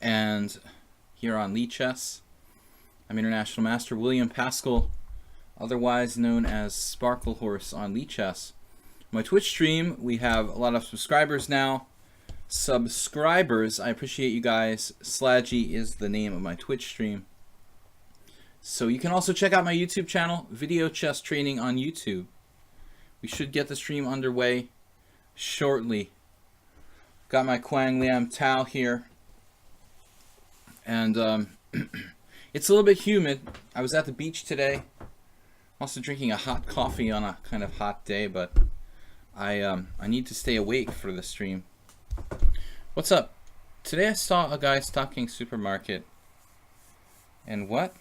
and here on lichess. I'm International Master William Paschall, otherwise known as Sparkle Horse on lichess. My Twitch stream, we have a lot of subscribers now. I appreciate you guys. Slaggy is the name of my Twitch stream. So you can also check out my YouTube channel, Video Chess Training on YouTube. We should get the stream underway shortly. Got my Quang Liam Tao here. And it's a little bit humid. I was at the beach today. Also drinking a hot coffee on a kind of hot day, but I need to stay awake for the stream. What's up? Today I saw a guy stocking supermarket. And what?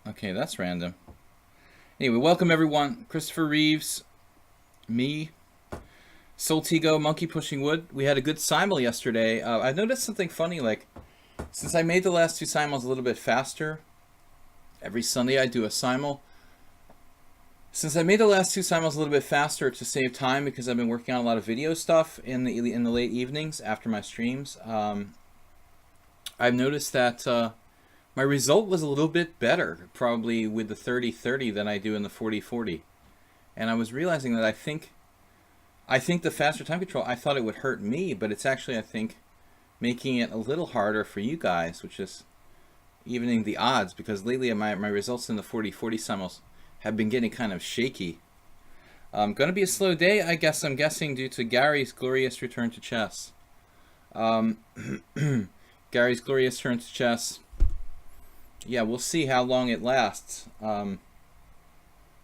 Okay, that's random. Anyway, welcome everyone. Christopher Reeves, me, Soltigo, Monkey Pushing Wood. We had a good simul yesterday. I've noticed something funny, like, since I made the last two simuls a little bit faster, every Sunday I do a simul. Since I made the last two simuls a little bit faster to save time, because I've been working on a lot of video stuff in the late evenings after my streams, I've noticed that my result was a little bit better, probably with the 30-30 than I do in the 40-40. And I was realizing that I think the faster time control, I thought it would hurt me, but it's actually, I think, making it a little harder for you guys, which is evening the odds, because lately my results in the 40-40 simuls have been getting kind of shaky. Going to be a slow day, I guess. I'm guessing due to Gary's glorious return to chess. Gary's glorious return to chess. Yeah, we'll see how long it lasts. I'm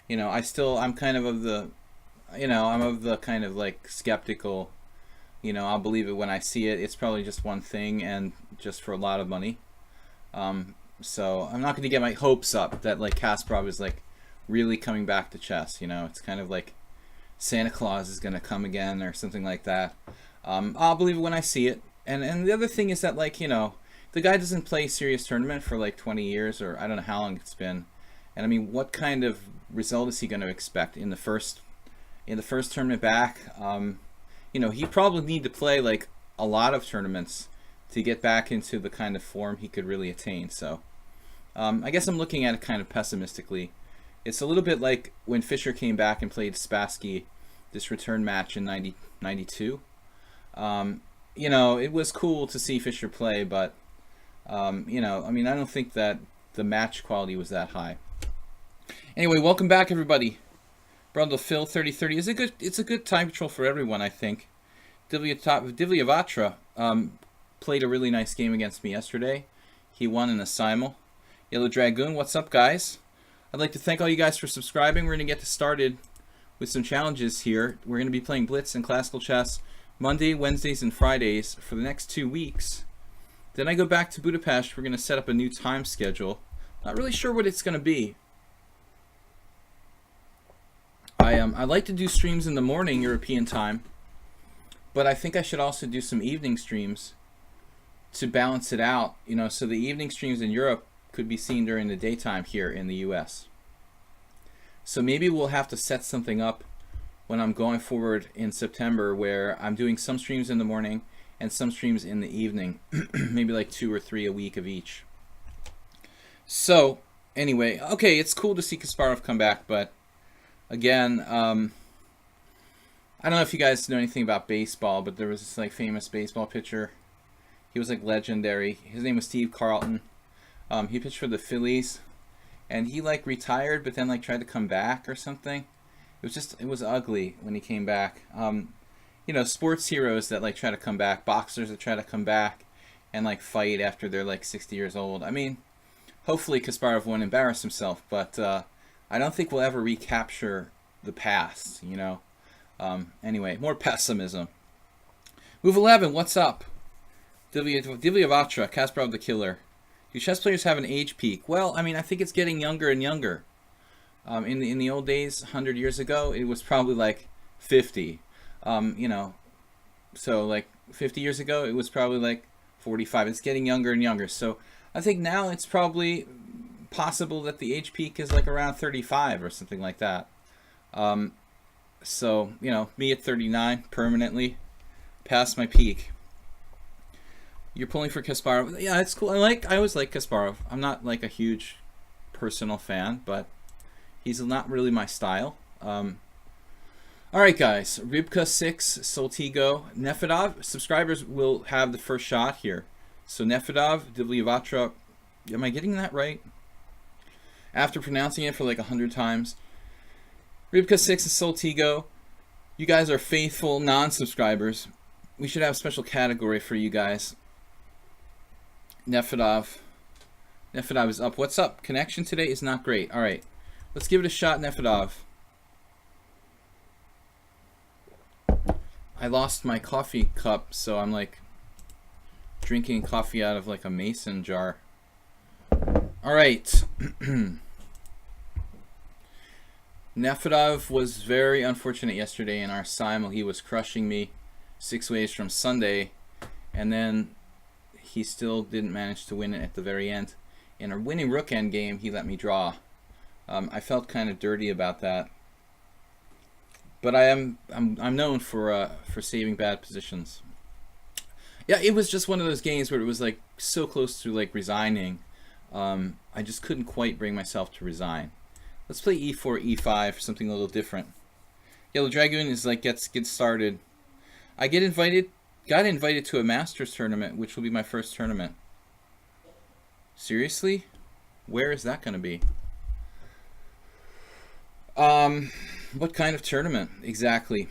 kind of the, I'm of the kind of like skeptical, I'll believe it when I see it. It's probably just one thing and just for a lot of money. So I'm not going to get my hopes up that like Kasparov is like really coming back to chess. It's kind of like Santa Claus is going to come again or something like that. I'll believe it when I see it. And the other thing is that, like, the guy doesn't play serious tournament for like 20 years, or I don't know how long it's been. And I mean, what kind of result is he going to expect in the first tournament back? He probably need to play like a lot of tournaments to get back into the kind of form he could really attain. So I guess I'm looking at it kind of pessimistically. It's a little bit like when Fischer came back and played Spassky, this return match in 92. It was cool to see Fischer play, but I don't think that the match quality was that high. Anyway, welcome back everybody. Brundle Phil 30-30 it's a good time control for everyone, I think. Divyavatra played a really nice game against me yesterday. He won in a simul. Yellow Dragoon, what's up guys? I'd like to thank all you guys for subscribing. We're going to get started with some challenges here. We're going to be playing Blitz and Classical Chess Monday, Wednesdays, and Fridays for the next 2 weeks. Then I go back to Budapest. We're going to set up a new time schedule. Not really sure what it's going to be. I like to do streams in the morning European time, but I think I should also do some evening streams to balance it out, so the evening streams in Europe could be seen during the daytime here in the US. So maybe we'll have to set something up when I'm going forward in September where I'm doing some streams in the morning and some streams in the evening, maybe like 2 or 3 a week of each. So anyway, okay, it's cool to see Kasparov come back, but again, I don't know if you guys know anything about baseball, but there was this like famous baseball pitcher. He was like legendary. His name was Steve Carlton. He pitched for the Phillies, and he like retired, but then like tried to come back or something. It was ugly when he came back. Sports heroes that like try to come back, boxers that try to come back and like fight after they're like 60 years old. I mean, hopefully Kasparov won't embarrass himself, but I don't think we'll ever recapture the past, Anyway, more pessimism. Move 11, what's up? Divyavatra, Kasparov the killer. Do chess players have an age peak? Well, I mean, I think it's getting younger and younger. In the old days, 100 years ago, it was probably like 50. So like 50 years ago, it was probably like 45. It's getting younger and younger. So I think now it's probably possible that the age peak is like around 35 or something like that. So, me at 39, permanently, past my peak. You're pulling for Kasparov. Yeah, it's cool. I always like Kasparov. I'm not like a huge personal fan, but he's not really my style. All right, guys. Rybka 6, Soltigo, Nefedov. Subscribers will have the first shot here. So Nefedov, Divlyavatra. Am I getting that right? After pronouncing it for like 100 times. Rybka 6 and Soltigo. You guys are faithful non-subscribers. We should have a special category for you guys. Nefedov. Nefedov is up. What's up? Connection today is not great. All right. Let's give it a shot, Nefedov. I lost my coffee cup, so I'm like drinking coffee out of like a mason jar. All right. Nefedov was very unfortunate yesterday in our simul. He was crushing me 6 ways from Sunday, and then he still didn't manage to win it at the very end. In a winning rook end game, he let me draw. I felt kind of dirty about that. But I'm known for saving bad positions. Yeah, it was just one of those games where it was like so close to like resigning. I just couldn't quite bring myself to resign. Let's play e4, e5, something a little different. Yellow Dragoon is like gets started. I got invited to a Masters tournament, which will be my first tournament. Seriously? Where is that going to be? What kind of tournament exactly?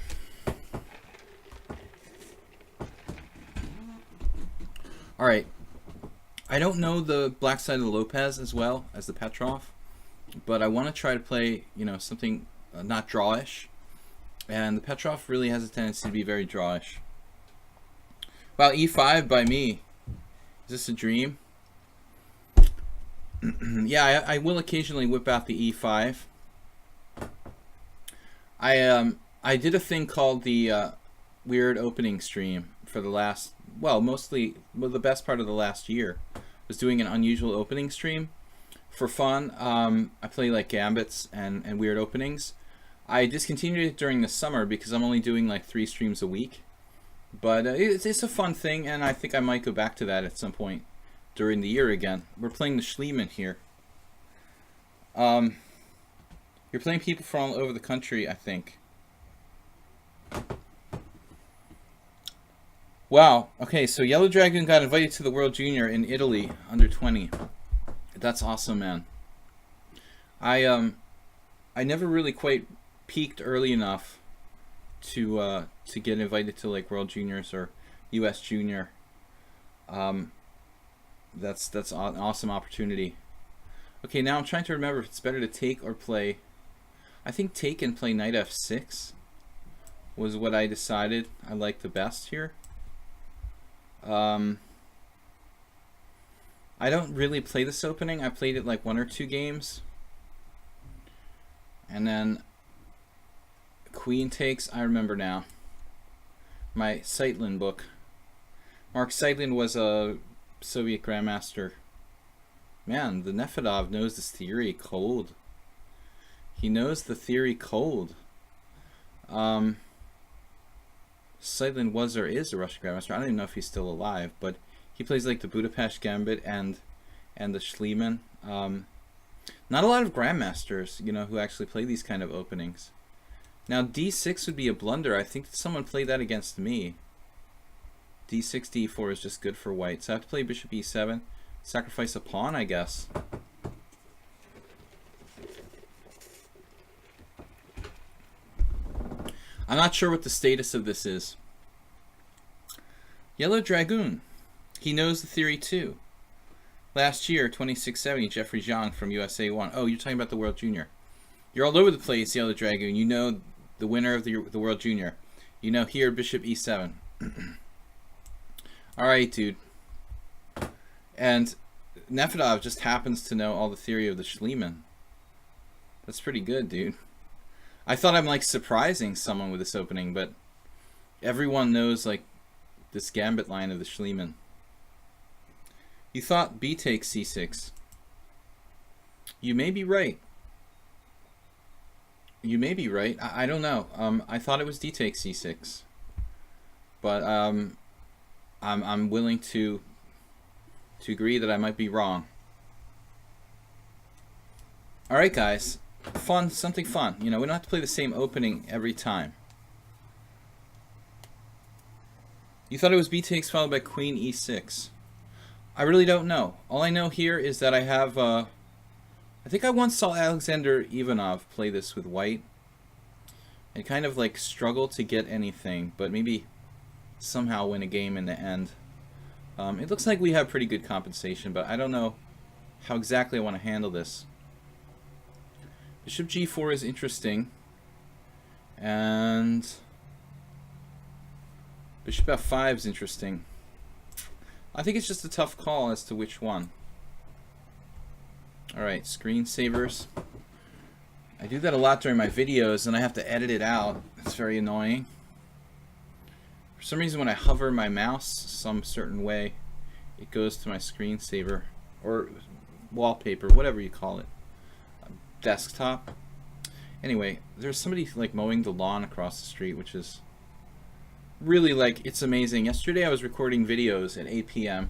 All right. I don't know the black side of the Lopez as well as the Petrov, but I want to try to play, you know, something not drawish. And the Petrov really has a tendency to be very drawish. Wow, e5 by me. Is this a dream? Yeah, I will occasionally whip out the e5. I did a thing called the weird opening stream for the last, the best part of the last year. I was doing an unusual opening stream for fun. I play like gambits and weird openings. I discontinued it during the summer because I'm only doing like 3 streams a week. But it's a fun thing, and I think I might go back to that at some point during the year again. We're playing the Schliemann here. You're playing people from all over the country, I think. Wow. Okay, so Yellow Dragoon got invited to the World Junior in Italy, under 20. That's awesome, man. I never really quite peaked early enough to get invited to like World Juniors or US Junior. That's an awesome opportunity. Okay, now I'm trying to remember if it's better to take or play. I think take and play knight f6 was what I decided I liked the best here. I don't really play this opening. I played it like 1 or 2 games. And then queen takes, I remember now. My Seitlin book. Mark Seitlin was a Soviet grandmaster. Man, the Nefedov knows this theory cold. He knows the theory cold. Seitlin was or is a Russian grandmaster. I don't even know if he's still alive, but he plays like the Budapest Gambit and the Schliemann. Not a lot of grandmasters, you know, who actually play these kind of openings. Now d6 would be a blunder. I think that someone played that against me. d6, d4 is just good for white. So I have to play bishop e7, sacrifice a pawn, I guess. I'm not sure what the status of this is. Yellow Dragoon. He knows the theory too. Last year, 2670, Jeffrey Zhang from USA won. Oh, you're talking about the World Junior. You're all over the place, Yellow Dragoon. You know the winner of the World Junior. You know here, bishop e7. Alright, dude. And Nefedov just happens to know all the theory of the Schliemann. That's pretty good, dude. I thought I'm like surprising someone with this opening, but everyone knows like this gambit line of the Schliemann. You thought b takes c6. You may be right. You may be right. I don't know. I thought it was d takes c6, but I'm willing to to agree that I might be wrong. Alright guys, fun, something fun. You know, we don't have to play the same opening every time. You thought it was b takes followed by queen e6. I really don't know. All I know here is that I have, I think I once saw Alexander Ivanov play this with white. And kind of like struggle to get anything, but maybe somehow win a game in the end. It looks like we have pretty good compensation, but I don't know how exactly I want to handle this. Bishop g4 is interesting. And bishop f5 is interesting. I think it's just a tough call as to which one. Alright, screensavers. I do that a lot during my videos and I have to edit it out. It's very annoying. For some reason when I hover my mouse some certain way, it goes to my screensaver or wallpaper, whatever you call it. Desktop. Anyway, there's somebody like mowing the lawn across the street, which is really like, it's amazing. Yesterday I was recording videos at 8 p.m.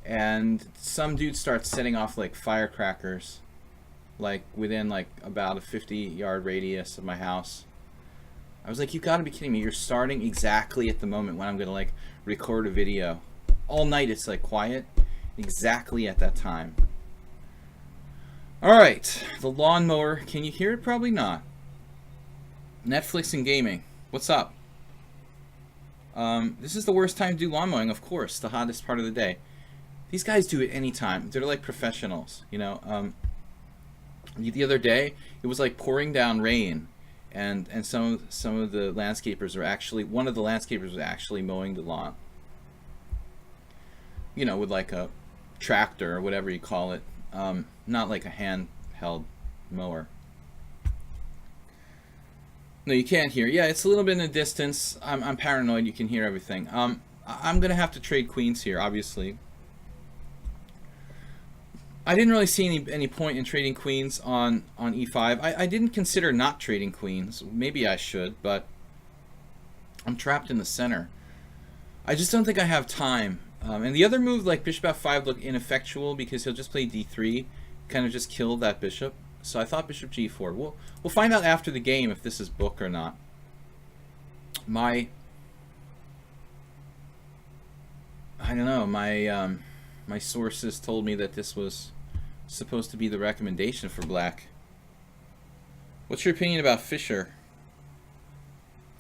and some dude starts setting off like firecrackers like within like about a 50-yard radius of my house. I was like, you gotta be kidding me. You're starting exactly at the moment when I'm gonna like record a video. All night it's like quiet, exactly at that time. Alright, the lawnmower. Can you hear it? Probably not. Netflix and gaming. What's up? This is the worst time to do lawn mowing, of course, the hottest part of the day. These guys do it anytime. They're like professionals, you know. The other day, it was like pouring down rain, and some of the landscapers are actually, one of the landscapers was actually mowing the lawn. You know, with like a tractor or whatever you call it, not like a handheld mower. No, you can't hear. Yeah, it's a little bit in the distance. I'm paranoid. You can hear everything. I'm gonna have to trade queens here, obviously. I didn't really see any point in trading queens on e5. I didn't consider not trading queens. Maybe I should, but I'm trapped in the center. I just don't think I have time. And the other move, like bishop f5, looked ineffectual because he'll just play d3, kind of just kill that bishop. So I thought bishop g4. We'll find out after the game if this is book or not. I don't know. My sources told me that this was supposed to be the recommendation for black. What's your opinion about Fischer?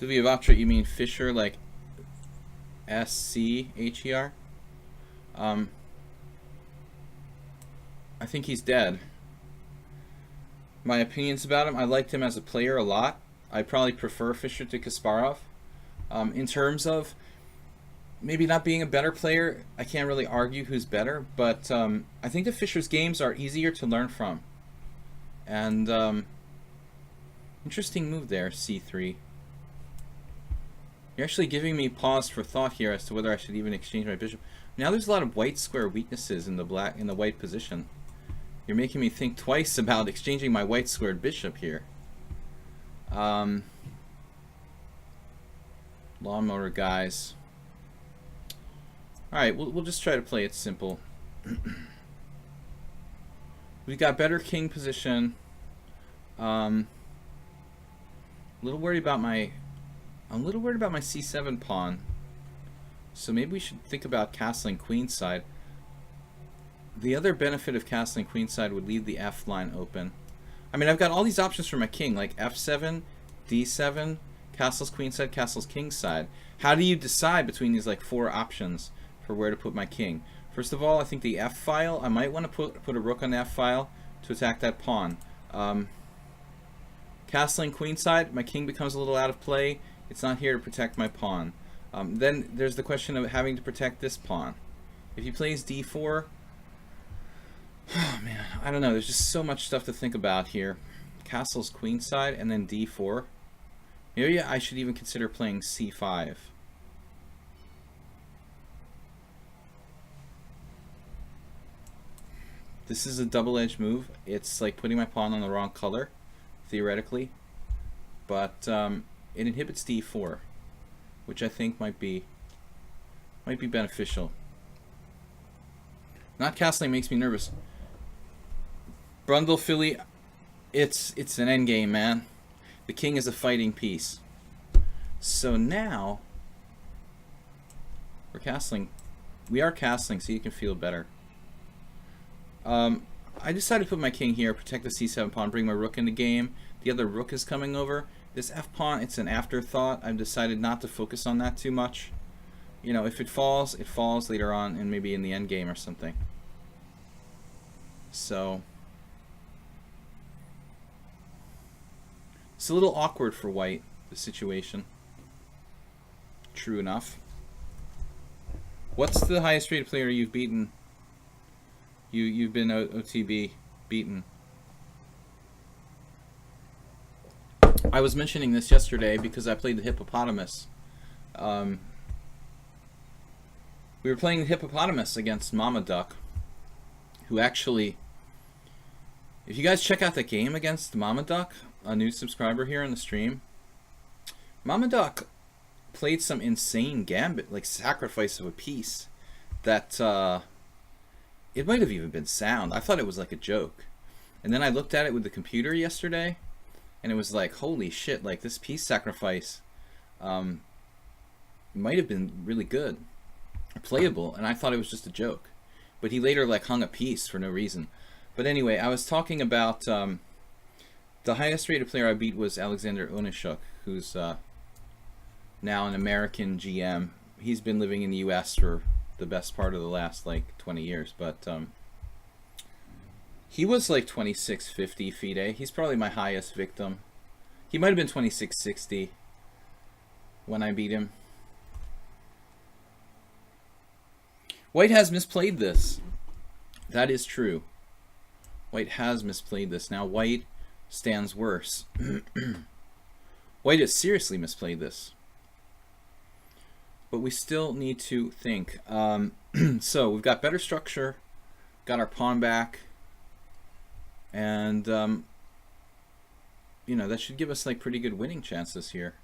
Duvyavatra, you mean Fischer like S-C-H-E-R? I think he's dead. My opinions about him, I liked him as a player a lot. I probably prefer Fischer to Kasparov. In terms of maybe not being a better player, I can't really argue who's better, but I think that Fischer's games are easier to learn from. And interesting move there, c3. You're actually giving me pause for thought here as to whether I should even exchange my bishop. Now there's a lot of white square weaknesses in the white position. You're making me think twice about exchanging my white squared bishop here. Lawnmower guys. Alright, we'll just try to play it simple. We've got better king position. A little worried about my c7 pawn. So maybe we should think about castling queenside. The other benefit of castling queenside would leave the f line open. I mean, I've got all these options for my king, like f7, d7, castles queenside, castles kingside. How do you decide between these like 4 options for where to put my king? First of all, I think the f file, I might want to put a rook on the f file to attack that pawn. Castling queenside, my king becomes a little out of play. It's not here to protect my pawn. Then there's the question of having to protect this pawn. If he plays d4, oh man, I don't know. There's just so much stuff to think about here. Castles queenside and then d4. Maybe I should even consider playing c5. This is a double-edged move. It's like putting my pawn on the wrong color, theoretically, but it inhibits d4, which I think might be beneficial. Not castling makes me nervous. Brundle Philly, it's an endgame, man. The king is a fighting piece. So now we're castling. We are castling, so you can feel better. I decided to put my king here, protect the c7 pawn, bring my rook into game. The other rook is coming over. This f pawn, it's an afterthought. I've decided not to focus on that too much. You know, if it falls later on, and maybe in the end game or something. So it's a little awkward for white, the situation. True enough. What's the highest rated player you've beaten? You've been OTB beaten. I was mentioning this yesterday because I played the hippopotamus. We were playing the hippopotamus against Mama Duck, who actually, if you guys check out the game against Mama Duck, a new subscriber here on the stream, Mama Duck played some insane gambit, like sacrifice of a piece, that it might have even been sound. I thought it was like a joke. And then I looked at it with the computer yesterday, and it was like, holy shit, like this piece sacrifice might have been really good, or playable, and I thought it was just a joke. But he later like hung a piece for no reason. But anyway, I was talking about the highest rated player I beat was Alexander Onishuk, who's now an American GM. He's been living in the US for the best part of the last like 20 years, but he was like 2650 FIDE. He's probably my highest victim. He might have been 2660 when I beat him. White has misplayed this. That is true. White has misplayed this. Now white stands worse. White has seriously misplayed this. But we still need to think. So we've got better structure, got our pawn back, and you know, that should give us like pretty good winning chances here.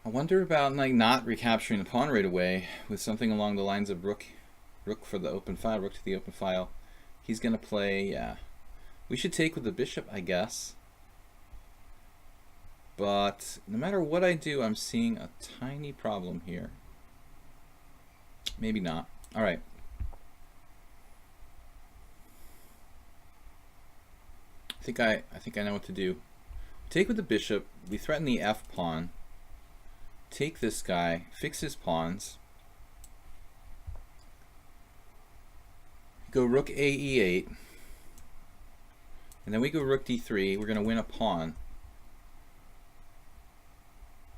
I wonder about like not recapturing the pawn right away with something along the lines of rook for the open file, rook to the open file. He's gonna play, yeah. We should take with the bishop, I guess. But no matter what I do, I'm seeing a tiny problem here. Maybe not. All right. I think I know what to do. Take with the bishop. We threaten the f pawn. Take this guy. Fix his pawns. Go rook a e8. And then we go rook d3. We're going to win a pawn.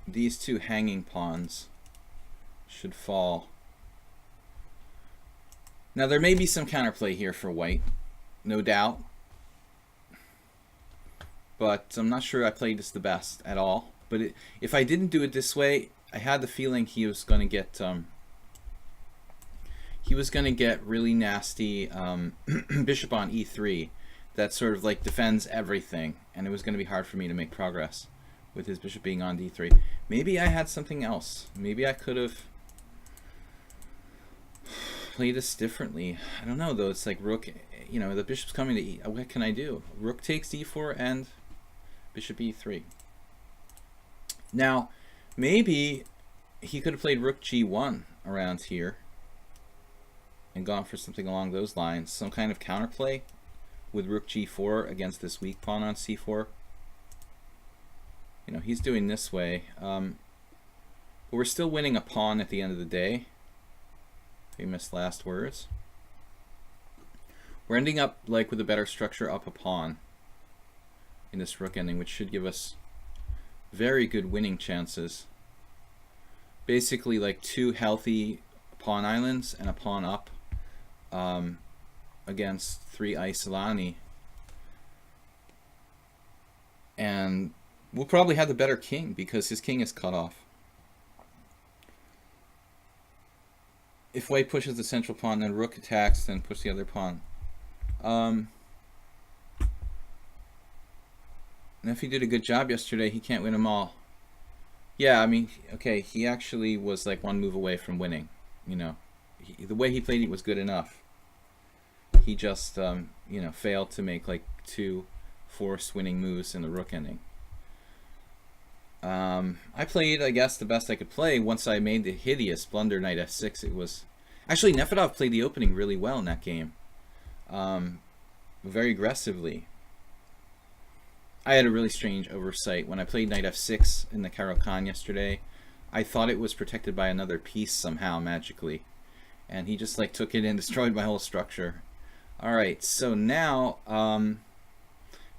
These two hanging pawns should fall. Now there may be some counterplay here for white, no doubt. But I'm not sure I played this the best at all. But if I didn't do it this way, I had the feeling he was going to get really nasty bishop on e3 that sort of like defends everything, and it was going to be hard for me to make progress with his bishop being on d3. Maybe I had something else. Maybe I could have played this differently. I don't know though. It's like rook, you know, the bishop's coming to e. What can I do? Rook takes d4 and bishop e3. Now, maybe he could have played rook g1 around here and gone for something along those lines. Some kind of counterplay with rook g4 against this weak pawn on c4. You know, he's doing this way. But we're still winning a pawn at the end of the day. Famous last words. We're ending up like with a better structure up a pawn in this rook ending, which should give us very good winning chances. Basically like two healthy pawn islands and a pawn up against three Isolani. And we'll probably have the better king because his king is cut off. If white pushes the central pawn, then rook attacks, then push the other pawn. And if he did a good job yesterday, he can't win them all. Yeah, I mean, okay, he actually was like one move away from winning. You know, the way he played it was good enough. he just you know, failed to make like 2 forced winning moves in the rook ending. I played, I guess, the best I could play. Once I made the hideous blunder knight f6, it was... Actually, Nefedov played the opening really well in that game. Very aggressively. I had a really strange oversight. When I played knight f6 in the Caro-Kann yesterday, I thought it was protected by another piece somehow, magically. And he just like took it and destroyed my whole structure. Alright, so now,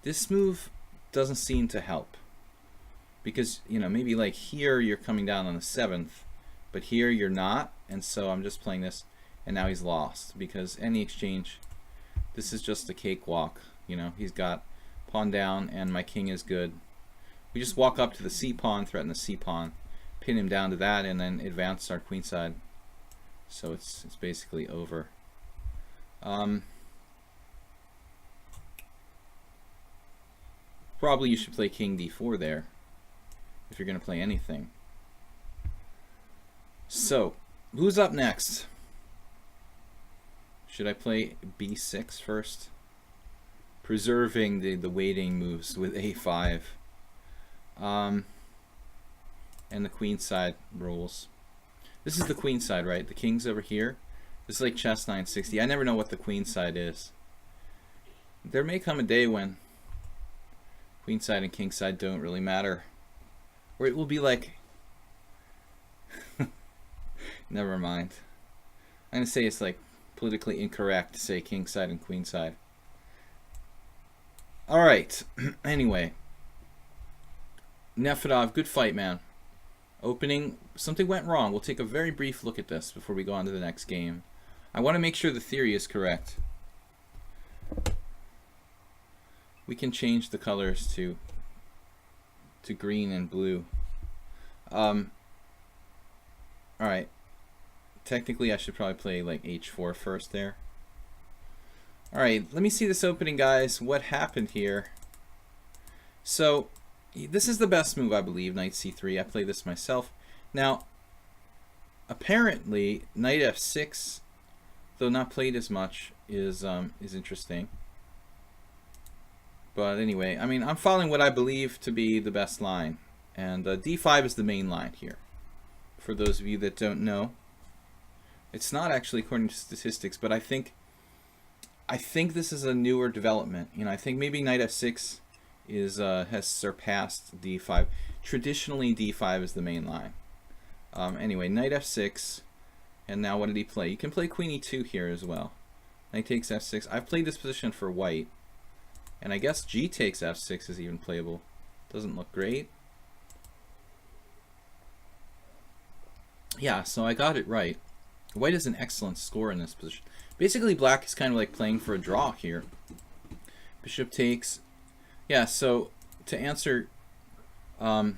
this move doesn't seem to help. Because, you know, maybe like here you're coming down on the 7th, but here you're not, and so I'm just playing this, and now he's lost, because any exchange, this is just a cakewalk. You know, he's got pawn down, and my king is good. We just walk up to the c-pawn, threaten the c-pawn, pin him down to that, and then advance our queenside. So it's basically over. Probably you should play king d4 there, if you're going to play anything. So, who's up next? Should I play b6 first? Preserving the waiting moves with a5. And the queen side rules. This is the queen side, right? The king's over here. This is like chess 960. I never know what the queen side is. There may come a day when queen side and king side don't really matter. Or it will be like... Never mind. I'm going to say it's like politically incorrect to say king side and queen side. Alright. Anyway. Nefedov, good fight, man. Opening, something went wrong. We'll take a very brief look at this before we go on to the next game. I want to make sure the theory is correct. We can change the colors to green and blue. Alright. Technically, I should probably play like h4 first there. Alright, let me see this opening, guys. What happened here? So, this is the best move, I believe, knight c3. I play this myself. Now, apparently, knight f6, though not played as much, is interesting. But anyway, I mean, I'm following what I believe to be the best line. And d5 is the main line here. For those of you that don't know. It's not actually according to statistics, but I think this is a newer development. You know, I think maybe knight f6 is has surpassed d5. Traditionally, d5 is the main line. Anyway, knight f6, and now what did he play? You can play queen e2 here as well. Knight takes f6. I've played this position for white, and I guess g takes f6 is even playable. Doesn't look great. Yeah, so I got it right. White is an excellent score in this position. Basically, black is kind of like playing for a draw here. Bishop takes. Yeah, so to answer Yellow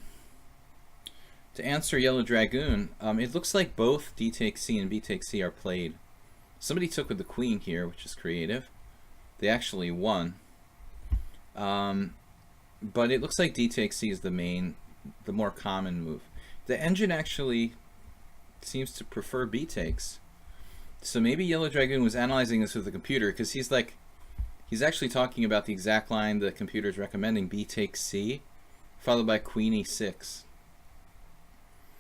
Dragoon, it looks like both d takes c and b takes c are played. Somebody took with the queen here, which is creative. They actually won. But it looks like d takes c is the more common move. The engine actually seems to prefer b takes. So maybe Yellow Dragoon was analyzing this with the computer, because he's actually talking about the exact line the computer is recommending, b takes c, followed by queen e6.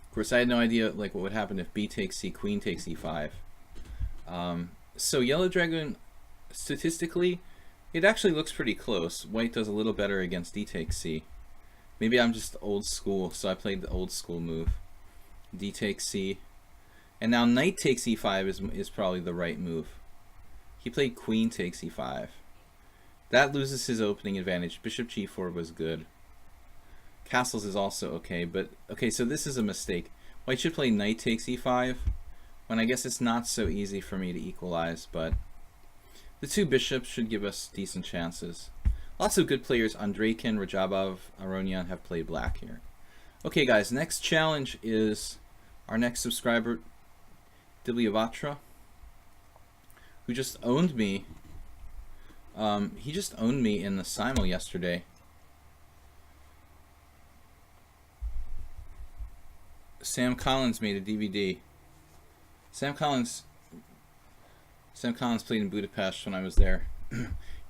Of course, I had no idea like what would happen if b takes c, queen takes e5. So Yellow Dragoon, statistically, it actually looks pretty close. White does a little better against d takes c. Maybe I'm just old school, so I played the old school move. D takes c. And now knight takes e5 is probably the right move. He played queen takes e5. That loses his opening advantage. Bishop g4 was good. Castles is also okay, but okay, so this is a mistake. White should play knight takes e5, when I guess it's not so easy for me to equalize, but the two bishops should give us decent chances. Lots of good players, Andreikin, Rajabov, Aronian, have played black here. Okay guys, next challenge is our next subscriber, Dilyavatra, who just owned me. He just owned me in the simul yesterday. Sam Collins made a DVD. Sam Collins Sam Collins played in Budapest when I was there.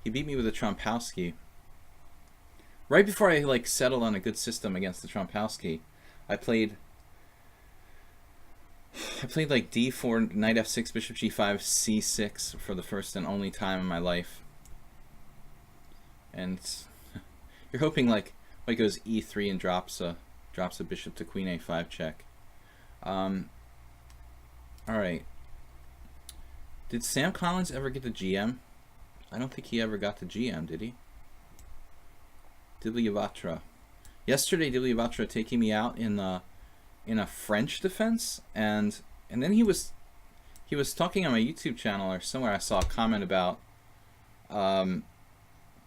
He beat me with a Trompowsky. Right before I like settled on a good system against the Trompowsky, I played like d4, knight f6, bishop g5, c6 for the first and only time in my life. And you're hoping like white goes e3 and drops a bishop to queen a5 check. All right. Did Sam Collins ever get the GM? I don't think he ever got the GM, did he? Dilyavatra. Yesterday, Dilyavatra taking me out in a French defense, and then he was talking on my YouTube channel or somewhere. I saw a comment about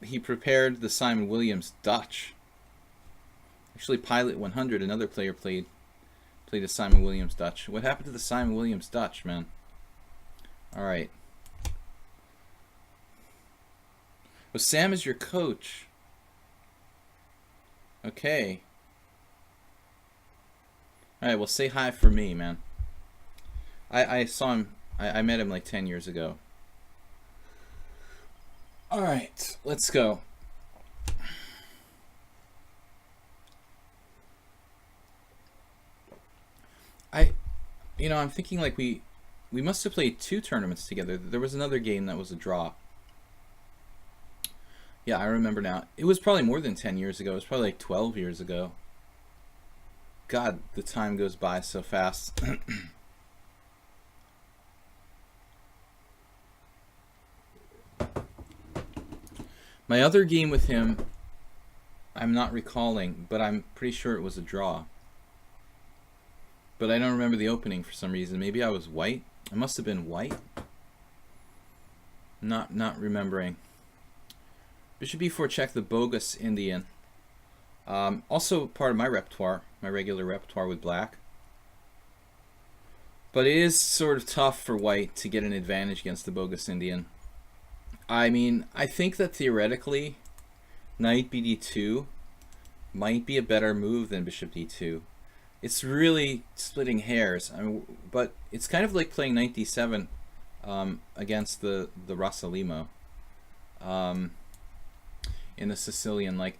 he prepared the Simon Williams Dutch. Actually, Pilot 100, another player played a Simon Williams Dutch. What happened to the Simon Williams Dutch, man? All right. Well, Sam is your coach. Okay. All right, well, say hi for me, man. I saw him. I met him like 10 years ago. All right, let's go. I'm thinking like we must have played 2 tournaments together. There was another game that was a draw. Yeah, I remember now. It was probably more than 10 years ago. It was probably like 12 years ago. God, the time goes by so fast. My other game with him, I'm not recalling, but I'm pretty sure it was a draw. But I don't remember the opening for some reason. Maybe I was white. I must have been white. Not remembering. Bishop b4 check, the bogus Indian. Also part of my repertoire, my regular repertoire with black. But it is sort of tough for white to get an advantage against the bogus Indian. I mean, I think that theoretically, knight bd2 might be a better move than bishop d2. It's really splitting hairs. I mean, but it's kind of like playing knight d7 against the Rasalimo in the Sicilian. Like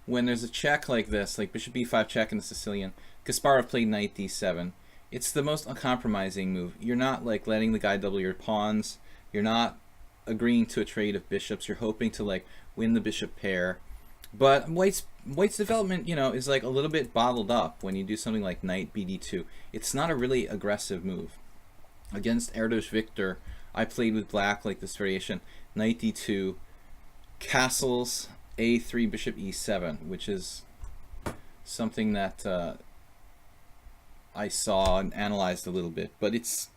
when there's a check like this, like bishop b5 check in the Sicilian, Kasparov played knight d7. It's the most uncompromising move. You're not like letting the guy double your pawns. You're not agreeing to a trade of bishops. You're hoping to like win the bishop pair. But white's development, is like a little bit bottled up when you do something like knight bd2. It's not a really aggressive move. Against Erdos Victor, I played with black like this variation: knight d2, castles, a3, bishop e7, which is something that I saw and analyzed a little bit, but it's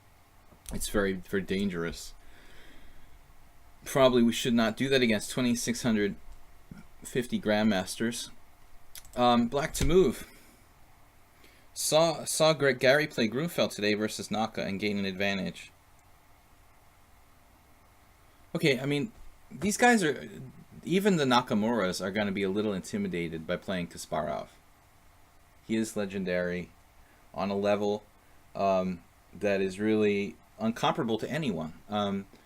very, very dangerous. Probably we should not do that against 2650 grandmasters. Black to move. Saw Gary play Grunfeld today versus Naka and gain an advantage. Okay, I mean, these guys are, even the Nakamuras are going to be a little intimidated by playing Kasparov. He is legendary on a level that is really uncomparable to anyone.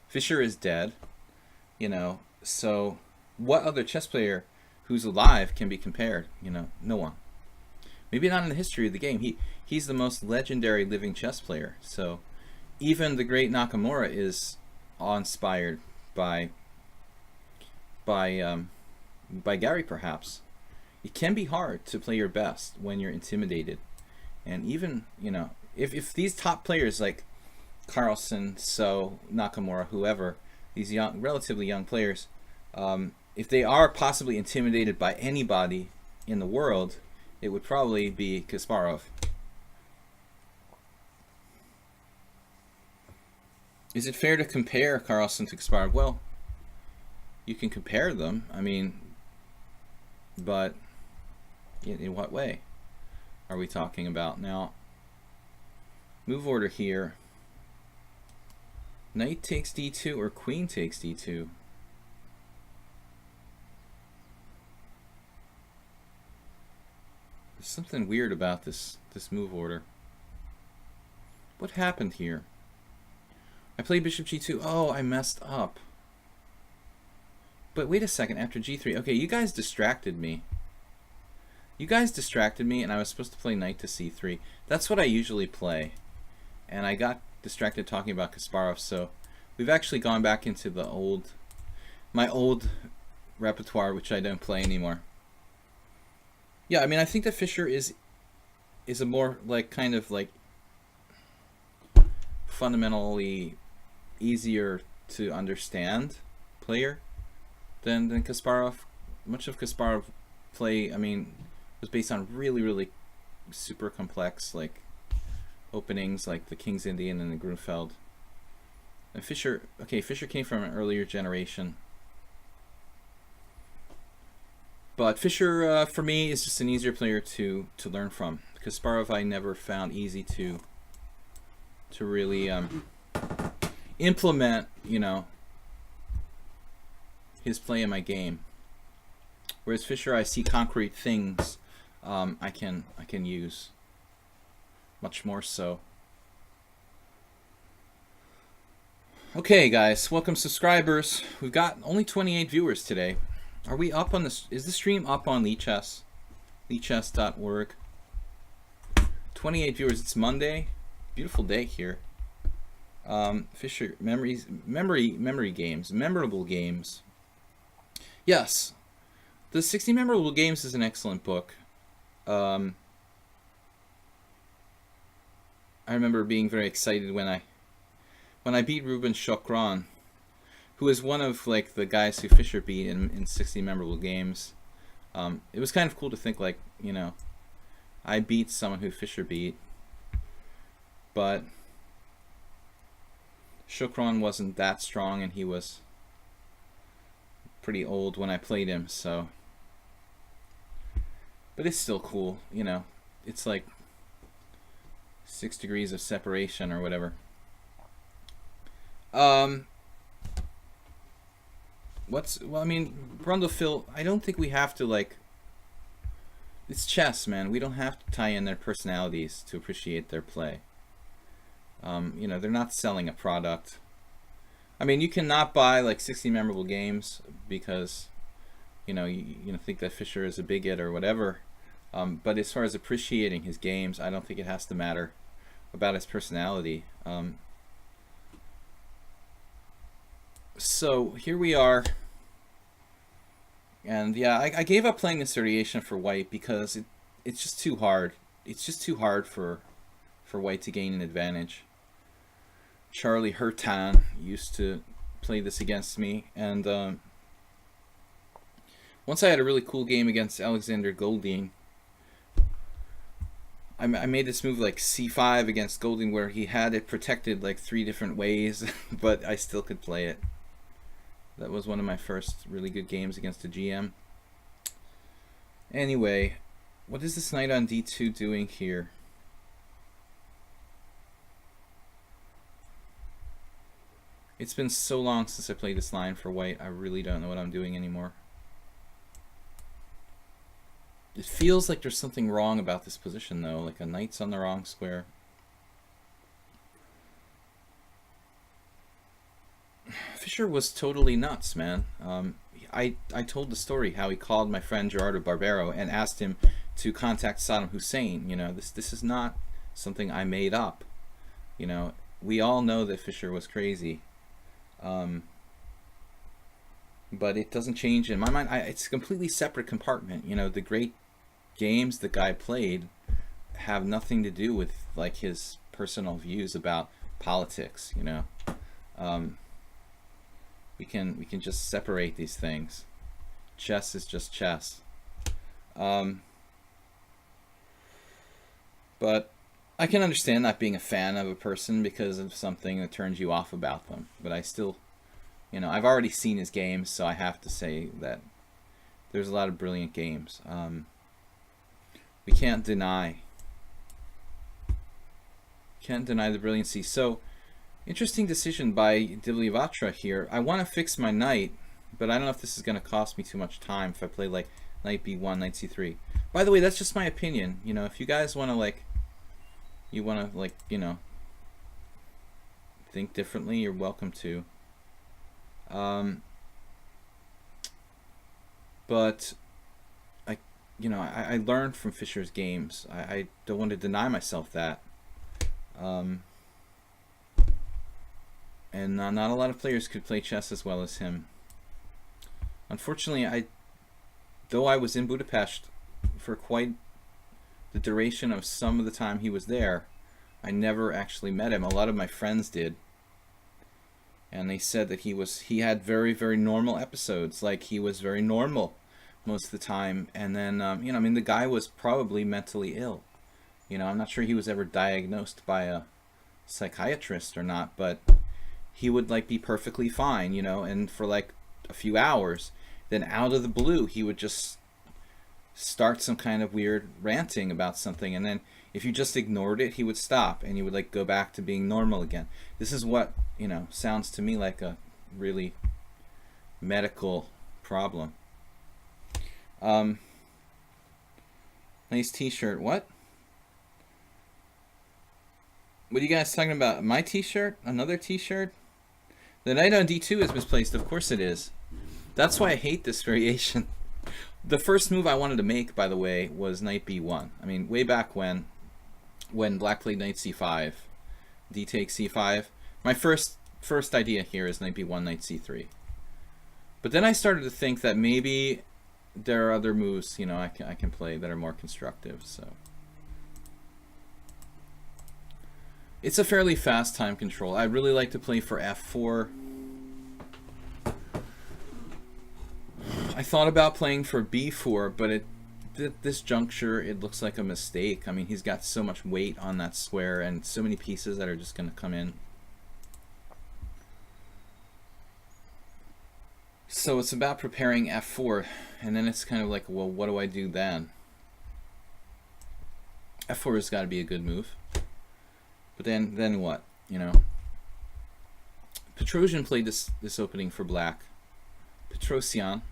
Fischer is dead, so what other chess player who's alive can be compared? No one. Maybe not in the history of the game. He's the most legendary living chess player. So even the great Nakamura is awe-inspired by Gary, perhaps. It can be hard to play your best when you're intimidated. And even, if these top players like Carlsen, So, Nakamura, whoever, these relatively young players, if they are possibly intimidated by anybody in the world, it would probably be Kasparov. Is it fair to compare Carlsen to Kasparov? Well, you can compare them. I mean, but in what way are we talking about now? Move order here. Knight takes d2 or queen takes d2. There's something weird about this move order. What happened here? I played bishop g2. Oh, I messed up. But wait a second, after g3. Okay, you guys distracted me. You guys distracted me, and I was supposed to play knight to c3. That's what I usually play. And I got distracted talking about Kasparov, so we've actually gone back into the my old repertoire, which I don't play anymore. Yeah, I mean, I think that Fischer is a more like kind of like fundamentally easier to understand player than Kasparov. Much of Kasparov play, I mean, was based on really super complex like openings, like the King's Indian and the Grunfeld. And Fischer came from an earlier generation. But Fischer, for me, is just an easier player to learn from. Kasparov, I never found easy to really implement, you know, his play in my game. Whereas Fischer, I see concrete things I can use much more so. Okay, guys, welcome subscribers. We've got only 28 viewers today. Are we up on this? Is the stream up on lichess? lichess.org. 28 viewers. It's Monday. Beautiful day here. Fischer, memory games, memorable games. Yes, the 60 Memorable Games is an excellent book. I remember being very excited when I beat Ruben Chokran, who is one of like the guys who Fischer beat in 60 Memorable Games. It was kind of cool to think like, you know, I beat someone who Fischer beat, but Chokran wasn't that strong and he was pretty old when I played him, so. But it's still cool, you know. It's like 6 degrees of separation or whatever. Well, I mean, Brundlefil, I don't think we have to, like, it's chess, man. We don't have to tie in their personalities to appreciate their play. You know, they're not selling a product. I mean, you cannot buy, like, 60 Memorable Games because, you know, you think that Fischer is a bigot or whatever. But as far as appreciating his games, I don't think it has to matter about his personality. So here we are, and yeah, I gave up playing this variation for White because it's just too hard. It's just too hard for White to gain an advantage. Charlie Hurtan used to play this against me, and once I had a really cool game against Alexander Golding. I made this move like c5 against Golding where he had it protected like 3 different ways, but I still could play it. That was one of my first really good games against a GM. Anyway, what is this knight on d2 doing here? It's been so long since I played this line for White, I really don't know what I'm doing anymore. It feels like there's something wrong about this position though, like a knight's on the wrong square. Fischer was totally nuts, man. I told the story how he called my friend Gerardo Barbero and asked him to contact Saddam Hussein. You know, this is not something I made up. You know, we all know that Fischer was crazy. But it doesn't change in my mind. It's a completely separate compartment. You know, the great games the guy played have nothing to do with like his personal views about politics. You know, we can just separate these things. Chess is just chess. But I can understand not being a fan of a person because of something that turns you off about them. But I still, you know, I've already seen his games, so I have to say that there's a lot of brilliant games. We can't deny the brilliancy. So, interesting decision by Dilyavatra here. I want to fix my knight, but I don't know if this is going to cost me too much time if I play like knight b1, knight c3. By the way, that's just my opinion. You know, if you guys want to like, you know, think differently, you're welcome to. But I learned from Fischer's games. I don't want to deny myself that. And not a lot of players could play chess as well as him. Unfortunately, though I was in Budapest for quite the duration of some of the time he was there, I never actually met him. A lot of my friends did. And they said that he had very, very normal episodes. Like, he was very normal most of the time. And then, the guy was probably mentally ill. I'm not sure he was ever diagnosed by a psychiatrist or not, but he would, like, be perfectly fine, and for, like, a few hours. Then out of the blue, he would just start some kind of weird ranting about something. And then if you just ignored it, he would stop and he would, like, go back to being normal again. This is what, sounds to me like a really medical problem. Nice t-shirt. What are you guys talking about? My t-shirt? Another t-shirt? The knight on d2 is misplaced. Of course it is. That's why I hate this variation. The first move I wanted to make, by the way, was knight b1. I mean, way back when black played knight c5, d takes c5. My first idea here is knight b1, knight c3. But then I started to think that maybe there are other moves, I can play that are more constructive. So it's a fairly fast time control. I really like to play for f4. I thought about playing for b4, but at this juncture, it looks like a mistake. I mean, he's got so much weight on that square and so many pieces that are just going to come in. So it's about preparing f4, and then it's kind of like, well, what do I do then? f4 has got to be a good move. But then what? Petrosian played this opening for black. Petrosian.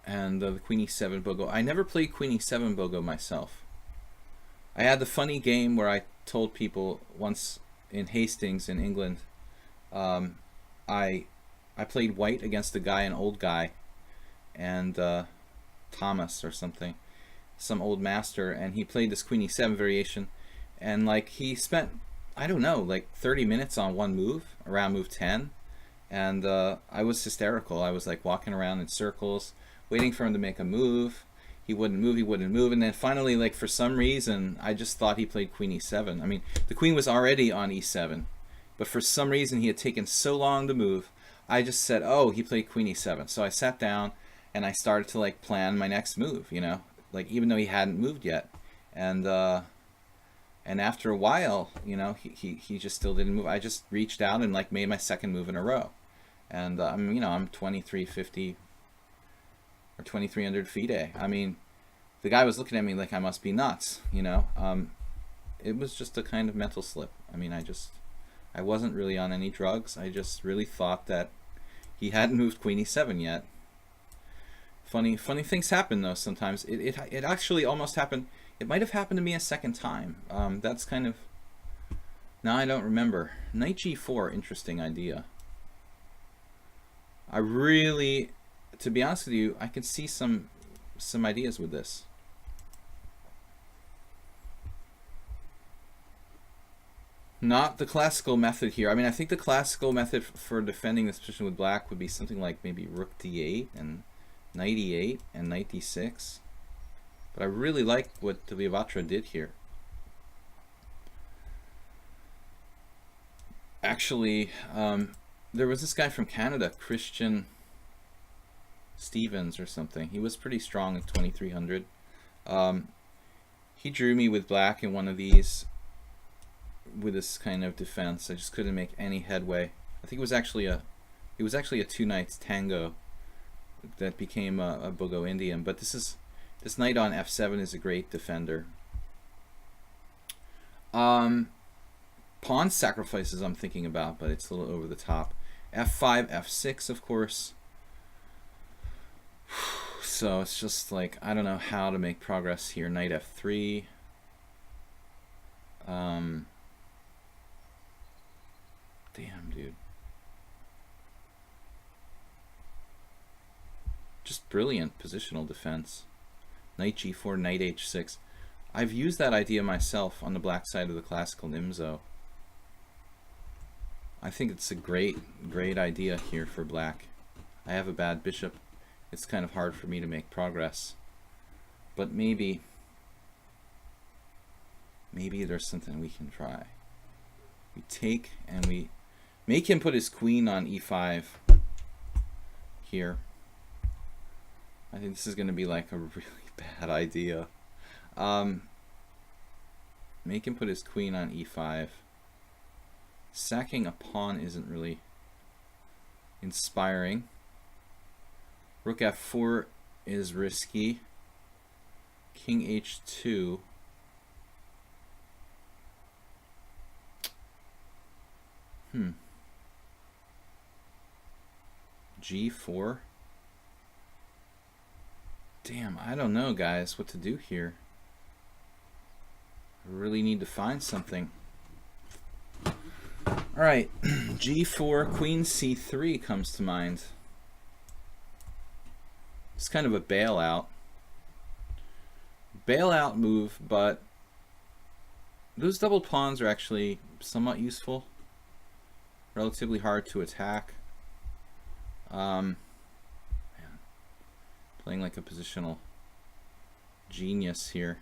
And the queen e7 bogo. I never played queen e7 bogo myself. I had the funny game where I told people once in Hastings in England, I played white against a guy, an old guy, and Thomas or something, some old master, and he played this queen e7 variation, and like he spent, I don't know, like 30 minutes on one move, around move 10, and I was hysterical. I was like walking around in circles, waiting for him to make a move. He wouldn't move, and then finally, like, for some reason, I just thought he played queen e7. I mean, the queen was already on e7, but for some reason he had taken so long to move, I just said, oh, he played queen e7. So I sat down and I started to, like, plan my next move, like, even though he hadn't moved yet. And after a while, he just still didn't move. I just reached out and, like, made my second move in a row. And I'm 2350 or 2300 FIDE. I mean, the guy was looking at me like I must be nuts, It was just a kind of mental slip. I mean, I wasn't really on any drugs. I just really thought that he hadn't moved queen e7 yet. Funny things happen though sometimes. It actually almost happened. It might have happened to me a second time. That's kind of, now I don't remember. Knight g4, interesting idea. I really, to be honest with you, I can see some ideas with this. Not the classical method here. I mean, I think the classical method for defending this position with black would be something like maybe rook d8 and knight e8 and knight d6. But I really like what Vivatra did here. Actually, there was this guy from Canada, Christian Stevens or something. He was pretty strong at 2300. He drew me with black in one of these with this kind of defense. I just couldn't make any headway. I think it was actually a two knights tango that became a Bogo Indian. But this knight on f7 is a great defender. Pawn sacrifices I'm thinking about, but it's a little over the top. f5, f6, of course. So it's just like, I don't know how to make progress here. Knight f3. Damn, dude. Just brilliant positional defense. Knight g4, knight h6. I've used that idea myself on the black side of the classical Nimzo. I think it's a great idea here for black. I have a bad bishop. It's kind of hard for me to make progress. But maybe there's something we can try. We take and we make him put his queen on e5 here. I think this is going to be like a really bad idea. Make him put his queen on e5. Sacking a pawn isn't really inspiring. Rook f4 is risky. King h2. G4. Damn, I don't know, guys, what to do here. I really need to find something. Alright, G4, Queen C3 comes to mind. It's kind of a bailout. Bailout move, but those double pawns are actually somewhat useful. Relatively hard to attack. Man, playing like a positional genius here.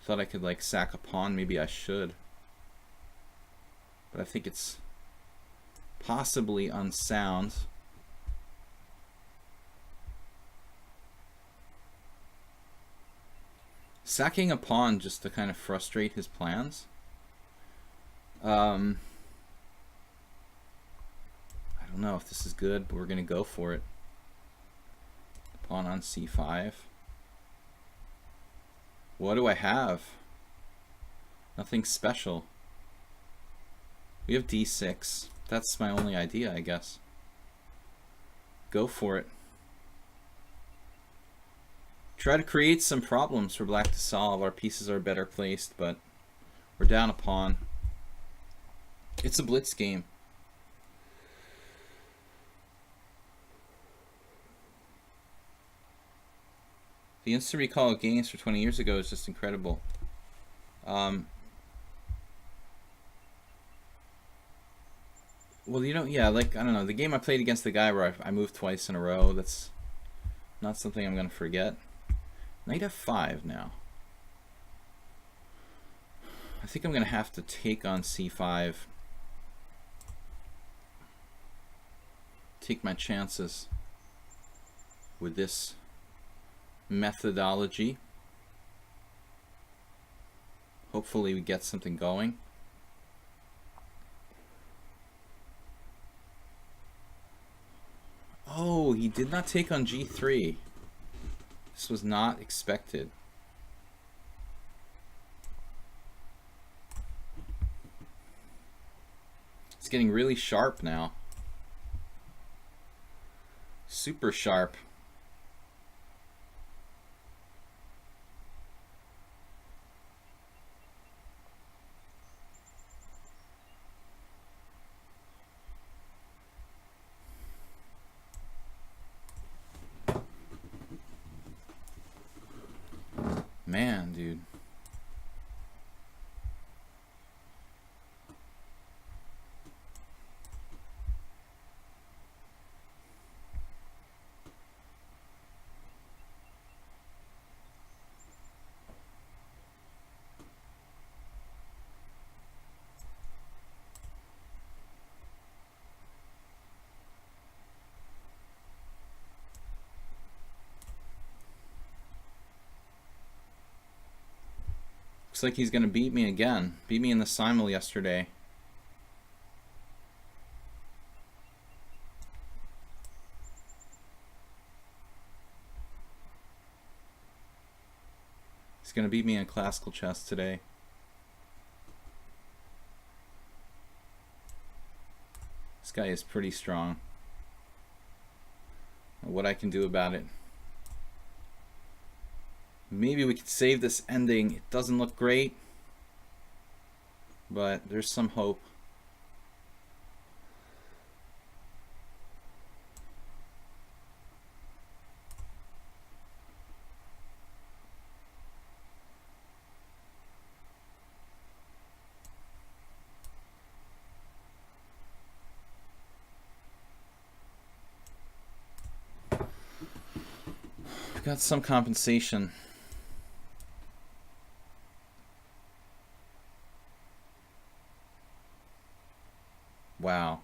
Thought I could like sack a pawn. Maybe I should, but I think it's possibly unsound. Sacking a pawn just to kind of frustrate his plans. I don't know if this is good, but we're going to go for it. Pawn on c5. What do I have? Nothing special. We have d6. That's my only idea, I guess. Go for it. Try to create some problems for black to solve. Our pieces are better placed, but we're down a pawn. It's a blitz game. The instant recall of games for 20 years ago is just incredible. Well, you know, yeah, like, I don't know, the game I played against the guy where I moved twice in a row, that's not something I'm going to forget. Knight f5 now. I think I'm going to have to take on c5. Take my chances with this methodology. Hopefully we get something going. Oh, he did not take on g3. This was not expected. It's getting really sharp now. Super sharp. Man, dude. Looks like he's going to beat me again. Beat me in the simul yesterday. He's going to beat me in classical chess today. This guy is pretty strong. What I can do about it. Maybe we could save this ending. It doesn't look great. but there's some hope. Got some compensation. Wow.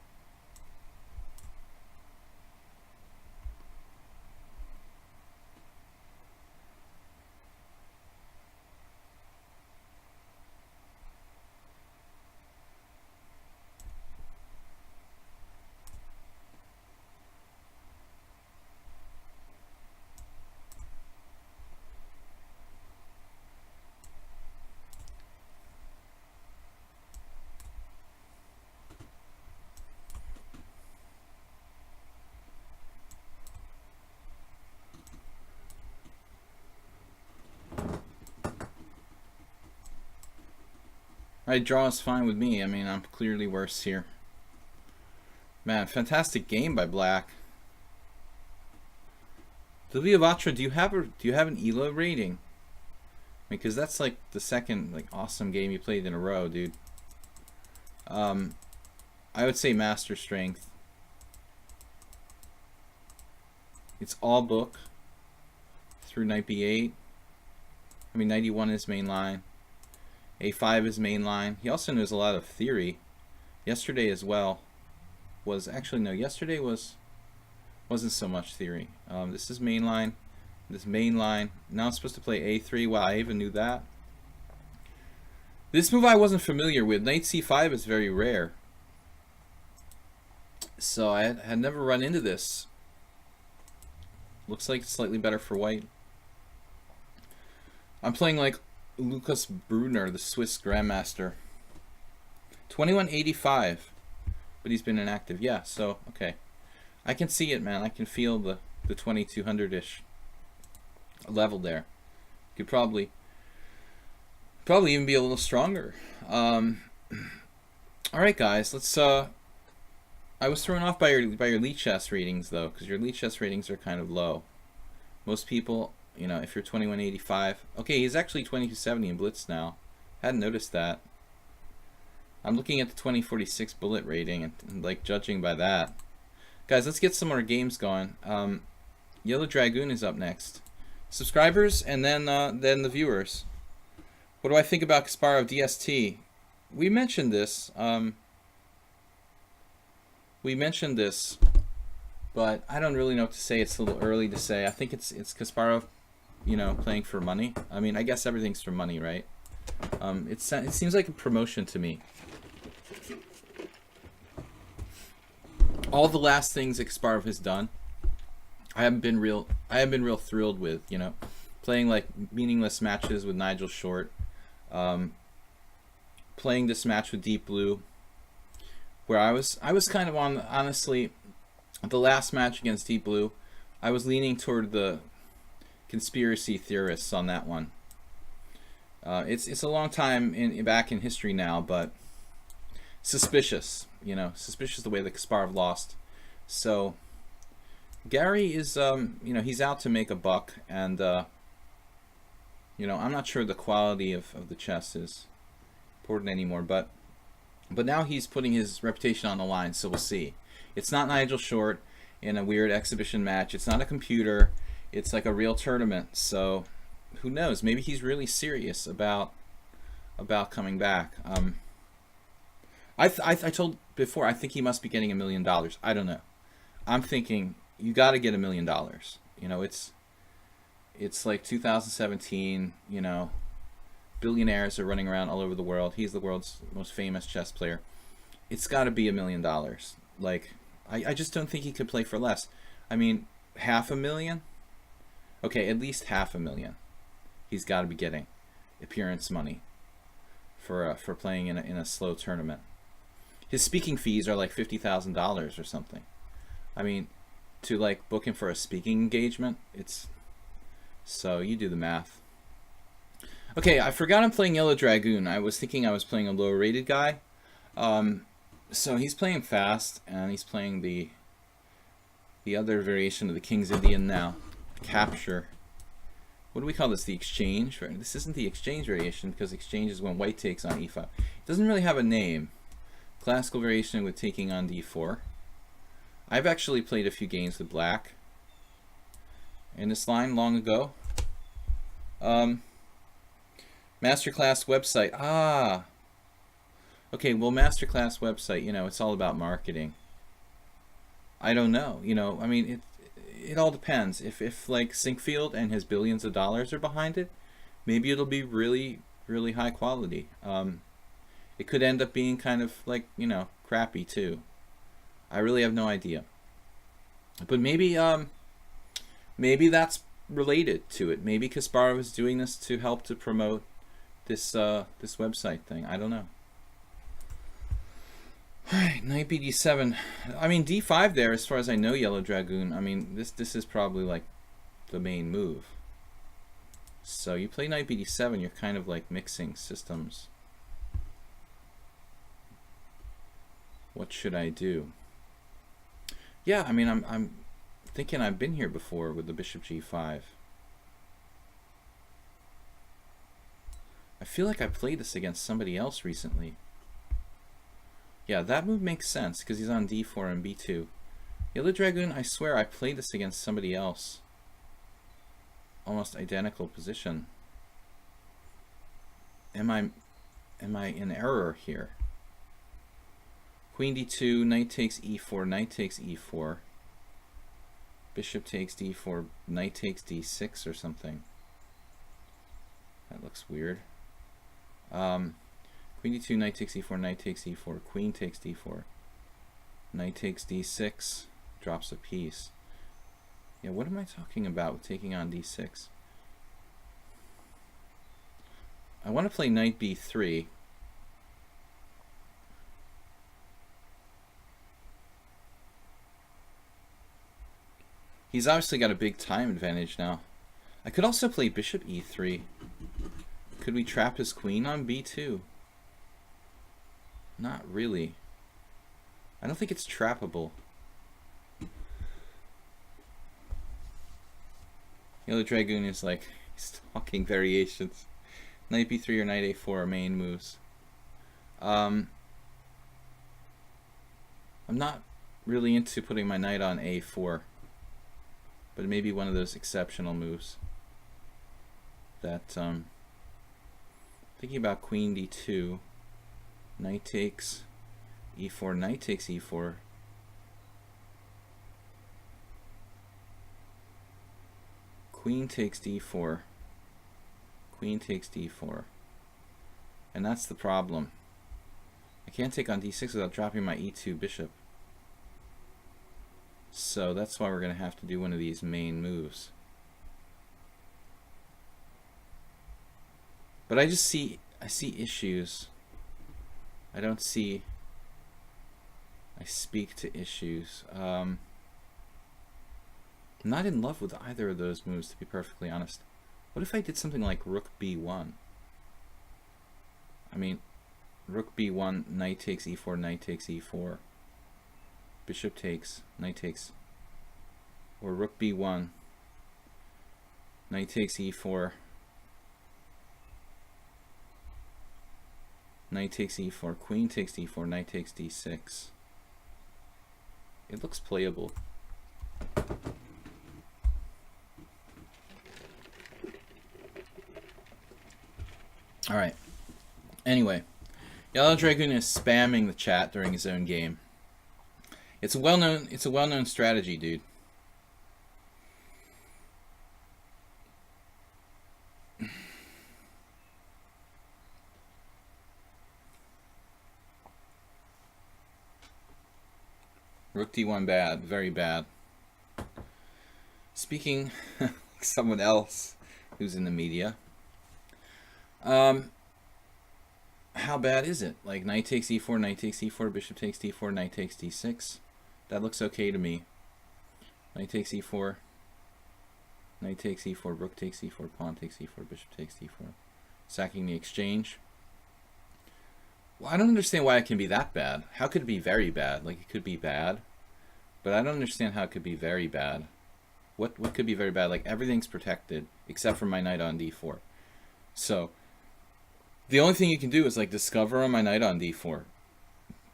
Alright, draw is fine with me. I mean, I'm clearly worse here. Man, fantastic game by Black. Vatra, do you have an ELO rating? Because that's like the second like awesome game you played in a row, dude. I would say Master Strength. It's all book through knight b8. I mean, 91 is main line. A5 is main line. He also knows a lot of theory. Yesterday as well was actually no. Yesterday wasn't so much theory. This is main line. This main line. Now I'm supposed to play A3. Wow, I even knew that. This move I wasn't familiar with. Knight C5 is very rare. So I had never run into this. Looks like it's slightly better for white. I'm playing like Lukas Brunner, the Swiss Grandmaster. 2185, but he's been inactive. Yeah, so okay, I can see it, man. I can feel the 2200-ish level there. Could probably even be a little stronger. All right, guys, let's. I was thrown off by your lichess ratings though, because your lichess ratings are kind of low. Most people, you know, if you're 2185, okay, he's actually 2270 in blitz now. Hadn't noticed that. I'm looking at the 2046 bullet rating and like judging by that. Guys, let's get some more games going. Yellow Dragoon is up next. Subscribers and then the viewers. What do I think about Kasparov DST? We mentioned this. But I don't really know what to say. It's a little early to say. I think it's Kasparov, you know, playing for money. I mean, I guess everything's for money, right? It seems like a promotion to me. All the last things that Kasparov has done, I haven't been real thrilled with. You know, playing like meaningless matches with Nigel Short, playing this match with Deep Blue, where I was kind of on, honestly, the last match against Deep Blue, I was leaning toward the conspiracy theorists on that one. It's a long time back in history now, but suspicious, you know, suspicious the way that Kasparov lost. So Gary is, you know, he's out to make a buck, and you know, I'm not sure the quality of the chess is important anymore, but now he's putting his reputation on the line, so we'll see. It's not Nigel Short in a weird exhibition match. It's not a computer. It's like a real tournament. So who knows? Maybe he's really serious about coming back. I told before, I think he must be getting $1 million. I don't know. I'm thinking you got to get $1 million. You know, it's like 2017. You know, billionaires are running around all over the world. He's the world's most famous chess player. It's got to be $1 million. Like, I just don't think he could play for less. I mean, $500,000? Okay, at least $500,000. He's got to be getting appearance money for playing in a slow tournament. His speaking fees are like $50,000 or something. I mean, to like book him for a speaking engagement, it's, so you do the math. Okay, I forgot I'm playing Yellow Dragoon. I was thinking I was playing a lower rated guy. So he's playing fast, and he's playing the other variation of the King's Indian now. Capture. What do we call this? The exchange? Right? This isn't the exchange variation, because exchange is when white takes on e5. It doesn't really have a name. Classical variation with taking on d4. I've actually played a few games with black in this line long ago. Masterclass website. Ah. Okay, well, Masterclass website, you know, it's all about marketing. I don't know. You know, I mean, it all depends. If like Sinkfield and his billions of dollars are behind it, maybe it'll be really, really high quality. It could end up being kind of like, you know, crappy too. I really have no idea. But maybe maybe that's related to it. Maybe Kasparov is doing this to help to promote this this website thing. I don't know. Alright, knight bd7. I mean, d5 there, as far as I know, Yellow Dragoon. I mean, this is probably like the main move. So you play knight bd7, you're kind of like mixing systems. What should I do? Yeah, I mean, I'm thinking I've been here before with the bishop g5. I feel like I played this against somebody else recently. Yeah, that move makes sense because he's on d4 and b2. Yellow Dragoon, I swear I played this against somebody else. Almost identical position. Am I in error here? Queen d2, knight takes e4, knight takes e4. Bishop takes d4, knight takes d6 or something. That looks weird. Queen d2, knight takes e4, knight takes e4, queen takes d4, knight takes d6, drops a piece. Yeah, what am I talking about with taking on d6? I want to play knight b3. He's obviously got a big time advantage now. I could also play bishop e3. Could we trap his queen on b2? Not really. I don't think it's trappable. Yellow Dragoon is like, he's talking variations. Knight b3 or knight a4 are main moves. I'm not really into putting my knight on a4, but it may be one of those exceptional moves that thinking about queen d2, knight takes e4, knight takes e4, queen takes d4, queen takes d4, and that's the problem. I can't take on d6 without dropping my e2 bishop. So that's why we're going to have to do one of these main moves. But I see issues. I don't see, I speak to issues. I'm not in love with either of those moves, to be perfectly honest. What if I did something like rook b1? I mean, rook b1, knight takes e4, knight takes e4. Bishop takes, knight takes. Or rook b1, knight takes e4. Knight takes e4, queen takes d4, knight takes d6. It looks playable. Alright. Anyway, Yellow Dragoon is spamming the chat during his own game. It's a well-known strategy, dude. Rook d1 bad, very bad. Speaking like someone else who's in the media, how bad is it? Like knight takes e4, knight takes e4, bishop takes d4, knight takes d6. That looks okay to me. Knight takes e4, knight takes e4, rook takes e4, pawn takes e4, bishop takes d4. sacking the exchange. Well, I don't understand why it can be that bad. How could it be very bad? Like, it could be bad, but I don't understand how it could be very bad. What could be very bad? Like, everything's protected except for my knight on d4. So the only thing you can do is like discover on my knight on d4.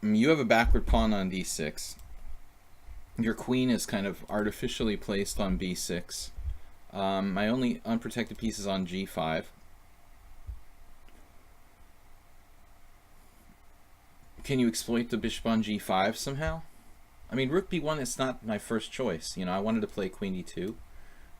I mean, you have a backward pawn on d6. Your queen is kind of artificially placed on b6. My only unprotected piece is on g5. Can you exploit the bishop on g5 somehow? I mean, rook b1 is not my first choice. You know, I wanted to play queen d2.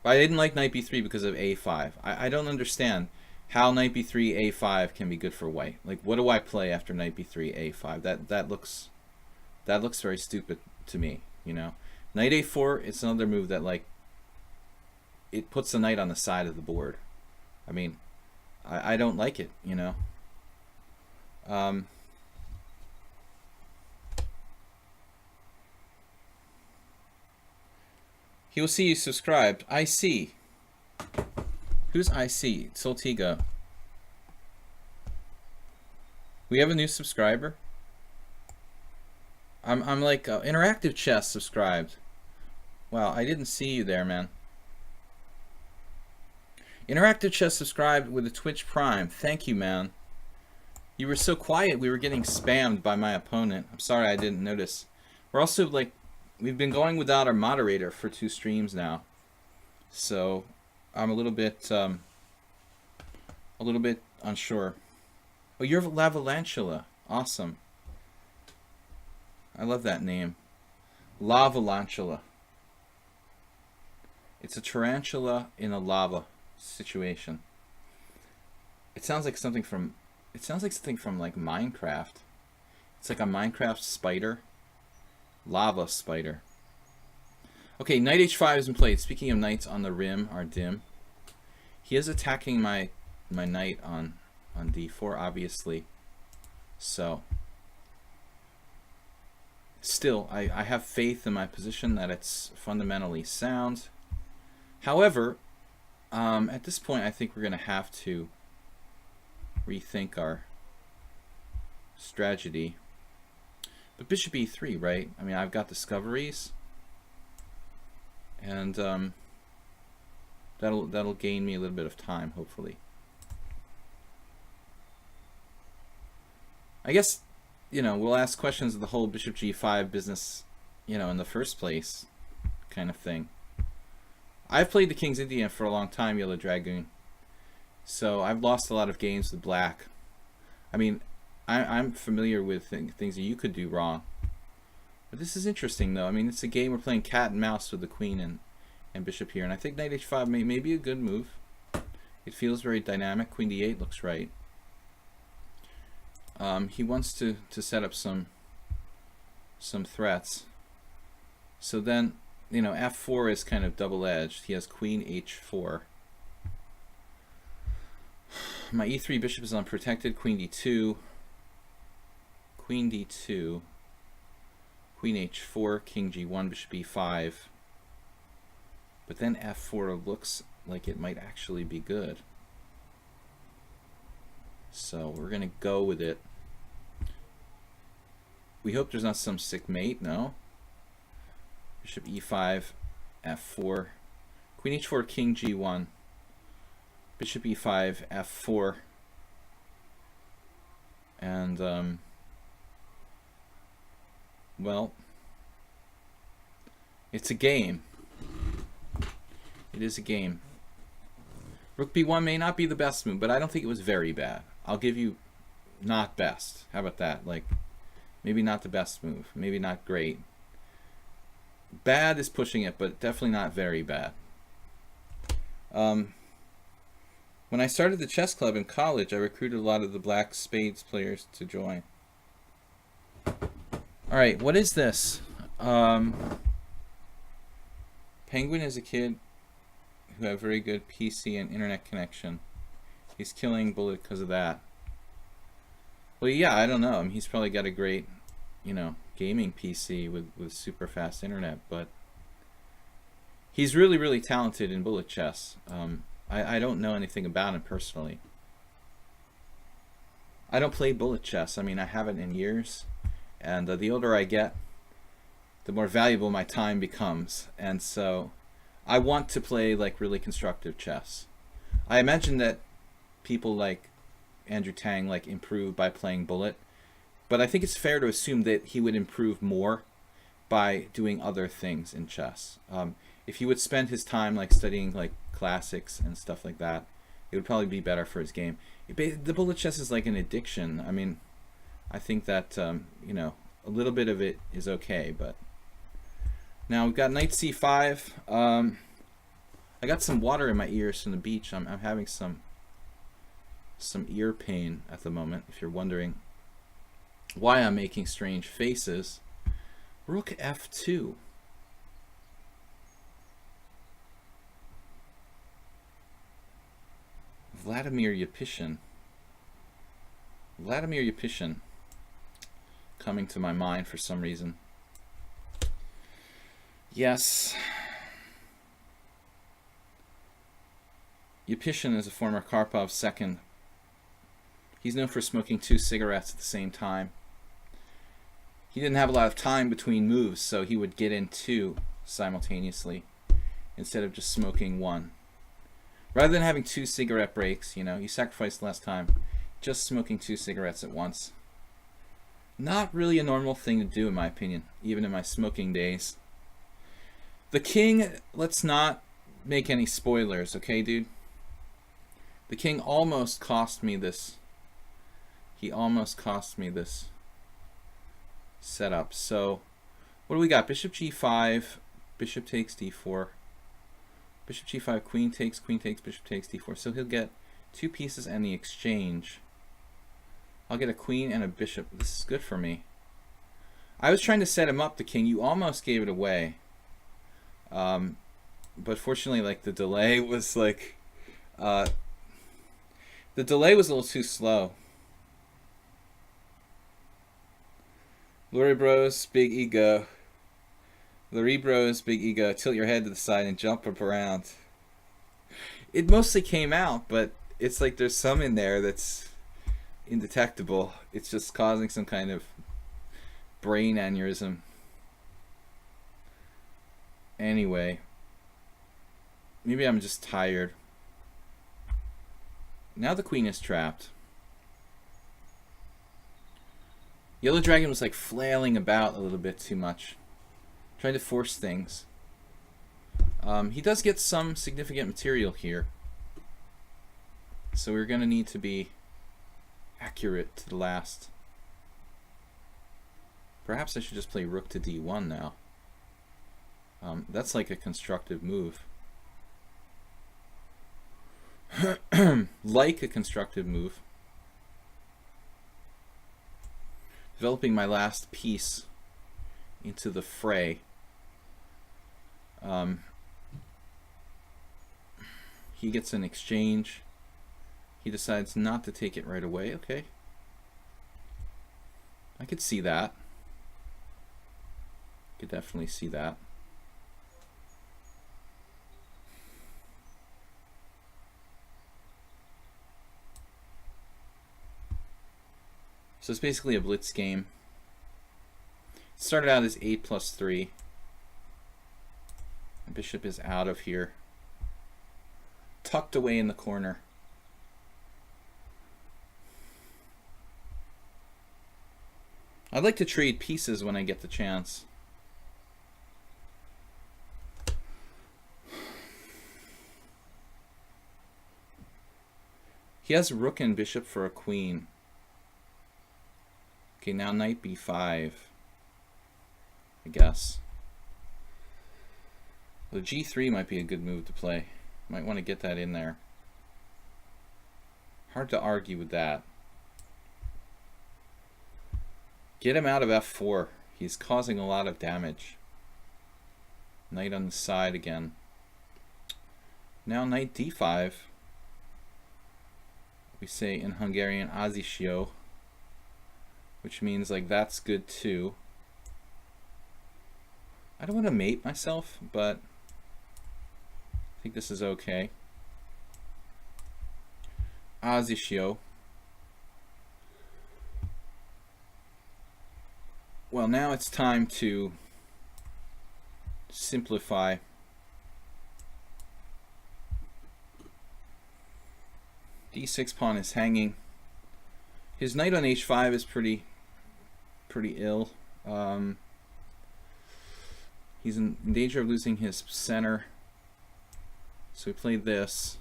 But I didn't like knight b3 because of a5. I don't understand how knight b3, a5 can be good for white. Like, what do I play after knight b3, a5? That looks very stupid to me, you know. Knight a4, it's another move that, like, it puts the knight on the side of the board. I mean, I don't like it, you know. He will see you subscribed. I see. Who's I see? Soltigo. We have a new subscriber. I'm like Interactive Chess subscribed. Wow, I didn't see you there, man. Interactive Chess subscribed with a Twitch Prime. Thank you, man. You were so quiet. We were getting spammed by my opponent. I'm sorry I didn't notice. We're also like, we've been going without our moderator for 2 streams now, so I'm a little bit unsure. Oh, you're Lavalantula. Awesome. I love that name. Lavalantula. It's a tarantula in a lava situation. It sounds like something from like Minecraft. It's like a Minecraft spider. Lava spider. Okay, knight h5 has been played. Speaking of knights on the rim are dim. He is attacking my knight on d4, obviously. So still, I have faith in my position that it's fundamentally sound. However, at this point, I think we're going to have to rethink our strategy. But bishop e3, right? I mean, I've got discoveries, and that'll gain me a little bit of time, hopefully. I guess, you know, we'll ask questions of the whole bishop g5 business, you know, in the first place, kind of thing. I've played the King's Indian for a long time, Yellow Dragoon, so I've lost a lot of games with black. I mean, I'm familiar with things that you could do wrong. But this is interesting, though. I mean, it's a game we're playing cat and mouse with the queen and bishop here. And I think knight h5 may be a good move. It feels very dynamic. Queen d8 looks right. He wants to set up some threats. So then, you know, f4 is kind of double-edged. He has queen h4. My e3 bishop is unprotected. Queen d2. Queen d2, queen h4, king g1, bishop e5. But then f4 looks like it might actually be good. So we're going to go with it. We hope there's not some sick mate, no? Bishop e5, f4, queen h4, king g1, bishop e5, f4, and well, it's a game. It is a game. Rook b1 may not be the best move, but I don't think it was very bad. I'll give you not best. How about that? Like, maybe not the best move. Maybe not great. Bad is pushing it, but definitely not very bad. When I started the chess club in college, I recruited a lot of the black spades players to join. Alright, what is this? Penguin is a kid who had very good PC and internet connection. He's killing Bullet because of that. Well, yeah, I don't know. I mean, he's probably got a great, you know, gaming PC with super fast internet, but he's really, really talented in bullet chess. I don't know anything about him personally. I don't play bullet chess. I mean, I haven't in years, and the older I get, the more valuable my time becomes, and so I want to play like really constructive chess. I imagine that people like Andrew Tang like improve by playing bullet, but I think it's fair to assume that he would improve more by doing other things in chess. If he would spend his time like studying like classics and stuff like that, it would probably be better for his game. The bullet chess is like an addiction. I mean, I think that you know, a little bit of it is okay, but now we've got knight c5. I got some water in my ears from the beach. I'm having some ear pain at the moment, if you're wondering why I'm making strange faces. Rook f2. Vladimir Yapyshin coming to my mind for some reason. Yes. Yapyshin is a former Karpov second. He's known for smoking 2 cigarettes at the same time. He didn't have a lot of time between moves, so he would get in 2 simultaneously instead of just smoking 1. Rather than having 2 cigarette breaks, you know, he sacrificed less time just smoking 2 cigarettes at once. Not really a normal thing to do, in my opinion, even in my smoking days. The king, let's not make any spoilers, okay, dude? The king almost cost me this. He almost cost me this setup. So, what do we got? Bishop g5, bishop takes d4. Bishop g5, queen takes, bishop takes d4. So he'll get 2 pieces and the exchange. I'll get a queen and a bishop. This is good for me. I was trying to set him up, the king. You almost gave it away. But fortunately, like, the delay was like... the delay was a little too slow. Lori Bros, big ego. Lori Bros, big ego. Tilt your head to the side and jump up around. It mostly came out, but it's like there's some in there that's indetectable. It's just causing some kind of brain aneurysm. Anyway, maybe I'm just tired. Now the queen is trapped. Yellow Dragon was like flailing about a little bit too much, trying to force things. He does get some significant material here, so we're going to need to be accurate to the last. Perhaps I should just play rook to d1 now. That's like a constructive move. Like a constructive move. Developing my last piece into the fray. He gets an exchange. He decides not to take it right away. Okay. I could see that. Could definitely see that. So it's basically a blitz game. It started out as 8+3. The bishop is out of here, tucked away in the corner. I'd like to trade pieces when I get the chance. He has rook and bishop for a queen. Okay, now knight b5, I guess. Well, g3 might be a good move to play. Might want to get that in there. Hard to argue with that. Get him out of f4. He's causing a lot of damage. Knight on the side again. Now knight d5. We say in Hungarian azisio, which means like that's good too. I don't want to mate myself, but I think this is okay. Azisio. Well, now it's time to simplify. D6 pawn is hanging. His knight on h5 is pretty ill. He's in danger of losing his center. So we played this,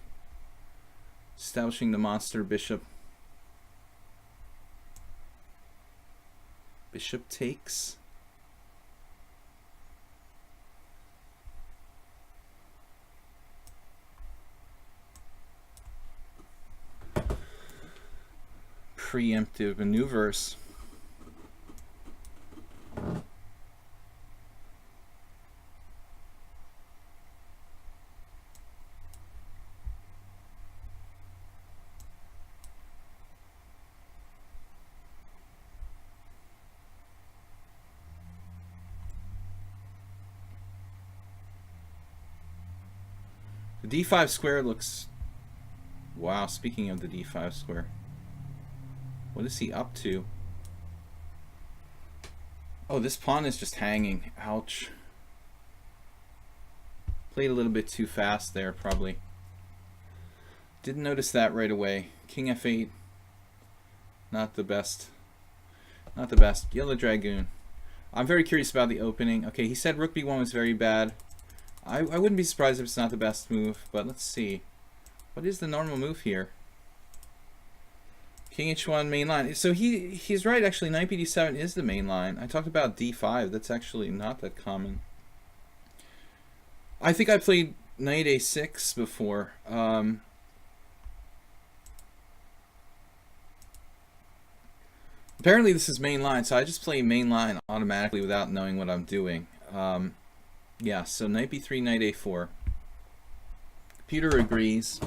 establishing the monster bishop. Bishop takes. Preemptive maneuvers. The d5 square looks... Wow, speaking of the d5 square. What is he up to? Oh, this pawn is just hanging. Ouch. Played a little bit too fast there, probably. Didn't notice that right away. King f8. Not the best. Not the best. Yellow Dragoon. I'm very curious about the opening. Okay, he said rook b1 was very bad. I wouldn't be surprised if it's not the best move, but let's see. What is the normal move here? King h1 main line. So he's right, actually. Knight bd7 is the main line. I talked about d5. That's actually not that common. I think I played knight a6 before. Apparently this is main line, so I just play main line automatically without knowing what I'm doing. Yeah, so knight b3, knight a4. Peter agrees.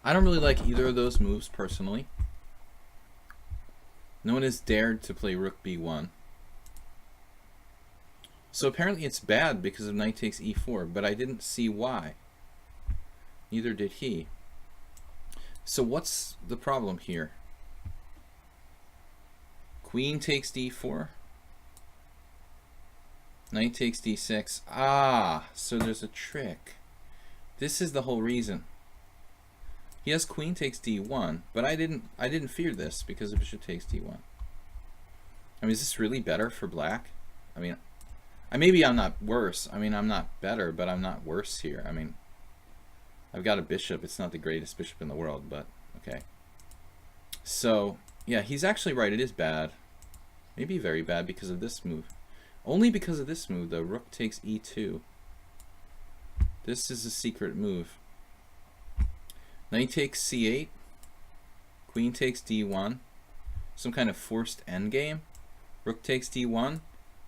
I don't really like either of those moves personally. No one has dared to play rook b1. So apparently it's bad because of knight takes e4, but I didn't see why. Neither did he. So what's the problem here? Queen takes d4. Knight takes d6. Ah, so there's a trick. This is the whole reason. He has queen takes d1, but I didn't fear this because the bishop takes d1. I mean, is this really better for black? I mean, maybe I'm not worse. I mean, I'm not better, but I'm not worse here. I mean, I've got a bishop. It's not the greatest bishop in the world, but okay. So, yeah, he's actually right. It is bad. Maybe very bad because of this move. Only because of this move, though. Rook takes e2. This is a secret move. Knight takes c8. Queen takes d1. Some kind of forced endgame. Rook takes d1.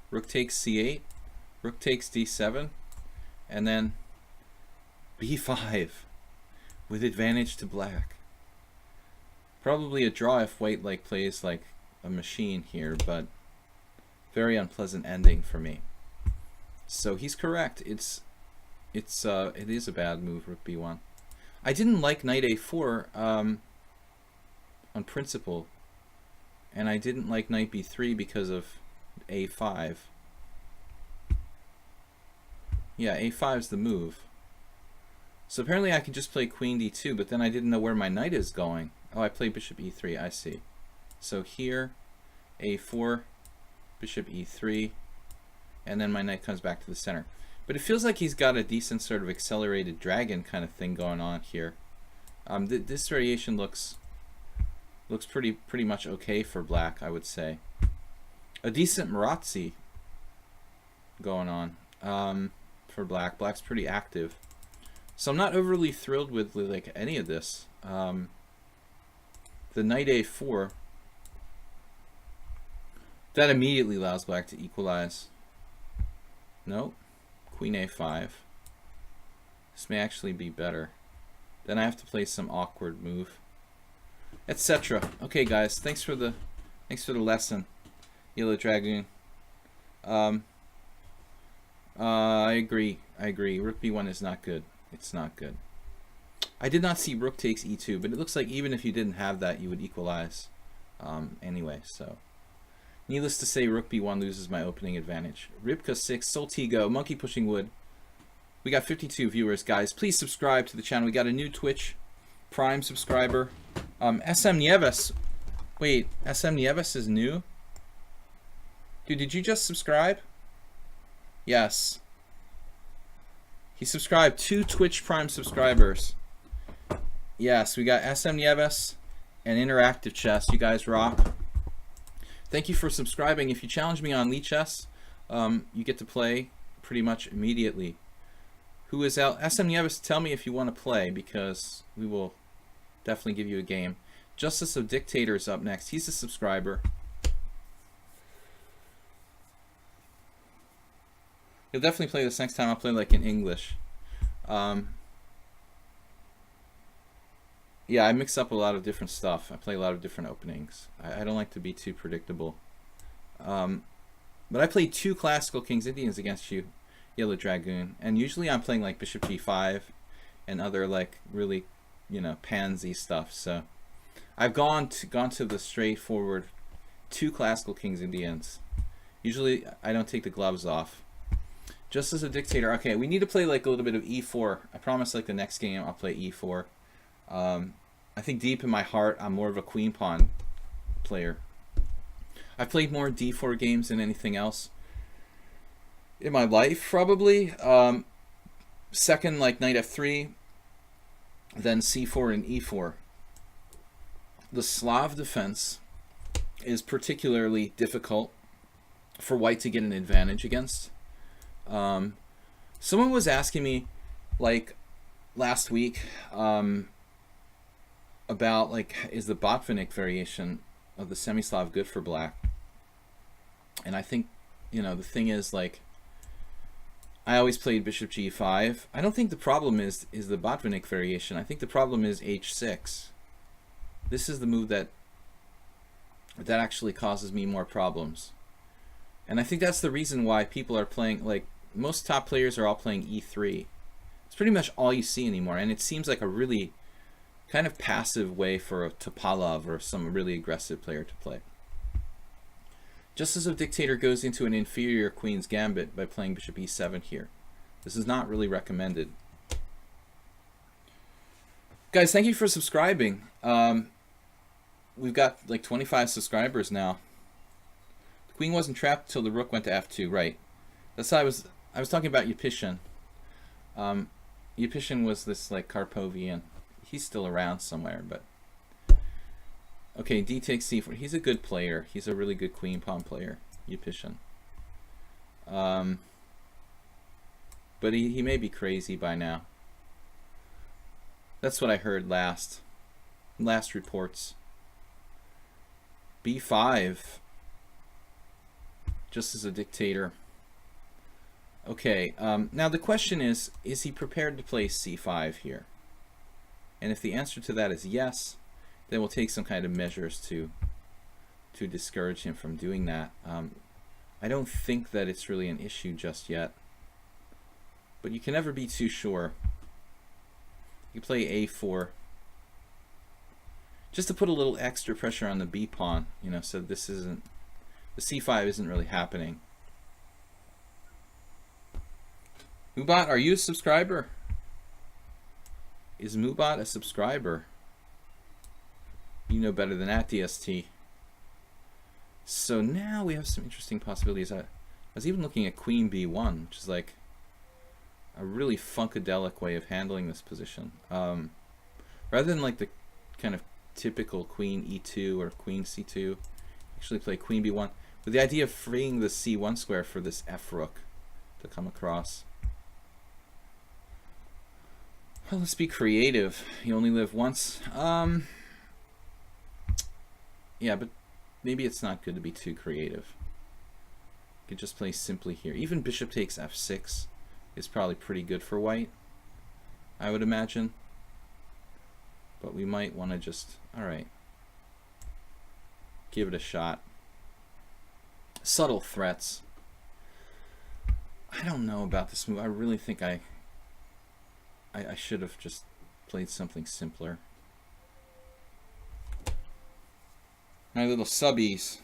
Rook takes c8. Rook takes d7. And then b5 with advantage to black. Probably a draw if white plays like a machine here, but very unpleasant ending for me. So he's correct. It is a bad move, rook b1. I didn't like knight a4 on principle, and I didn't like knight b3 because of a5. Yeah, a5 is the move. So apparently I could just play queen d2, but then I didn't know where my knight is going. Oh, I play bishop e3, I see. So here, a4, bishop e3, and then my knight comes back to the center. But it feels like he's got a decent sort of accelerated dragon kind of thing going on here. This variation looks pretty much okay for black, I would say. A decent Marazzi going on for black. Black's pretty active. So I'm not overly thrilled with like any of this. The knight a4, that immediately allows black to equalize. Nope. Queen a5. This may actually be better. Then I have to play some awkward move, etc. Okay, guys, thanks for the lesson, Yellow Dragoon. I agree. Rook b1 is not good. It's not good. I did not see rook takes e2, but it looks like even if you didn't have that, you would equalize anyway. So, needless to say, rook b1 loses my opening advantage. Ribka 6, Soltigo, Monkey Pushing Wood. We got 52 viewers, guys. Please subscribe to the channel. We got a new Twitch Prime subscriber. SM Nieves. Wait, SM Nieves is new? Dude, did you just subscribe? Yes. He subscribed. 2 Twitch Prime subscribers. Yes, we got SM Nieves and Interactive Chess. You guys rock. Thank you for subscribing. If you challenge me on lichess, you get to play pretty much immediately. Who is out? SM Nieves, tell me if you want to play, because we will definitely give you a game. Justice of Dictator is up next. He's a subscriber. He'll definitely play this next time. I'll play like in English. Yeah, I mix up a lot of different stuff. I play a lot of different openings. I don't like to be too predictable. But I played 2 classical King's Indians against you, Yellow Dragoon. And usually I'm playing like Bishop G5 and other like really, you know, pansy stuff. So I've gone to the straightforward 2 classical King's Indians. Usually I don't take the gloves off. Just as a Dictator. Okay, we need to play like a little bit of E4. I promise like the next game I'll play E4. I think deep in my heart I'm more of a queen pawn player. I've played more D4 games than anything else in my life, probably. Second, like knight F3, then C4 and E4. The Slav defense is particularly difficult for white to get an advantage against. Someone was asking me, like, last week, about, like, is the Botvinnik variation of the semi-Slav good for black? And I think, you know, the thing is, like, I always played Bishop G5. I don't think the problem is the Botvinnik variation. I think the problem is H6. This is the move that actually causes me more problems. And I think that's the reason why people are playing, like, most top players are all playing E3. It's pretty much all you see anymore, and it seems like a really kind of passive way for a Topalov or some really aggressive player to play. Justice of Dictator goes into an inferior Queen's Gambit by playing Bishop E7 here. This is not really recommended. Guys, thank you for subscribing. We've got like 25 subscribers now. The queen wasn't trapped till the rook went to F2, right? That's how I was talking about Yupishyn. Yupishyn was this like Karpovian. He's still around somewhere, but okay, D takes C4. He's a good player. He's a really good queen pawn player, Yupishyn. But he may be crazy by now. That's what I heard last reports. B5, just as a Dictator. Okay, now the question is he prepared to play C5 here? And if the answer to that is yes, then we'll take some kind of measures to discourage him from doing that. I don't think that it's really an issue just yet, but you can never be too sure. You play A4 just to put a little extra pressure on the B pawn, you know, so this isn't, the C5 isn't really happening. Mubat, are you a subscriber? Is Mubat a subscriber? You know better than that, DST. So now we have some interesting possibilities. I was even looking at Queen B1, which is like a really funkadelic way of handling this position. Rather than like the kind of typical Queen E2 or Queen C2, actually play Queen B1 with the idea of freeing the C1 square for this F rook to come across. Well, let's be creative. You only live once. Yeah, but maybe it's not good to be too creative. You could just play simply here. Even bishop takes F6 is probably pretty good for white, I would imagine. But we might want to just, alright, give it a shot. Subtle threats. I don't know about this move. I really think I should have just played something simpler. My little subbies.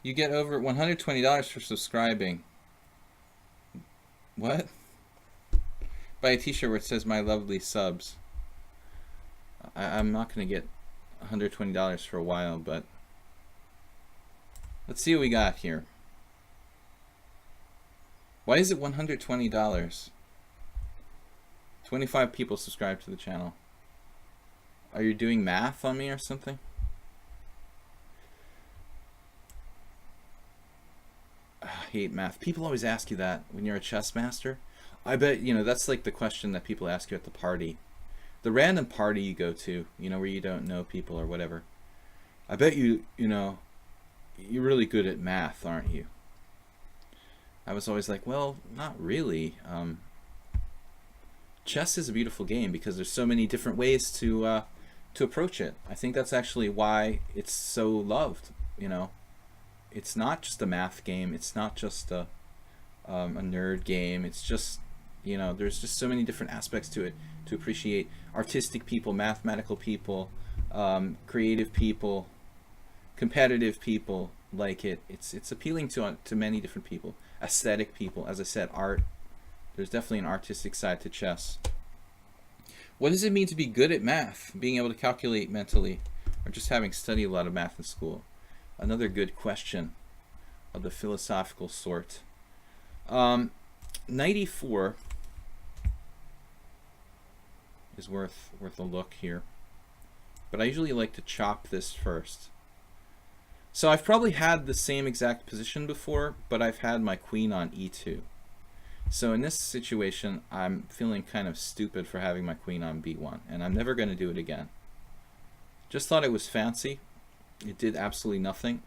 You get over $120 for subscribing. What? Buy a t-shirt where it says my lovely subs. I'm not going to get $120 for a while, but let's see what we got here. Why is it $120? 25 people subscribe to the channel. Are you doing math on me or something? I hate math. People always ask you that when you're a chess master. I bet, you know, that's like the question that people ask you at the party. The random party you go to, you know, where you don't know people or whatever. I bet you know, you're really good at math, aren't you? I was always like, well, not really. Chess is a beautiful game because there's so many different ways to approach it. I think that's actually why it's so loved, you know. It's not just a math game. It's not just a nerd game. It's just, you know, there's just so many different aspects to it to appreciate. Artistic people, mathematical people, creative people, competitive people like it. It's appealing to many different people. Aesthetic people, as I said, art. There's definitely an artistic side to chess. What does it mean to be good at math? Being able to calculate mentally, or just having studied a lot of math in school? Another good question of the philosophical sort. 94 is worth a look here, but I usually like to chop this first. So I've probably had the same exact position before, but I've had my queen on e2. So in this situation, I'm feeling kind of stupid for having my queen on b1, and I'm never going to do it again. Just thought it was fancy. It did absolutely nothing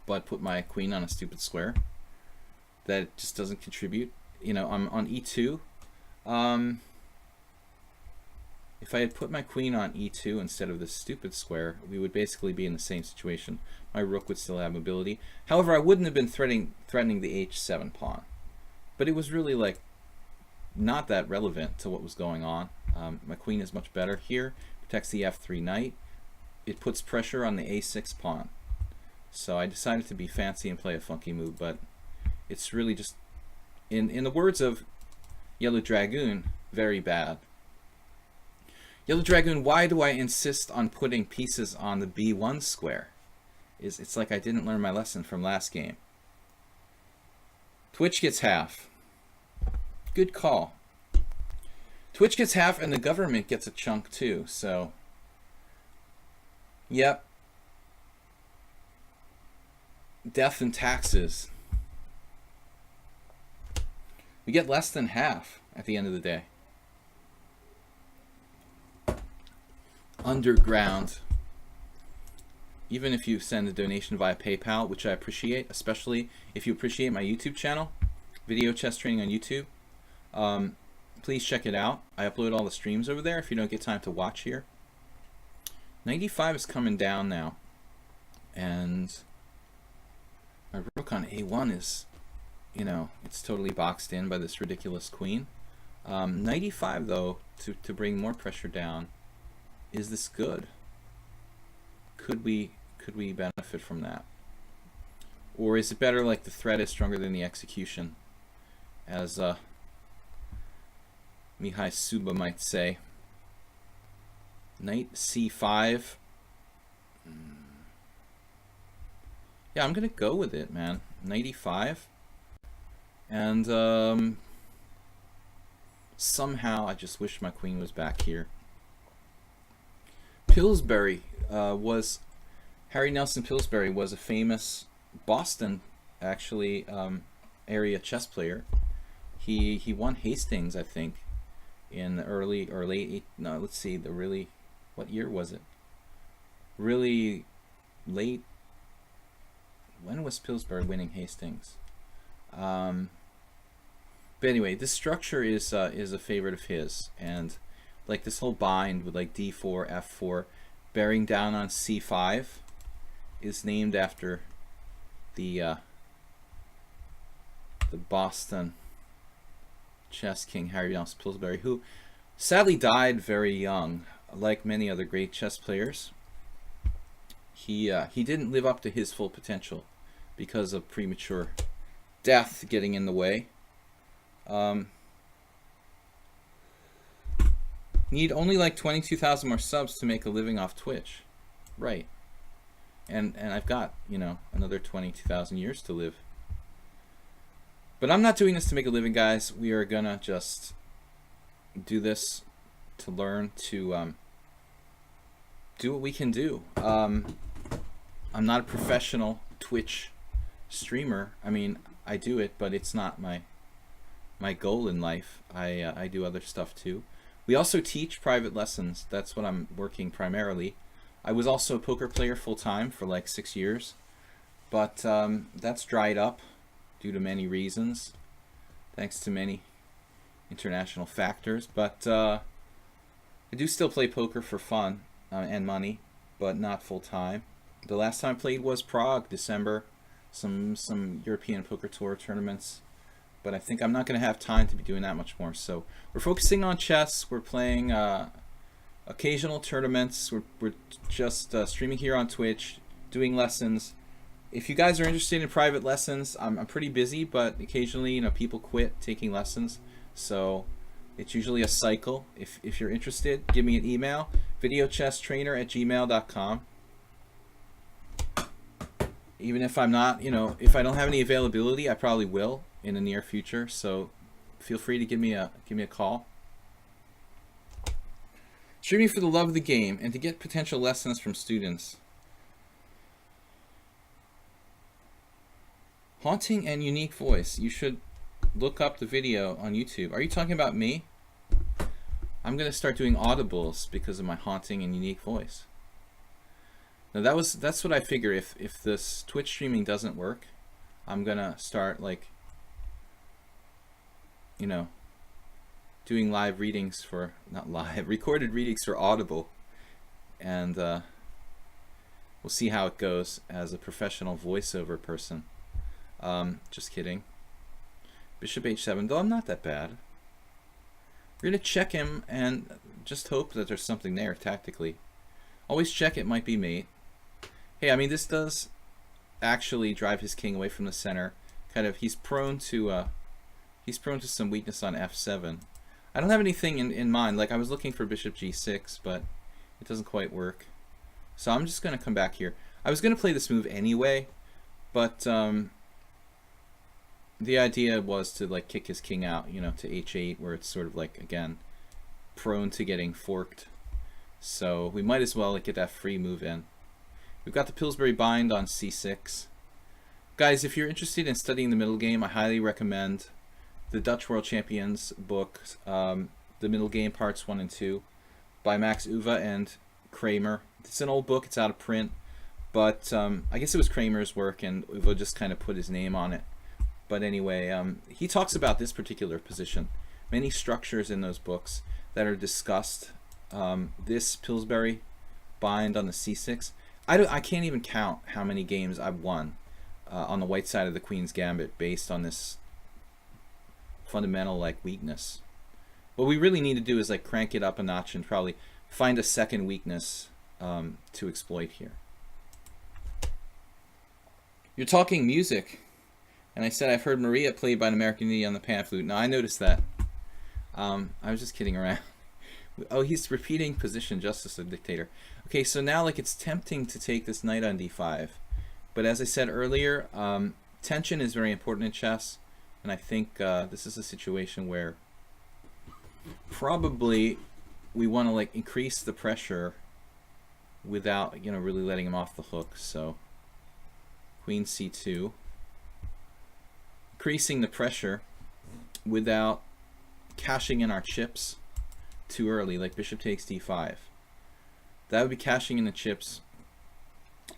but put my queen on a stupid square that just doesn't contribute. You know, I'm on e2. If I had put my queen on e2 instead of this stupid square, we would basically be in the same situation. My rook would still have mobility. However, I wouldn't have been threatening the h7 pawn. But it was really like not that relevant to what was going on. My queen is much better here. Protects the f3 knight. It puts pressure on the a6 pawn. So I decided to be fancy and play a funky move, but it's really just, in the words of Yellow Dragoon, very bad. Yellow Dragoon, why do I insist on putting pieces on the b1 square? It's like I didn't learn my lesson from last game. Twitch gets half. Good call. Twitch gets half and the government gets a chunk too, so yep. Death and taxes. We get less than half at the end of the day. Underground. Even if you send a donation via PayPal, which I appreciate, especially if you appreciate my YouTube channel, Video Chess Training on YouTube, please check it out. I upload all the streams over there if you don't get time to watch here. 95 is coming down now, and my rook on a1 is, you know, it's totally boxed in by this ridiculous queen. 95 though, to bring more pressure down. Is this good? Could we benefit from that? Or is it better like the threat is stronger than the execution, as Mihai Suba might say? Knight c5. Yeah, I'm gonna go with it, man. Knight e5. And somehow I just wish my queen was back here. Pillsbury was Harry Nelson Pillsbury was a famous Boston, actually, area chess player. He won Hastings, I think, in the early or late. No, let's see. What year was it? Really late. When was Pillsbury winning Hastings? But anyway, this structure is a favorite of his, and like this whole bind with like d4, f4, bearing down on c5 is named after the Boston chess king Harry Nelson Pillsbury, who sadly died very young, like many other great chess players. he didn't live up to his full potential because of premature death getting in the way. Need only like 22,000 more subs to make a living off Twitch. Right. And I've got, you know, another 22,000 years to live. But I'm not doing this to make a living, guys. We are gonna just do this to learn to do what we can do. I'm not a professional Twitch streamer. I mean, I do it, but it's not my goal in life. I do other stuff too. We also teach private lessons. That's what I'm working primarily. I was also a poker player full-time for like 6 years, but that's dried up due to many reasons, thanks to many international factors. But I do still play poker for fun and money, but not full-time. The last time I played was Prague, December, some European Poker Tour tournaments. But I think I'm not going to have time to be doing that much more. So we're focusing on chess. We're playing occasional tournaments. We're just streaming here on Twitch, doing lessons. If you guys are interested in private lessons, I'm pretty busy, but occasionally, you know, people quit taking lessons. So it's usually a cycle. If you're interested, give me an email, videochesstrainer@gmail.com. Even if I'm not, you know, if I don't have any availability, I probably will in the near future. So feel free to give me a call. Streaming for the love of the game and to get potential lessons from students. Haunting and unique voice. You should look up the video on YouTube. Are you talking about me? I'm going to start doing audibles because of my haunting and unique voice. Now that's what I figure. If this Twitch streaming doesn't work, I'm going to start, like, you know, doing live readings for, not live, recorded readings for Audible. And we'll see how it goes as a professional voiceover person. Just kidding. Bishop h7, though I'm not that bad. We're going to check him and just hope that there's something there tactically. Always check it might be mate. Hey, I mean, this does actually drive his king away from the center. Kind of, he's prone to some weakness on f7. I don't have anything in mind. Like, I was looking for bishop g6, but it doesn't quite work. So I'm just going to come back here. I was going to play this move anyway, but the idea was to, like, kick his king out, you know, to h8, where it's sort of like, again, prone to getting forked. So we might as well, like, get that free move in. We've got the Pillsbury bind on c6. Guys, if you're interested in studying the middle game, I highly recommend the Dutch World Champions book, The Middle Game Parts 1 and 2, by Max Uwe and Kramer. It's an old book, it's out of print, but I guess it was Kramer's work, and Uwe just kind of put his name on it. But anyway, he talks about this particular position. Many structures in those books that are discussed. This Pillsbury bind on the c6. I can't even count how many games I've won on the white side of the Queen's Gambit based on this fundamental, like, weakness. What we really need to do is, like, crank it up a notch and probably find a second weakness to exploit here. You're talking music, and I said I've heard Maria played by an American Indian on the pan flute. Now, I noticed that. I was just kidding around. Oh, he's repeating position, Justice of Dictator. Okay, so now, like, it's tempting to take this knight on d5. But as I said earlier, tension is very important in chess. And I think this is a situation where probably we want to, like, increase the pressure without, you know, really letting him off the hook. So Queen c2. Increasing the pressure without cashing in our chips too early, like bishop takes d5. That would be cashing in the chips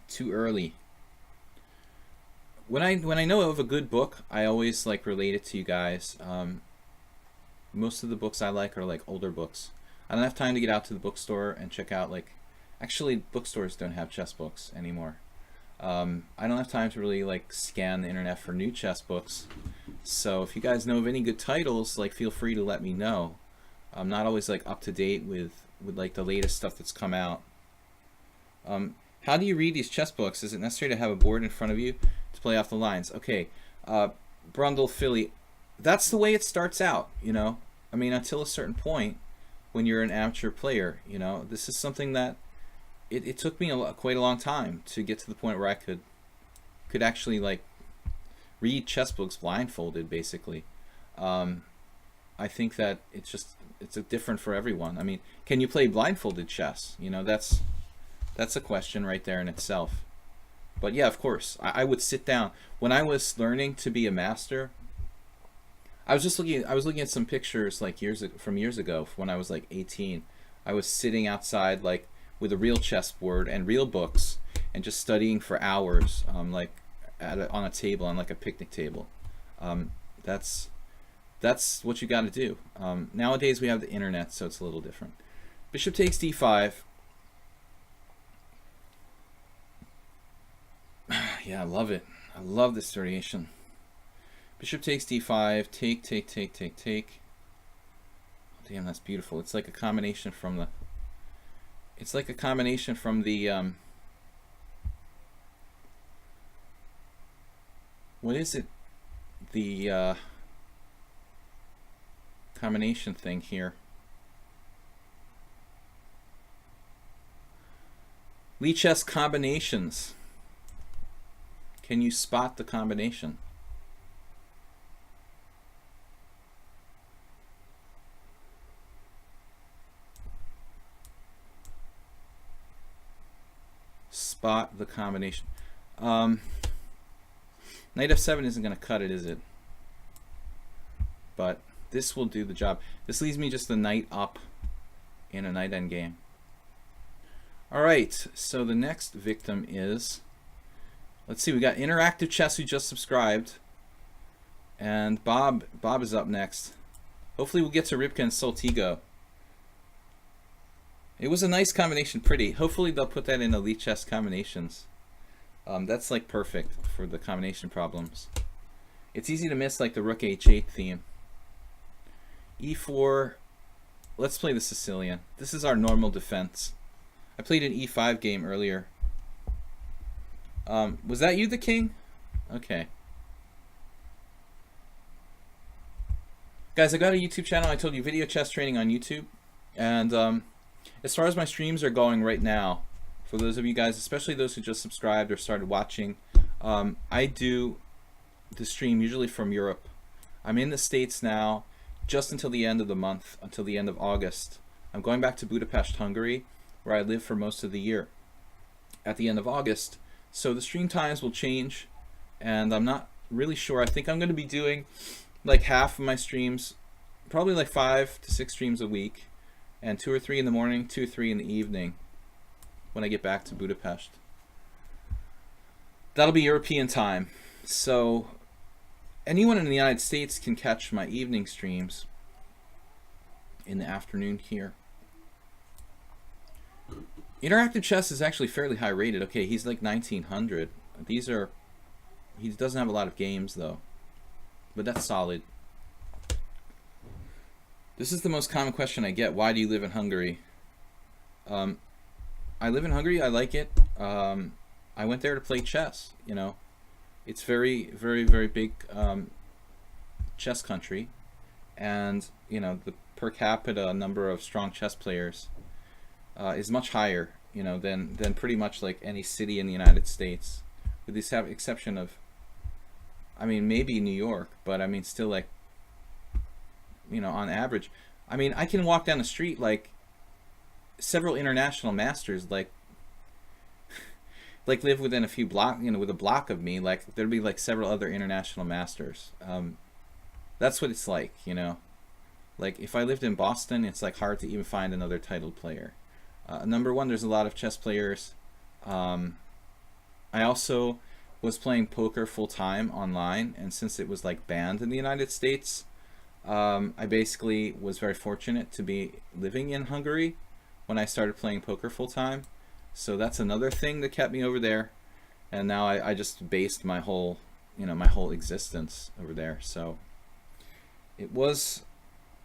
too early. When I know of a good book, I always, like, relate it to you guys. Most of the books I like are, like, older books. I don't have time to get out to the bookstore and check out, like, actually bookstores don't have chess books anymore. I don't have time to really, like, scan the internet for new chess books. So if you guys know of any good titles, like, feel free to let me know. I'm not always, like, up to date with like the latest stuff that's come out. How do you read these chess books? Is it necessary to have a board in front of you to play off the lines? Okay, Brundle Philly, that's the way it starts out, you know. I mean, until a certain point, when you're an amateur player, you know, this is something that it took me quite a long time to get to the point where I could actually like read chess books blindfolded, basically. I think that it's different for everyone. I mean, can you play blindfolded chess? You know, that's a question right there in itself. But yeah, of course, I would sit down when I was learning to be a master. I was looking at some pictures like from years ago when I was like 18. I was sitting outside like with a real chessboard and real books and just studying for hours, like on a table, on like a picnic table. That's what you got to do. Nowadays we have the internet, so it's a little different. Bishop takes d5. Yeah, I love it. I love this variation. Bishop takes d5. Take, take, take, take, take. Damn, that's beautiful. It's like a combination from the. It's like a combination from the. What is it? The combination thing here. Lichess combinations. Can you spot the combination? Spot the combination. Knight f7 isn't going to cut it, is it? But this will do the job. This leaves me just the knight up in a knight endgame. Alright, so the next victim is, let's see, we got Interactive Chess who just subscribed. And Bob is up next. Hopefully we'll get to Rybka and Soltigo. It was a nice combination, pretty. Hopefully they'll put that in Elite Chess combinations. That's like perfect for the combination problems. It's easy to miss like the Rook H8 theme. E4. Let's play the Sicilian. This is our normal defense. I played an E5 game earlier. Was that you, the king? Okay. Guys, I got a YouTube channel. I told you, video chess training on YouTube. And as far as my streams are going right now, for those of you guys, especially those who just subscribed or started watching, I do the stream usually from Europe. I'm in the States now just until the end of the month, until the end of August. I'm going back to Budapest, Hungary, where I live for most of the year at the end of August. So the stream times will change, and I'm not really sure. I think I'm going to be doing like half of my streams, probably like 5 to 6 streams a week, and 2 or 3 in the morning, 2 or 3 in the evening when I get back to Budapest. That'll be European time. So anyone in the United States can catch my evening streams in the afternoon here. Interactive Chess is actually fairly high rated. Okay, he's like 1900. He doesn't have a lot of games though, but that's solid. This is the most common question I get. Why do you live in Hungary? I live in Hungary. I like it. I went there to play chess. You know, it's very, very, very big chess country, and you know the per capita number of strong chess players is much higher, you know, than pretty much like any city in the United States, with the exception of, I mean, maybe New York, but I mean still like, you know, on average, I mean I can walk down the street like several international masters like live within a few blocks, you know, with a block of me. Like there'd be like several other international masters. That's what it's like, you know. Like if I lived in Boston, it's like hard to even find another titled player. Number one, there's a lot of chess players. I also was playing poker full time online, and since it was like banned in the United States, I basically was very fortunate to be living in Hungary when I started playing poker full time. So that's another thing that kept me over there, and now I just based my whole, you know, my whole existence over there. So it was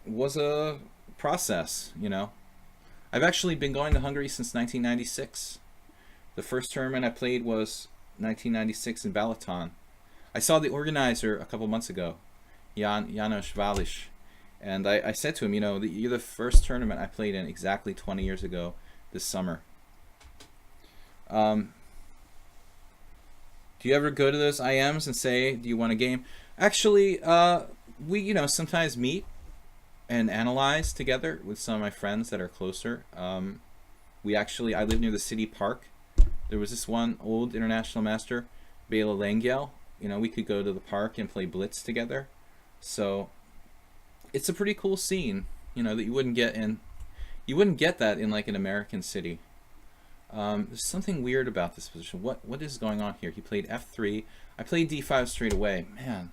a process, you know. I've actually been going to Hungary since 1996. The first tournament I played was 1996 in Balaton. I saw the organizer a couple months ago, Janos Valish, and I said to him, you know, you're the first tournament I played in exactly 20 years ago this summer. Do you ever go to those IMs and say, do you want a game? Actually, we, you know, sometimes meet and analyze together with some of my friends that are closer. I live near the city park. There was this one old international master, Bela Lengyel. You know, we could go to the park and play blitz together. So it's a pretty cool scene, you know, that you wouldn't get that in like an American city. There's something weird about this position. What is going on here? He played f3. I played d5 straight away. Man.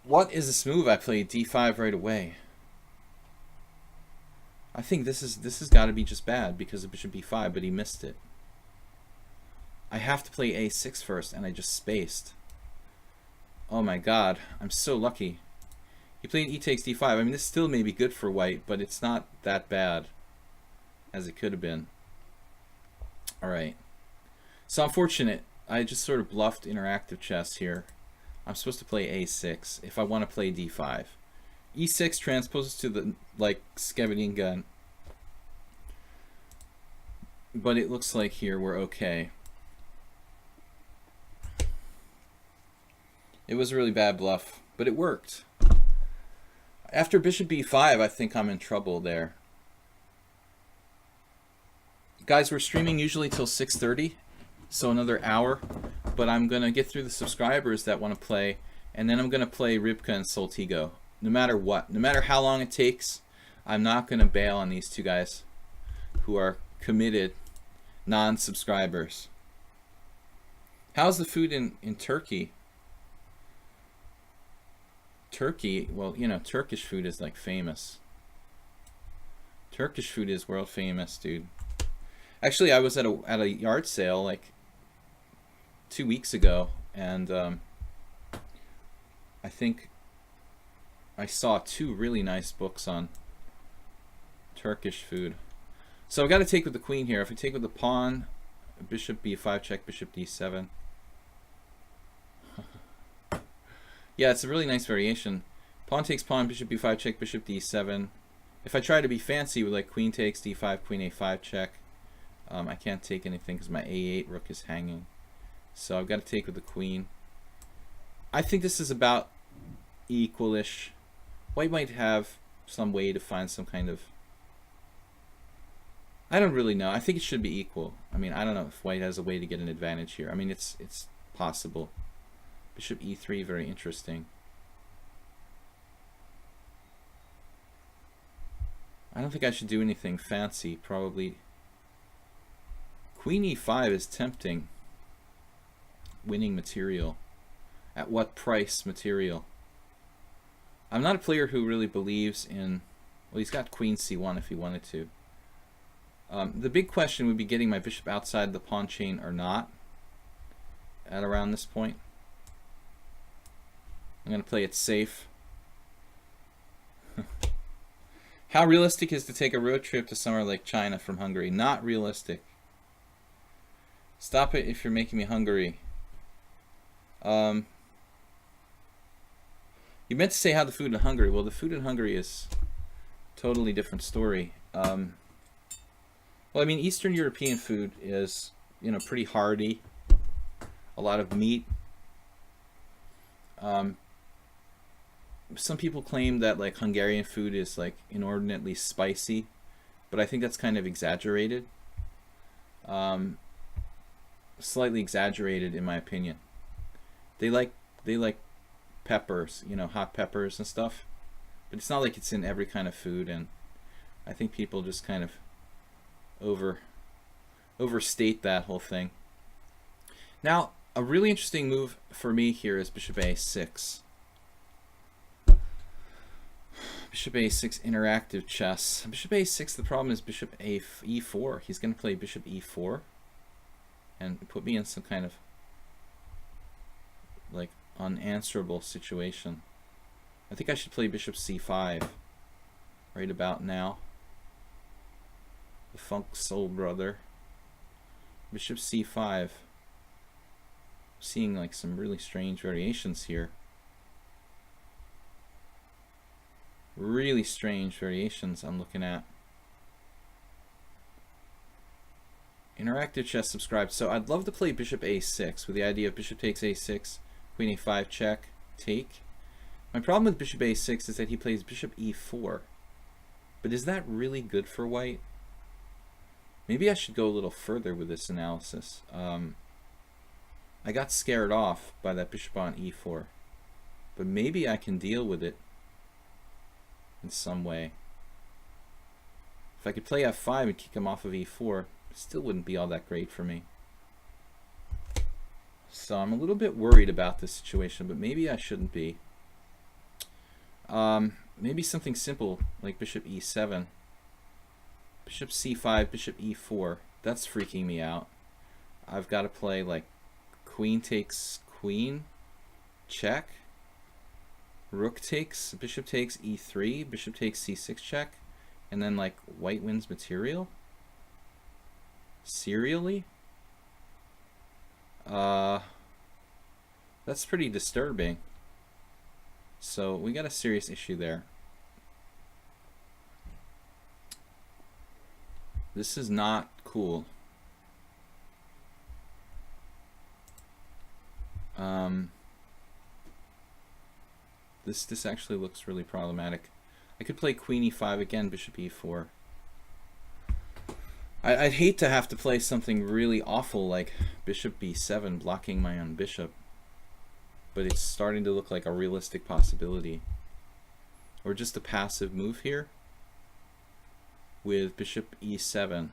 What is this move? I played d5 right away. I think this has got to be just bad because of bishop b5, but he missed it. I have to play a6 first, and I just spaced. Oh my god, I'm so lucky. He played e takes d5. I mean, this still may be good for white, but it's not that bad as it could have been. Alright. So I'm fortunate. I just sort of bluffed interactive chess here. I'm supposed to play a6 if I want to play d5. e6 transposes to the, like, Skevadin. But it looks like here we're okay. It was a really bad bluff, but it worked. After bishop b5, I think I'm in trouble there. Guys, we're streaming usually till 6:30, so another hour. But I'm going to get through the subscribers that want to play, and then I'm going to play Rybka and Soltigo. No matter what. No matter how long it takes, I'm not going to bail on these two guys who are committed non-subscribers. How's the food in Turkey? Turkey, well, you know, Turkish food is like famous. Turkish food is world famous, dude. Actually, I was at a yard sale like 2 weeks ago, and I think I saw two really nice books on Turkish food. So I've got to take with the queen here. If I take with the pawn, bishop b5 check, bishop d7. Yeah, it's a really nice variation. Pawn takes pawn, bishop b5 check, bishop d7. If I try to be fancy with like queen takes d5, queen a5 check, I can't take anything because my a8 rook is hanging. So I've got to take with the queen. I think this is about equalish. White might have some way to find some kind of... I don't really know. I think it should be equal. I mean, I don't know if white has a way to get an advantage here. I mean, it's possible. Bishop e3, very interesting. I don't think I should do anything fancy. Probably queen e5 is tempting. Winning material. At what price material? I'm not a player who really believes in... Well, he's got queen c1 if he wanted to. The big question would be getting my bishop outside the pawn chain or not at around this point. I'm going to play it safe. How realistic is to take a road trip to somewhere like China from Hungary? Not realistic. Stop it if you're making me hungry. You meant to say how the food in Hungary. Well, the food in Hungary is a totally different story. Well, I mean, Eastern European food is, you know, pretty hearty. A lot of meat. Some people claim that like Hungarian food is like inordinately spicy, but I think that's kind of exaggerated. Slightly exaggerated in my opinion. They like peppers, you know, hot peppers and stuff, but it's not like it's in every kind of food, and I think people just kind of overstate that whole thing. Now, a really interesting move for me here is bishop a6. Bishop a6 interactive chess. Bishop a6, the problem is bishop e4. He's going to play bishop e4 and put me in some kind of like unanswerable situation. I think I should play bishop c5 right about now. the funk soul brother. Bishop c5. Seeing like some really strange variations here. Really strange variations I'm looking at. Interactive Chess subscribed. So I'd love to play bishop a6 with the idea of bishop takes a6, queen a5 check, take. My problem with bishop a6 is that he plays bishop e4. But is that really good for white? Maybe I should go a little further with this analysis. I got scared off by that bishop on e4. But maybe I can deal with it in some way. If I could play f5 and kick him off of e4, it still wouldn't be all that great for me. So I'm a little bit worried about this situation, but maybe I shouldn't be. Maybe something simple like bishop e7, bishop c5, bishop e4. That's freaking me out. I've got to play like queen takes queen, check, rook takes, bishop takes e3, bishop takes c6 check, and then like white wins material? Serially? That's pretty disturbing. So we got a serious issue there. This is not cool. This actually looks really problematic. I could play queen e5 again, bishop e4. I'd hate to have to play something really awful like bishop b7 blocking my own bishop. But it's starting to look like a realistic possibility. Or just a passive move here with bishop e7.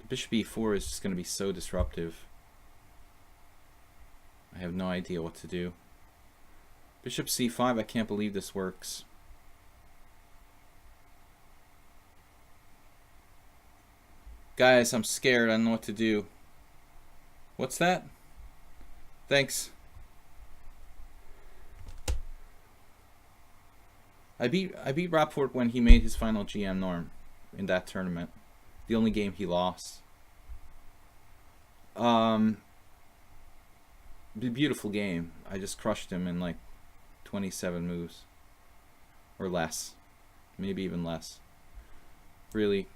Bishop e4 is just going to be so disruptive. I have no idea what to do. Bishop c5, I can't believe this works. Guys, I'm scared. I don't know what to do. What's that? Thanks. I beat Rapport when he made his final GM norm in that tournament. The only game he lost. Beautiful game. I just crushed him in like 27 moves. Or less. Maybe even less. Really,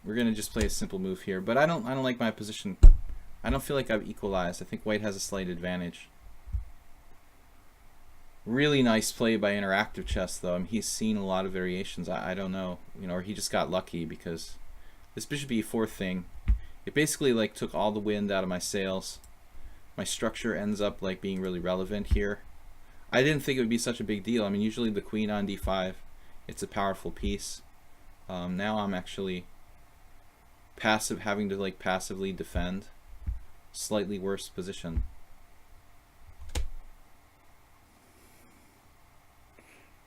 we're gonna just play a simple move here. But I don't like my position. I don't feel like I've equalized. I think white has a slight advantage. Really nice play by Interactive Chess though. I mean, he's seen a lot of variations. I don't know, you know, or he just got lucky because this bishop e4 thing, it basically like took all the wind out of my sails. My structure ends up like being really relevant here. I didn't think it would be such a big deal. I mean, usually the queen on d5, it's a powerful piece. Now I'm actually having to like passively defend. Slightly worse position.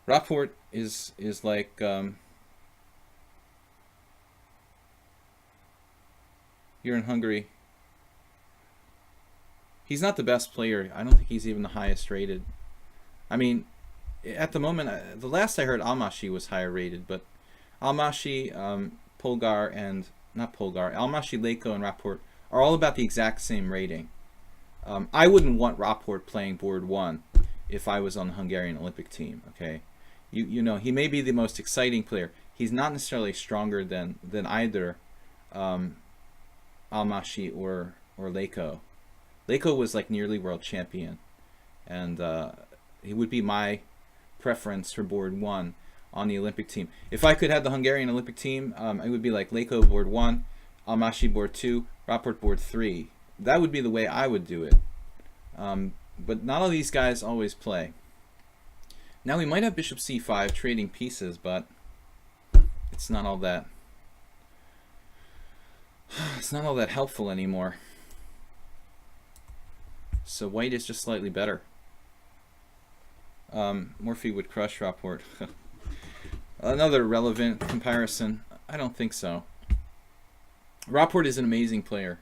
Rapport is like you're in Hungary. He's not the best player. I don't think he's even the highest rated. I mean, at the moment, the last I heard, Almashi was higher rated, but Almashi, Polgar, and not Polgar, Almashi, Leko, and Rapport are all about the exact same rating. I wouldn't want Rapport playing board 1 if I was on the Hungarian Olympic team. Okay, you know, he may be the most exciting player. He's not necessarily stronger than either Almashi or Leko. Leko was like nearly world champion, and he would be my preference for board 1 on the Olympic team. If I could have the Hungarian Olympic team, it would be like Leko board 1, Almashi board 2, Rapport board 3. That would be the way I would do it. But not all these guys always play. Now we might have bishop c5 trading pieces, but it's not all that helpful anymore. So white is just slightly better. Morphy would crush Rapport. Another relevant comparison? I don't think so. Rapport is an amazing player.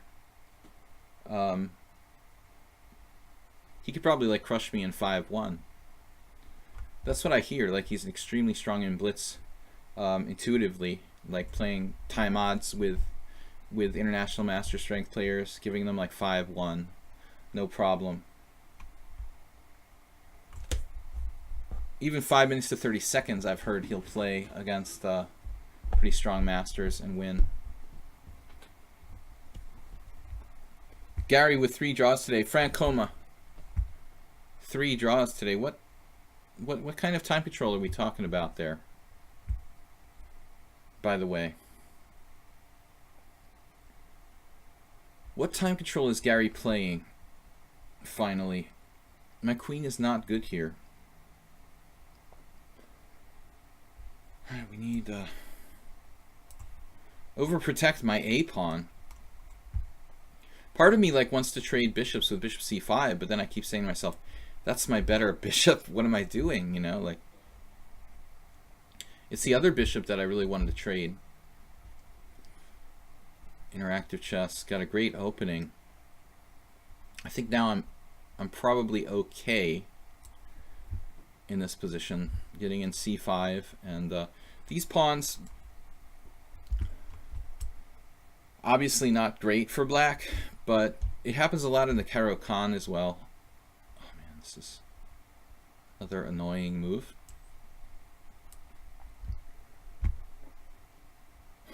He could probably like crush me in 5-1. That's what I hear. Like he's extremely strong in blitz, intuitively, like playing time odds with international master strength players, giving them like 5-1, no problem. Even 5 minutes to 30 seconds, I've heard he'll play against pretty strong masters and win. Gary with 3 draws today. Francoma, 3 draws today. What kind of time control are we talking about there? By the way, what time control is Gary playing? Finally, my queen is not good here. Alright, we need overprotect my A pawn. Part of me like wants to trade bishops with bishop c5, but then I keep saying to myself, that's my better bishop. What am I doing? You know, like it's the other bishop that I really wanted to trade. Interactive chess got a great opening. I think now I'm probably okay in this position, getting in c5, and these pawns obviously not great for black, but it happens a lot in the Caro-Kann as well. Oh man, this is another annoying move.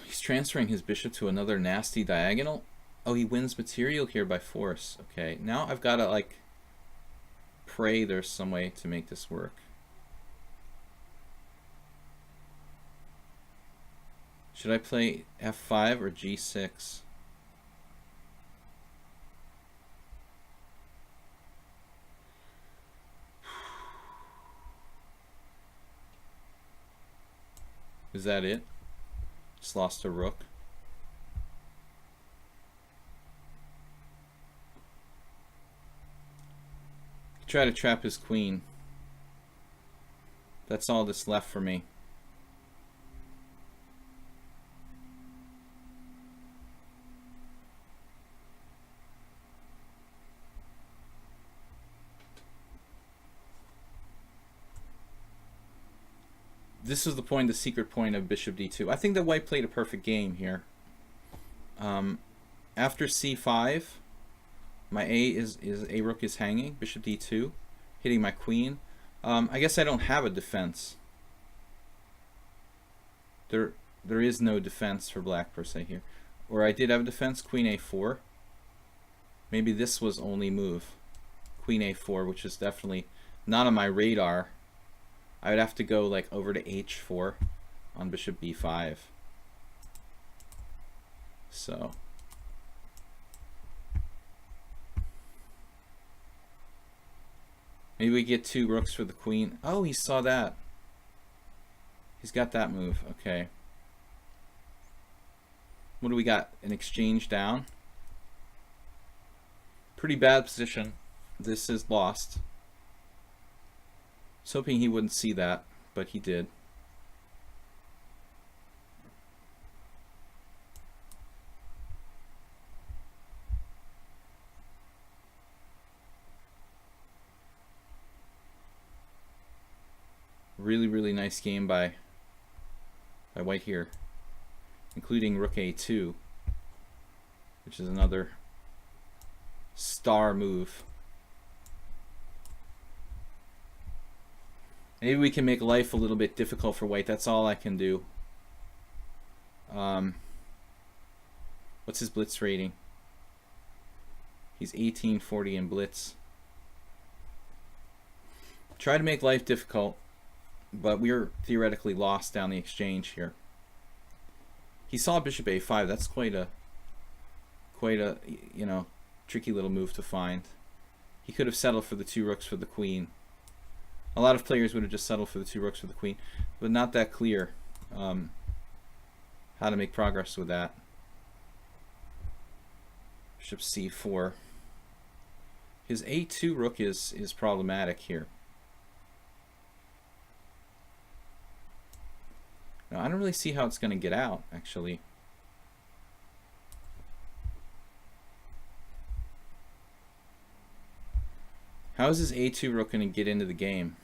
He's transferring his bishop to another nasty diagonal. Oh, he wins material here by force. Okay, now I've got to like pray there's some way to make this work. Should I play f5 or g6? Is that it? Just lost a rook. Try to trap his queen. That's all that's left for me. This is the point, the secret point of bishop d2. I think that white played a perfect game here. After c5, my a rook is hanging. Bishop d2, hitting my queen. I guess I don't have a defense. There is no defense for black per se here. Or I did have a defense. Queen a4. Maybe this was only move. Queen a4, which is definitely not on my radar. I would have to go like over to h4 on bishop b5. So maybe we get 2 rooks for the queen. Oh, he saw that. He's got that move. Okay. What do we got? An exchange down. Pretty bad position. This is lost. I was hoping he wouldn't see that, but he did. Really nice game by white here, including rook a2, which is another star move. Maybe we can make life a little bit difficult for white. That's all I can do. What's his blitz rating? He's 1840 in blitz. Try to make life difficult, but we're theoretically lost down the exchange here. He saw bishop a5. That's quite a you know, tricky little move to find. He could have settled for the 2 rooks for the queen. A lot of players would have just settled for the 2 rooks for the queen, but not that clear how to make progress with that. Bishop c4. His a2 rook is problematic here. Now, I don't really see how it's going to get out, actually. How is this a2 rook going to get into the game?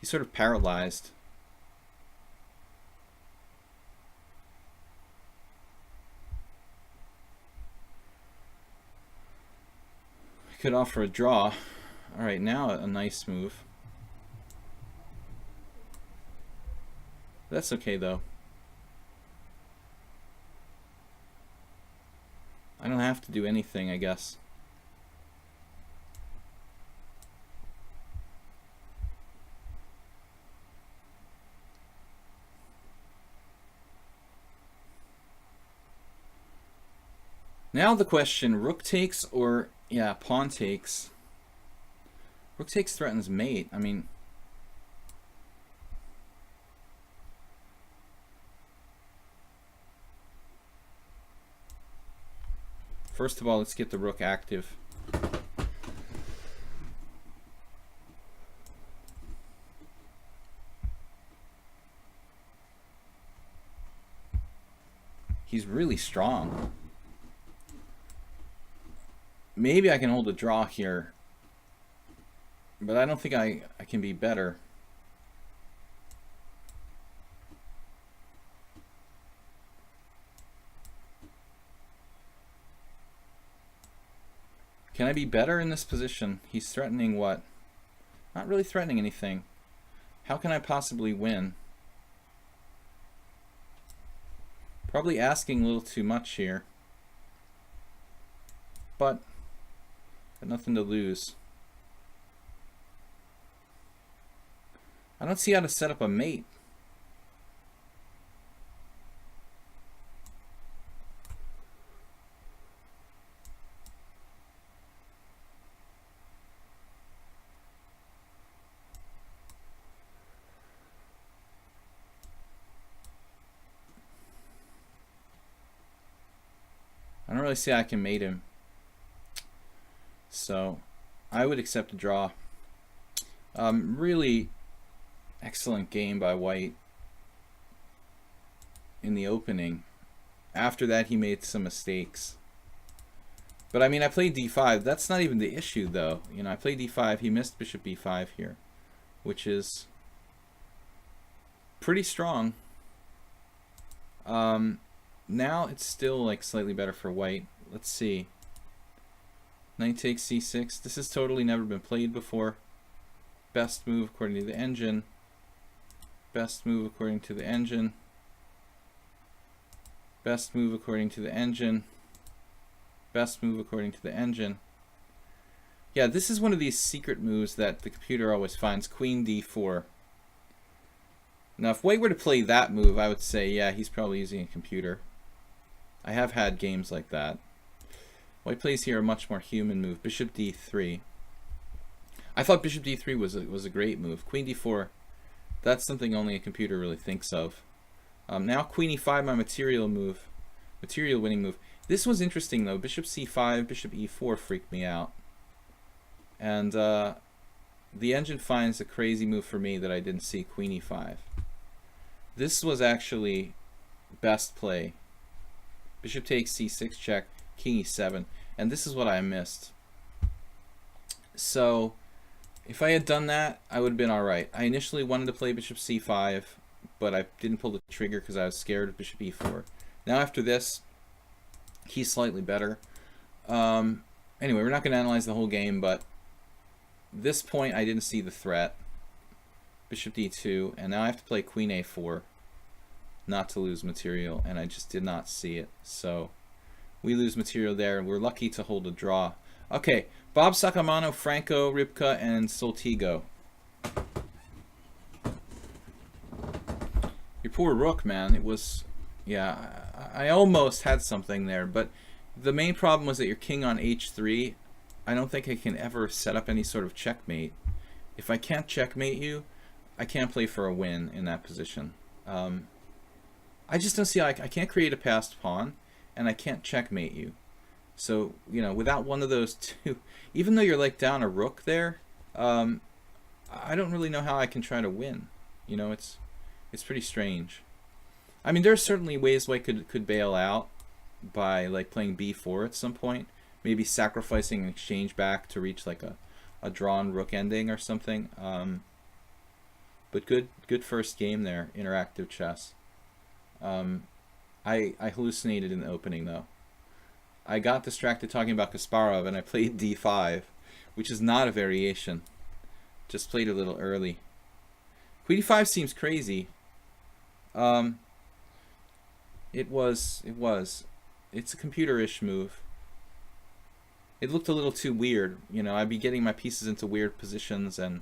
He's sort of paralyzed. I could offer a draw. All right, now a nice move. That's okay though. I don't have to do anything, I guess. Now the question, rook takes or, yeah, pawn takes. Rook takes threatens mate. I mean, first of all, let's get the rook active. He's really strong. Maybe I can hold a draw here, but I don't think I can be better. Can I be better in this position? He's threatening what? Not really threatening anything. How can I possibly win? Probably asking a little too much here. But got nothing to lose. I don't see how to set up a mate. I don't really see how I can mate him. So I would accept a draw. Really excellent game by white in the opening. After that, he made some mistakes. But I mean, I played d5. That's not even the issue, though. You know, I played d5. He missed bishop b5 here, which is pretty strong. Now it's still like slightly better for white. Let's see. Knight takes c6. This has totally never been played before. Best move according to the engine. Best move according to the engine. Best move according to the engine. Best move according to the engine. Yeah, this is one of these secret moves that the computer always finds. Queen d4. Now, if white were to play that move, I would say, yeah, he's probably using a computer. I have had games like that. White plays here a much more human move. Bishop d3. I thought bishop d3 was a great move. Queen d4, that's something only a computer really thinks of. Now queen e5, my material move. Material winning move. This was interesting though. Bishop c5, bishop e4 freaked me out. And the engine finds a crazy move for me that I didn't see. Queen e5. This was actually best play. Bishop takes c6 check, king e7, and this is what I missed. So if I had done that, I would have been alright. I initially wanted to play bishop c5, but I didn't pull the trigger because I was scared of bishop e4. Now after this, he's slightly better. Anyway, we're not going to analyze the whole game, but this point I didn't see the threat. Bishop d2, and now I have to play queen a4 not to lose material, and I just did not see it. So we lose material there, and we're lucky to hold a draw. Okay, Bob Sacamano, Franco, Rybka, and Soltigo. Your poor rook, man. It was, yeah, I almost had something there, but the main problem was that your king on h3, I don't think I can ever set up any sort of checkmate. If I can't checkmate you, I can't play for a win in that position. I just don't see how I can't create a passed pawn, and I can't checkmate you. So, you know, without one of those two, even though you're like down a rook there, I don't really know how I can try to win. You know, it's pretty strange. I mean, there are certainly ways white could bail out. by like playing b4 at some point, maybe sacrificing an exchange back to reach like a drawn rook ending or something. But good first game there, interactive chess. I hallucinated in the opening though. I got distracted talking about Kasparov and I played d5, which is not a variation. Just played a little early. Queen d5 seems crazy. It was. It's a computer-ish move. It looked a little too weird. You know, I'd be getting my pieces into weird positions and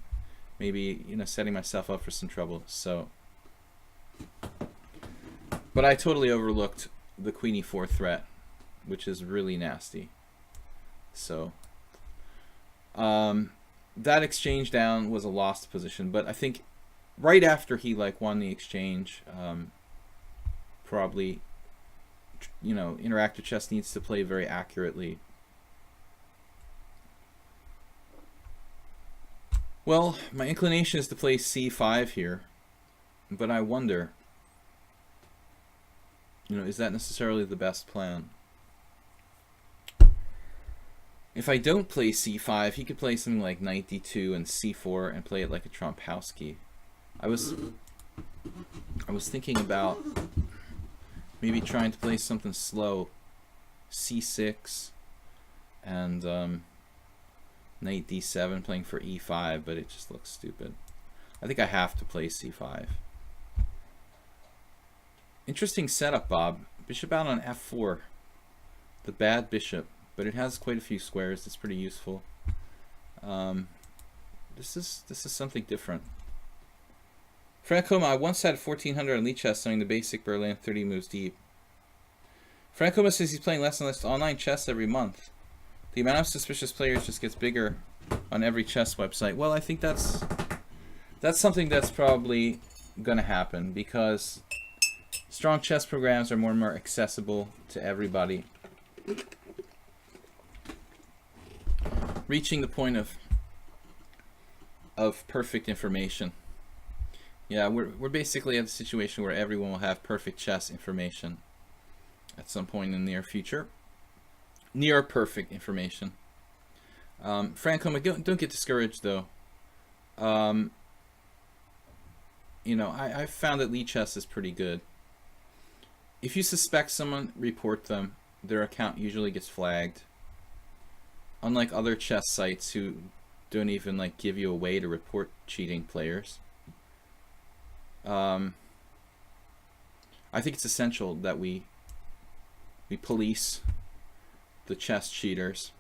maybe, you know, setting myself up for some trouble. So, but I totally overlooked the queen e4 threat, which is really nasty. So, that exchange down was a lost position, but I think right after he like won the exchange, probably, you know, interactive chess needs to play very accurately. Well, my inclination is to play c5 here, but I wonder, you know, is that necessarily the best plan? If I don't play c5, he could play something like knight d2 and c4 and play it like a Trompowsky. I was thinking about maybe trying to play something slow, c6 and knight d7 playing for e5, but it just looks stupid. I think I have to play c5. Interesting setup, Bob. Bishop out on f4. The bad bishop, but it has quite a few squares. It's pretty useful. This is something different. Frank Homa, I once had 1400 on lichess knowing the basic Berlin 30 moves deep. Frank Homa says he's playing less and less online chess every month. The amount of suspicious players just gets bigger on every chess website. Well, I think that's something that's probably going to happen because strong chess programs are more and more accessible to everybody. Reaching the point of perfect information. Yeah, we're basically at a situation where everyone will have perfect chess information at some point in the near future. Near perfect information. Frank Homa, don't get discouraged though. You know, I've found that lichess is pretty good. If you suspect someone, report them. Their account usually gets flagged. Unlike other chess sites who don't even like give you a way to report cheating players. I think it's essential that we police the chess cheaters.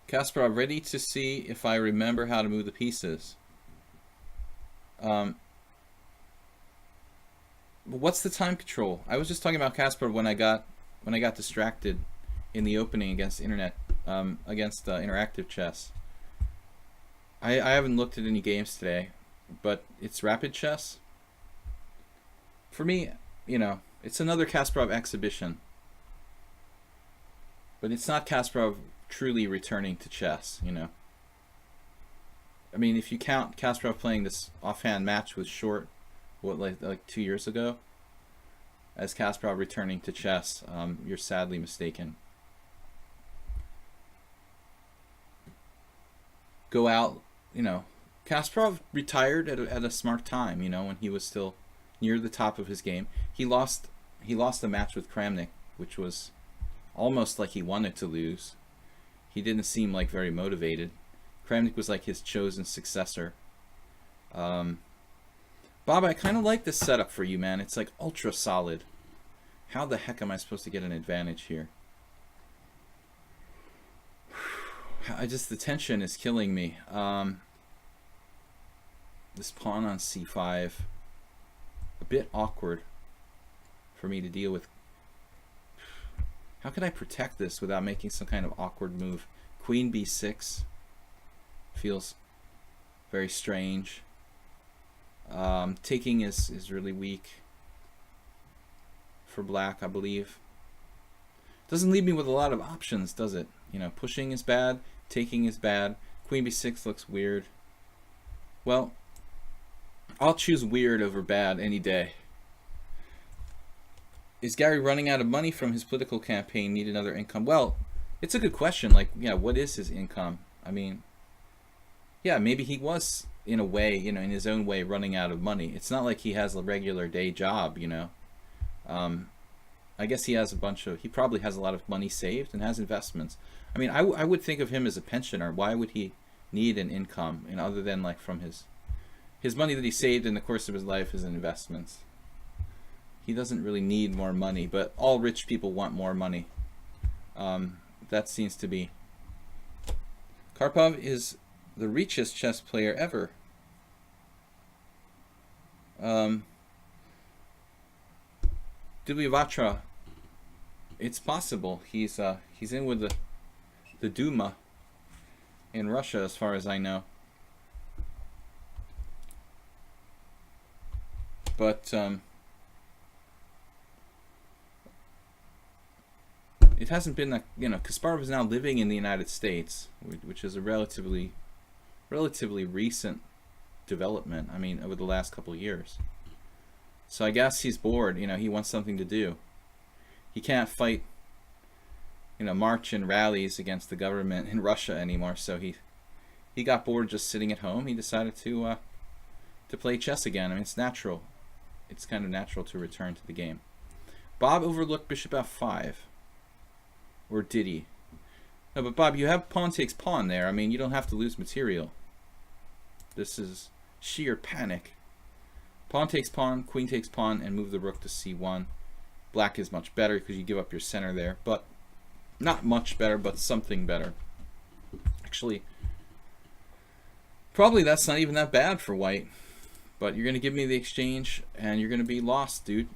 Kasparov, ready to see if I remember how to move the pieces. What's the time control? I was just talking about Kasparov when I got distracted in the opening against interactive chess. I haven't looked at any games today, but it's rapid chess. For me, you know, it's another Kasparov exhibition. But it's not Kasparov truly returning to chess, you know. I mean, if you count Kasparov playing this offhand match with Short, what, like 2 years ago, as Kasparov returning to chess, you're sadly mistaken. Go out, you know. Kasparov retired at a smart time, you know, when he was still near the top of his game. He lost the match with Kramnik, which was almost like he wanted to lose. He didn't seem like very motivated. Kramnik was like his chosen successor. Bob, I kind of like this setup for you, man. It's like ultra solid. How the heck am I supposed to get an advantage here? The tension is killing me. This pawn on c5, a bit awkward for me to deal with. How can I protect this without making some kind of awkward move? Queen b6 feels very strange. Taking is really weak for black, I believe. Doesn't leave me with a lot of options, does it? You know, pushing is bad, taking is bad, queen b6 looks weird. Well, I'll choose weird over bad any day. is Gary running out of money from his political campaign? Need another income? Well, it's a good question. Like, yeah, what is his income? I mean, yeah, maybe he was in a way, in his own way, running out of money. It's not like he has a regular day job, I guess he he probably has a lot of money saved and has investments. I mean, I would think of him as a pensioner. Why would he need an income, and other than like from his money that he saved in the course of his life is in investments? He doesn't really need more money, but all rich people want more money. That seems to be. Karpov is the richest chess player ever. Dulyavatra, it's possible. He's in with the Duma in Russia, as far as I know. But it hasn't been that, Kasparov is now living in the United States, which is a relatively recent development. I mean, over the last couple of years. So I guess he's bored. He wants something to do. He can't fight, march in rallies against the government in Russia anymore. So he got bored just sitting at home. He decided to play chess again. I mean, it's natural. It's kind of natural to return to the game. Bob overlooked bishop f5. Or did he? No, but Bob, you have pawn takes pawn there. I mean, you don't have to lose material. This is sheer panic. Pawn takes pawn, queen takes pawn, and move the rook to c1. Black is much better because you give up your center there, but not much better, but something better. Actually, probably that's not even that bad for white. But you're going to give me the exchange, and you're going to be lost, dude.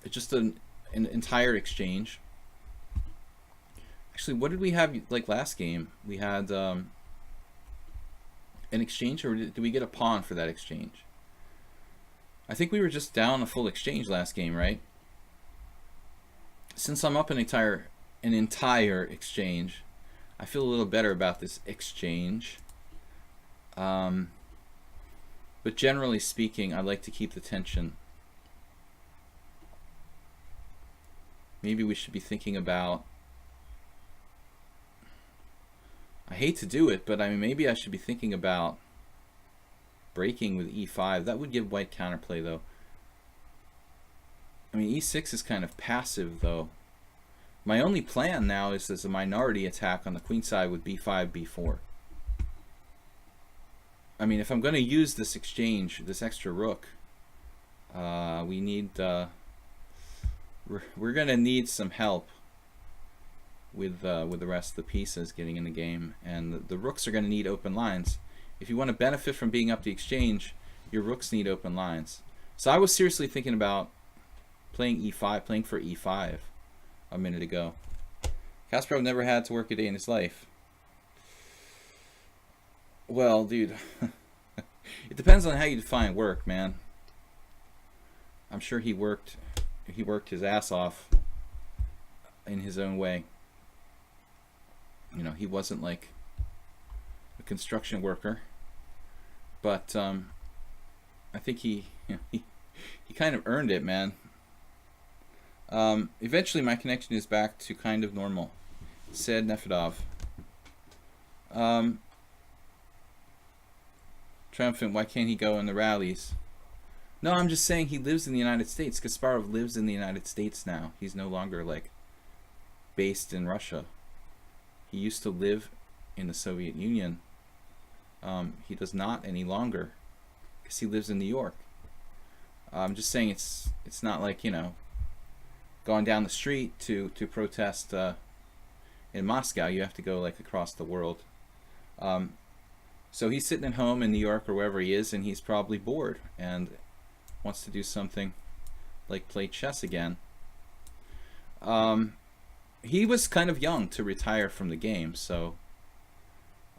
It's just an entire exchange. Actually, what did we have like last game? We had an exchange, or did we get a pawn for that exchange? I think we were just down a full exchange last game, right? Since I'm up an entire exchange, I feel a little better about this exchange. But generally speaking, I like to keep the tension. Maybe we should be thinking about, I hate to do it, but I mean, maybe I should be thinking about breaking with e5. That would give white counterplay, though. I mean, e6 is kind of passive, though. My only plan now is as a minority attack on the queen side with b5, b4. I mean, if I'm going to use this exchange, this extra rook, we need, we're going to need some help with the rest of the pieces getting in the game, and the rooks are going to need open lines. If you want to benefit from being up the exchange, your rooks need open lines. So I was seriously thinking about playing e5, playing for e5 a minute ago. Kasparov never had to work a day in his life. Well, dude, it depends on how you define work, man. I'm sure he worked his ass off in his own way. He wasn't like a construction worker, but I think he kind of earned it, man. Eventually my connection is back to kind of normal, said Nefedov. Triumphant, why can't he go in the rallies? No, I'm just saying he lives in the United States. Kasparov lives in the United States now. He's no longer like based in Russia. He used to live in the Soviet Union. He does not any longer because he lives in New York. I'm just saying it's not like, going down the street to protest in Moscow. You have to go like across the world. So he's sitting at home in New York or wherever he is, and he's probably bored and wants to do something like play chess again. He was kind of young to retire from the game, so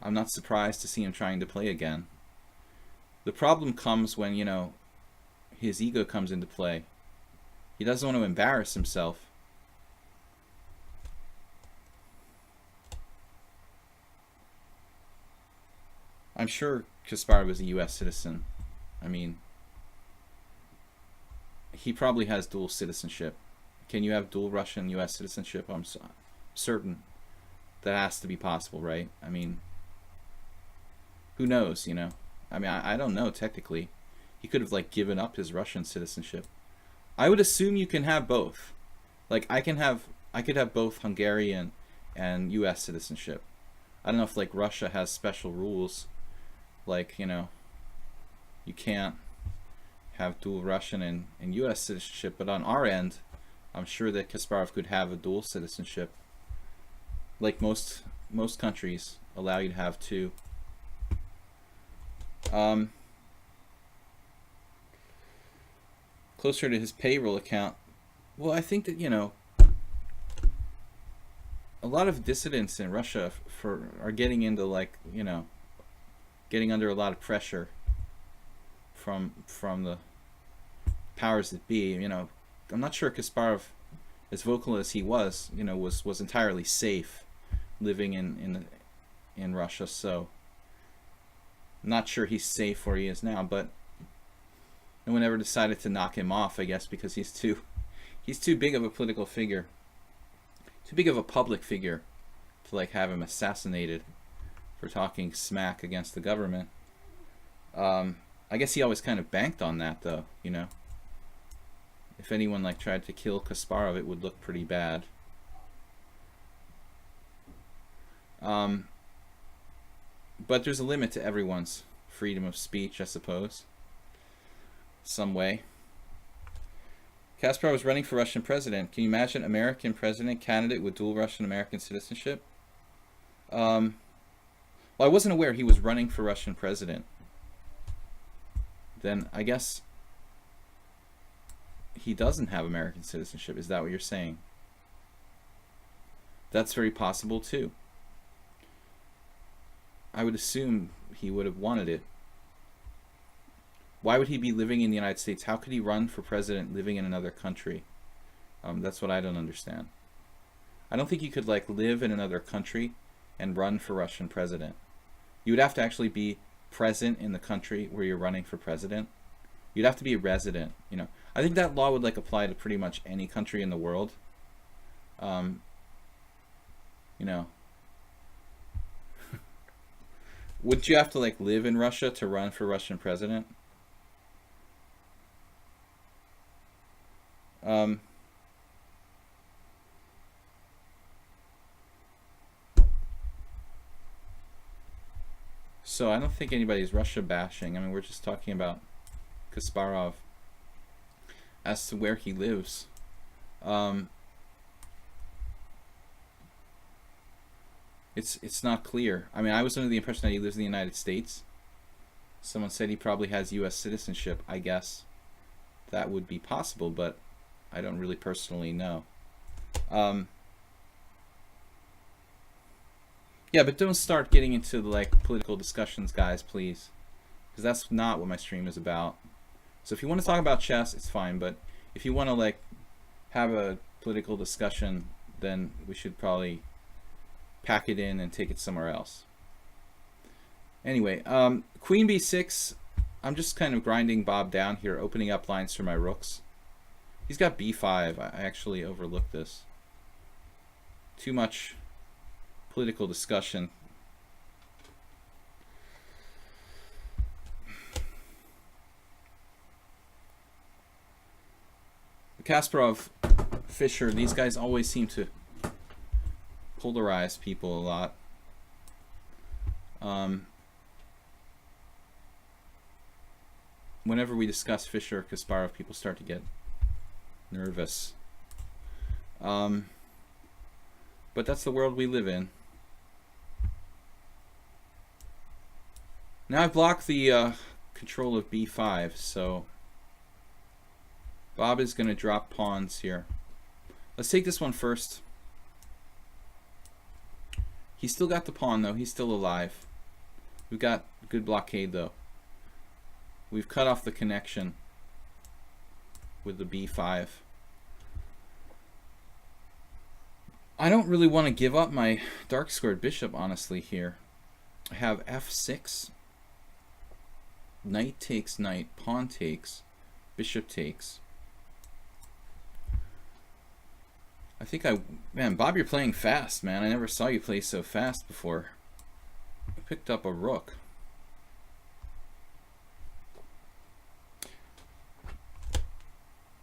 I'm not surprised to see him trying to play again. The problem comes when, his ego comes into play. He doesn't want to embarrass himself. I'm sure Kasparov is a U.S. citizen. I mean, he probably has dual citizenship. Can you have dual Russian U.S. citizenship? I'm certain that has to be possible, right? I mean, who knows, you know? I mean, I don't know technically. He could have like given up his Russian citizenship. I would assume you can have both. Like I could have both Hungarian and U.S. citizenship. I don't know if like Russia has special rules, like, you know, you can't have dual Russian and U.S. citizenship, but on our end, I'm sure that Kasparov could have a dual citizenship. Like most countries allow you to have two. Closer to his payroll account. Well, I think that, you know, a lot of dissidents in Russia are getting into, like, you know, getting under a lot of pressure from the powers that be. You know, I'm not sure Kasparov, as vocal as he was, you know, was entirely safe living in Russia. So I'm not sure he's safe where he is now, but no one ever decided to knock him off, I guess, because he's too big of a political figure, too big of a public figure to like have him assassinated for talking smack against the government. I guess he always kind of banked on that, though, you know. If anyone like tried to kill Kasparov, it would look pretty bad. But there's a limit to everyone's freedom of speech, I suppose. Some way. Kasparov was running for Russian president. Can you imagine American president candidate with dual Russian-American citizenship? Well, I wasn't aware he was running for Russian president. Then I guess he doesn't have American citizenship. Is that what you're saying? That's very possible too. I would assume he would have wanted it. Why would he be living in the United States? How could he run for president living in another country? That's what I don't understand. I don't think you could like live in another country and run for Russian president. You would have to actually be present in the country where you're running for president. You'd have to be a resident, you know. I think that law would like apply to pretty much any country in the world. You know. Would you have to like live in Russia to run for Russian president? So I don't think anybody's Russia bashing. I mean, we're just talking about Kasparov as to where he lives. It's not clear. I mean, I was under the impression that he lives in the United States. Someone said he probably has U.S. citizenship. I guess that would be possible, but I don't really personally know. Yeah, but don't start getting into like political discussions, guys, please, because that's not what my stream is about. So if you want to talk about chess, it's fine, but if you want to like have a political discussion, then we should probably pack it in and take it somewhere else. Anyway, Queen B6. I'm just kind of grinding Bob down here, opening up lines for my rooks. He's got B5. I actually overlooked this. Too much political discussion. Kasparov, Fischer, these guys always seem to polarize people a lot. Whenever we discuss Fischer, Kasparov, people start to get nervous. But that's the world we live in. Now I've blocked the control of B5, so Bob is going to drop pawns here. Let's take this one first. He's still got the pawn, though. He's still alive. We've got good blockade, though. We've cut off the connection with the B5. I don't really want to give up my dark squared bishop, honestly, here. I have F6. Knight takes knight. Pawn takes. Bishop takes. I think man, Bob, you're playing fast, man. I never saw you play so fast before. I picked up a rook.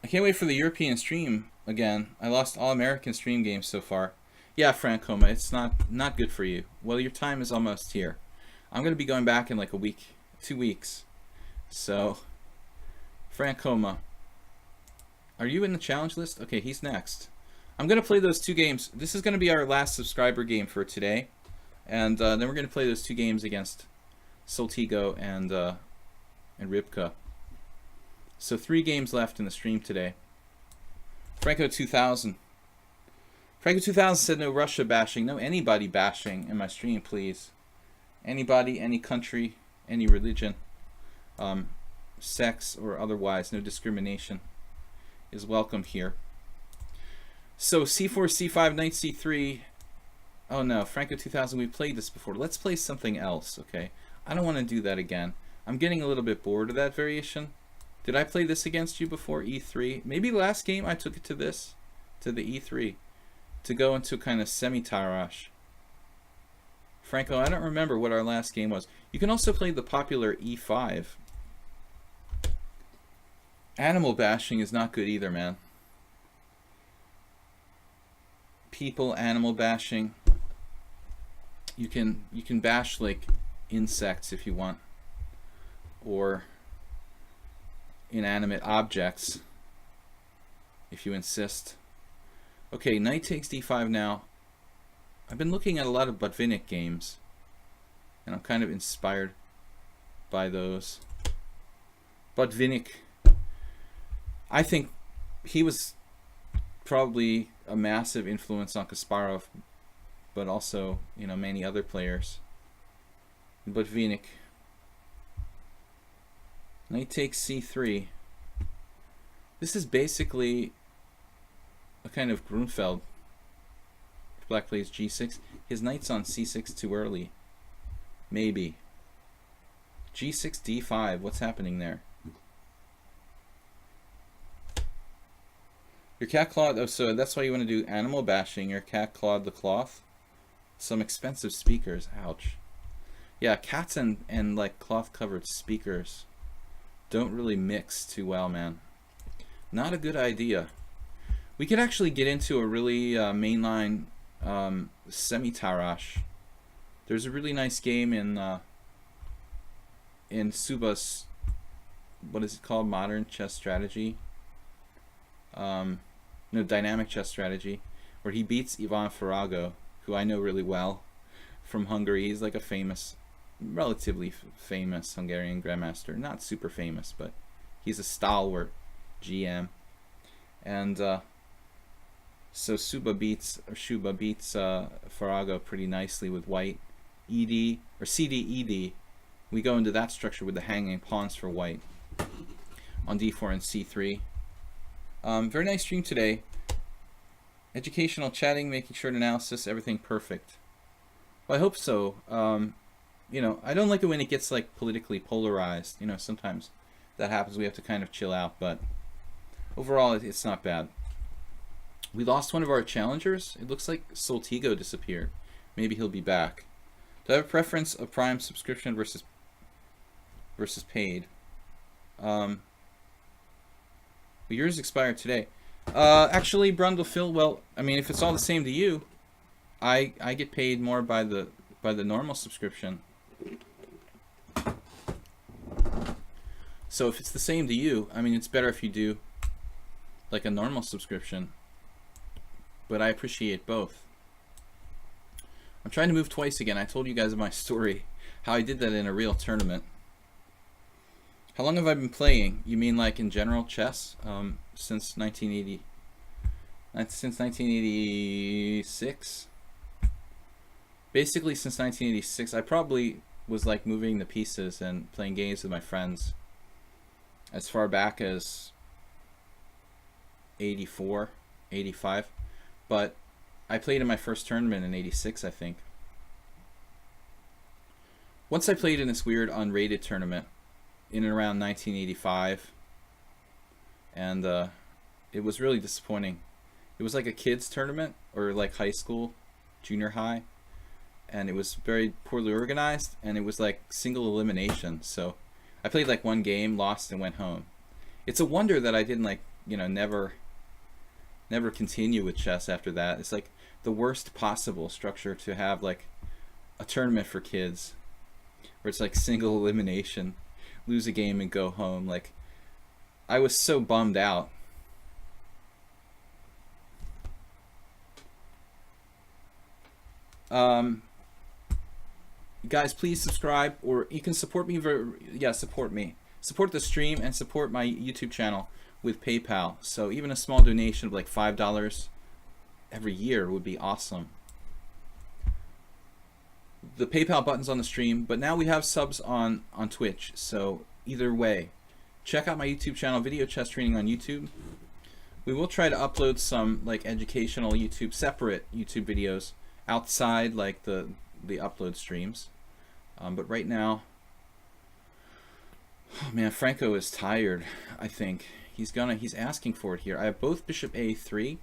I can't wait for the European stream again. I lost all American stream games so far. Yeah, Francoma, it's not good for you. Well, your time is almost here. I'm going to be going back in like a week, 2 weeks. So, Francoma, are you in the challenge list? Okay, he's next. I'm going to play those 2 games. This is going to be our last subscriber game for today. And then we're going to play those 2 games against Soltigo and Rybka. So 3 games left in the stream today. Franco 2000. Franco 2000 said no Russia bashing, no anybody bashing in my stream, please. Anybody, any country, any religion, sex or otherwise, no discrimination is welcome here. So c4, c5, knight c3. Oh no, Franco 2000, we played this before. Let's play something else, okay? I don't want to do that again. I'm getting a little bit bored of that variation. Did I play this against you before, e3? Maybe last game I took it to this, to the e3, to go into kind of semi-Tarash. Franco, I don't remember what our last game was. You can also play the popular e5. Animal bashing is not good either, man. People animal bashing. You can bash like insects if you want, or inanimate objects if you insist. Okay, knight takes d5 now. I've been looking at a lot of Botvinnik games, and I'm kind of inspired by those. Botvinnik, I think he was probably a massive influence on Kasparov, but also, you know, many other players. Botvinnik. Knight takes c3. This is basically a kind of Grunfeld. If black plays g6, his knight's on c6 too early. Maybe. g6, d5, what's happening there? Your cat clawed, oh, so that's why you want to do animal bashing. Your cat clawed the cloth. Some expensive speakers, ouch. Yeah, cats and like cloth covered speakers don't really mix too well, man. Not a good idea. We could actually get into a really mainline semi-Tarash. There's a really nice game in Suba's, what is it called? Modern Chess Strategy. No, Dynamic Chess Strategy, where he beats Ivan Farago, who I know really well, from Hungary. He's like a famous, relatively famous Hungarian grandmaster. Not super famous, but he's a stalwart GM. And so Shuba beats Farago pretty nicely with white. ED, or CD, ED. We go into that structure with the hanging pawns for white on d4 and c3. Very nice stream today. Educational chatting, making short analysis, everything perfect. Well, I hope so. You know, I don't like it when it gets like politically polarized. You know, sometimes that happens. We have to kind of chill out, but overall, it's not bad. We lost one of our challengers. It looks like Soltigo disappeared. Maybe he'll be back. Do I have a preference of Prime subscription versus paid? Well, yours expired today. Actually, Brundle Phil, well, I mean, if it's all the same to you, I get paid more by the normal subscription. So if it's the same to you, I mean, it's better if you do like a normal subscription. But I appreciate both. I'm trying to move twice again. I told you guys my story, how I did that in a real tournament. How long have I been playing? You mean like in general chess? Since 1980. Since 1986. Basically since 1986. I probably was like moving the pieces and playing games with my friends as far back as 84, 85. But I played in my first tournament in 86, I think. Once I played in this weird unrated tournament in and around 1985, and it was really disappointing. It was like a kids tournament, or like high school, junior high, and it was very poorly organized, and it was like single elimination. So I played like one game, lost, and went home. It's a wonder that I didn't like, you know, never continue with chess after that. It's like the worst possible structure to have, like a tournament for kids where it's like single elimination, lose a game and go home. Like, I was so bummed out. Guys, please subscribe, or you can support me. Support the stream and support my YouTube channel with PayPal. So even a small donation of like $5 every year would be awesome. The PayPal button's on the stream, but now we have subs on Twitch. So either way, check out my YouTube channel, Video Chess Training on YouTube. We will try to upload some like educational separate YouTube videos outside like the upload streams. But right now, oh man, Franco is tired. I think he's asking for it here. I have both bishop a3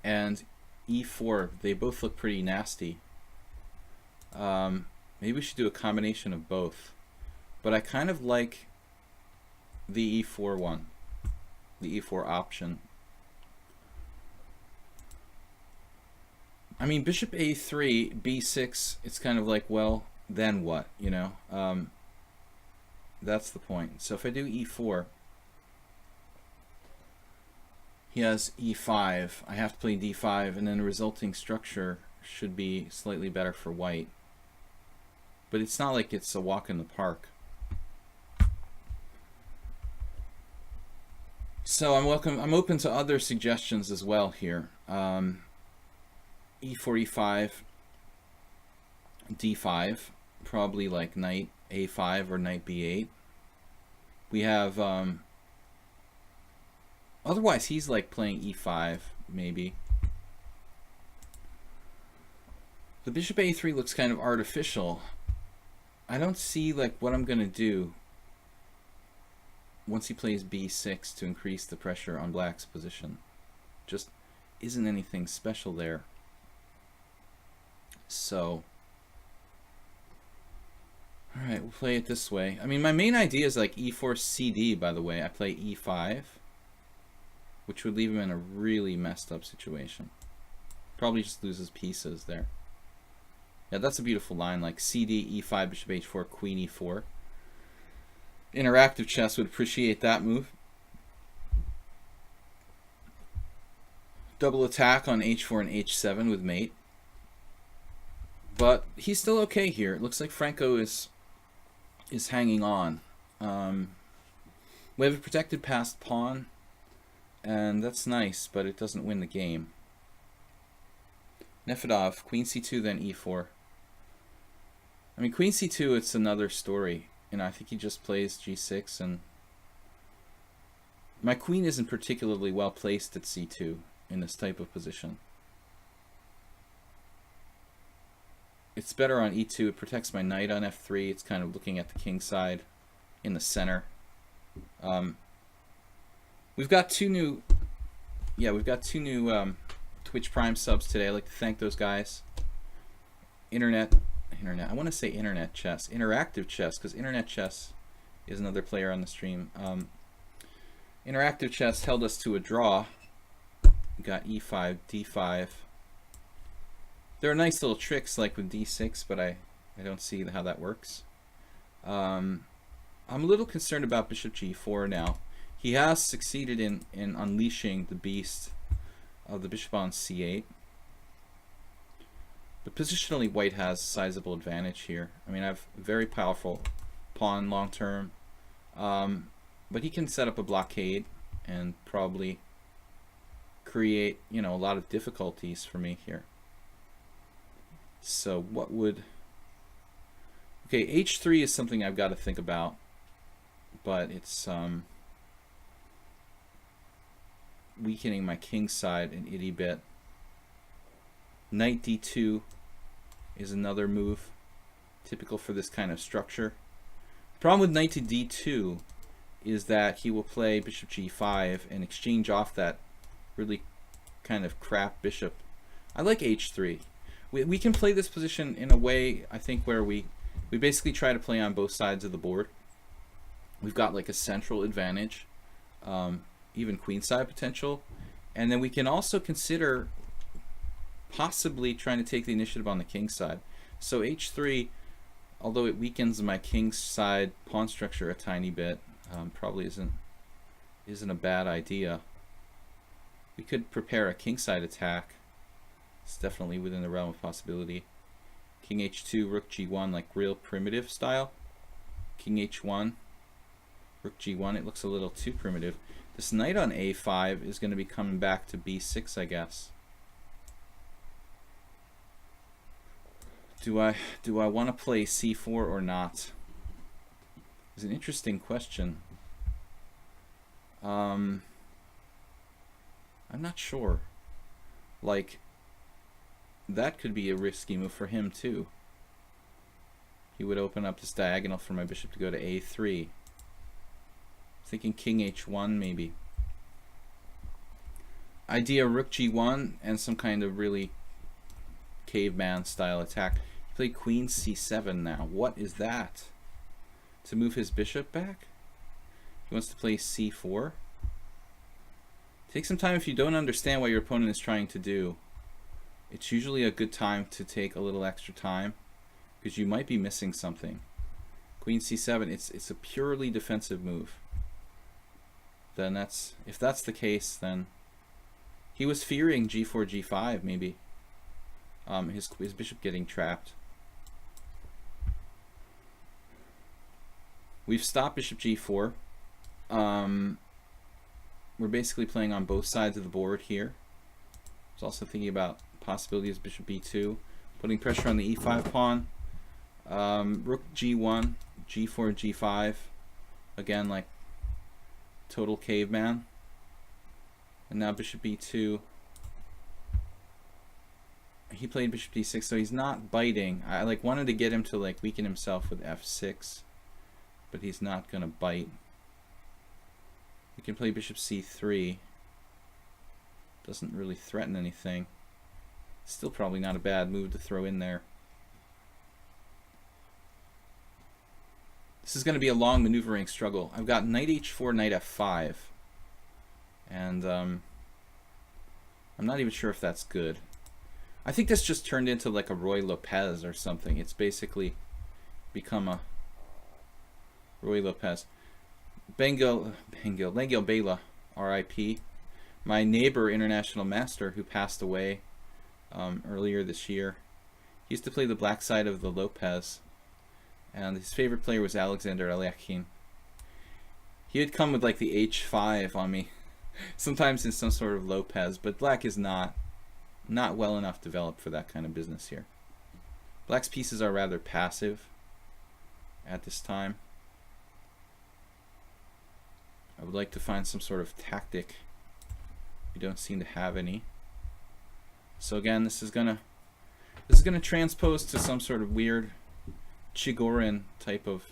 and e4. They both look pretty nasty. Maybe we should do a combination of both, but I kind of like the e4 one, the e4 option. I mean, bishop a3, b6, it's kind of like, well, then what, you know? That's the point. So if I do e4, he has e5. I have to play d5, and then the resulting structure should be slightly better for white. But it's not like it's a walk in the park. So I'm open to other suggestions as well here. E4, e5, d5, probably like knight a5 or knight b8. We have otherwise he's like playing e5 maybe. The bishop a3 looks kind of artificial. I don't see like what I'm gonna do once he plays b6 to increase the pressure on black's position. Just isn't anything special there. So, alright, we'll play it this way. I mean, my main idea is like e4 cd, by the way. I play e5, which would leave him in a really messed up situation. Probably just loses pieces there. Yeah, that's a beautiful line, like cd, e5, bishop h4, queen e4. Interactive chess would appreciate that move. Double attack on h4 and h7 with mate. But he's still okay here. It looks like Franco is hanging on. We have a protected passed pawn, and that's nice, but it doesn't win the game. Nefedov, queen c2, then e4. I mean, queen c2, it's another story. You know, I think he just plays g6, and my queen isn't particularly well placed at c2 in this type of position. It's better on e2. It protects my knight on f3. It's kind of looking at the king side in the center. We've got two new Twitch Prime subs today. I'd like to thank those guys. Internet. I want to say internet chess, interactive chess, because internet chess is another player on the stream. Interactive chess held us to a draw. We got e5, d5. There are nice little tricks like with d6, but I don't see how that works. I'm a little concerned about bishop g4 now. He has succeeded in unleashing the beast of the bishop on c8. But positionally, white has a sizable advantage here. I mean, I have a very powerful pawn long term. But he can set up a blockade and probably create, you know, a lot of difficulties for me here. So what would... Okay, h3 is something I've got to think about, but it's weakening my king side an itty bit. Knight d2 is another move typical for this kind of structure. The problem with knight to d2 is that he will play bishop g5 and exchange off that really kind of crap bishop. I like h3. We can play this position in a way, I think, where we basically try to play on both sides of the board. We've got like a central advantage, even queenside potential, and then we can also consider possibly trying to take the initiative on the king side. So h3, although it weakens my king side pawn structure a tiny bit, probably isn't a bad idea. We could prepare a king side attack. It's definitely within the realm of possibility. King h2, rook g1, like real primitive style. King h1, rook g1. It looks a little too primitive. This knight on a5 is going to be coming back to b6, I guess. Do I want to play c4 or not? It's an interesting question. I'm not sure. Like, that could be a risky move for him too. He would open up this diagonal for my bishop to go to a3. Thinking king h1 maybe. Idea rook g1 and some kind of really caveman style attack. He played queen c7 now. What is that? To move his bishop back? He wants to play c4. Take some time if you don't understand what your opponent is trying to do. It's usually a good time to take a little extra time because you might be missing something. Queen c7, it's a purely defensive move. Then if that's the case, then he was fearing g4, g5 maybe. His bishop getting trapped. We've stopped bishop g4. We're basically playing on both sides of the board here. I was also thinking about possibilities bishop b2, putting pressure on the e5 pawn. Rook g1, g4, g5. Again, like total caveman. And now bishop b2. He played bishop d6, so he's not biting. I like wanted to get him to like weaken himself with f6, but he's not gonna bite. We can play bishop c3. Doesn't really threaten anything. Still probably not a bad move to throw in there. This is going to be a long maneuvering struggle. I've got knight h4, knight f5. And I'm not even sure if that's good. I think this just turned into like a Roy Lopez or something. It's basically become a Roy Lopez. Lengil Bela, R.I.P. My neighbor, international master, who passed away earlier this year. He used to play the black side of the Lopez, and his favorite player was Alexander Alekhine. He would come with like the h5 on me, sometimes in some sort of Lopez, but black is not well enough developed for that kind of business here. Black's pieces are rather passive at this time. I would like to find some sort of tactic. We don't seem to have any. So again, this is gonna transpose to some sort of weird Chigorin type of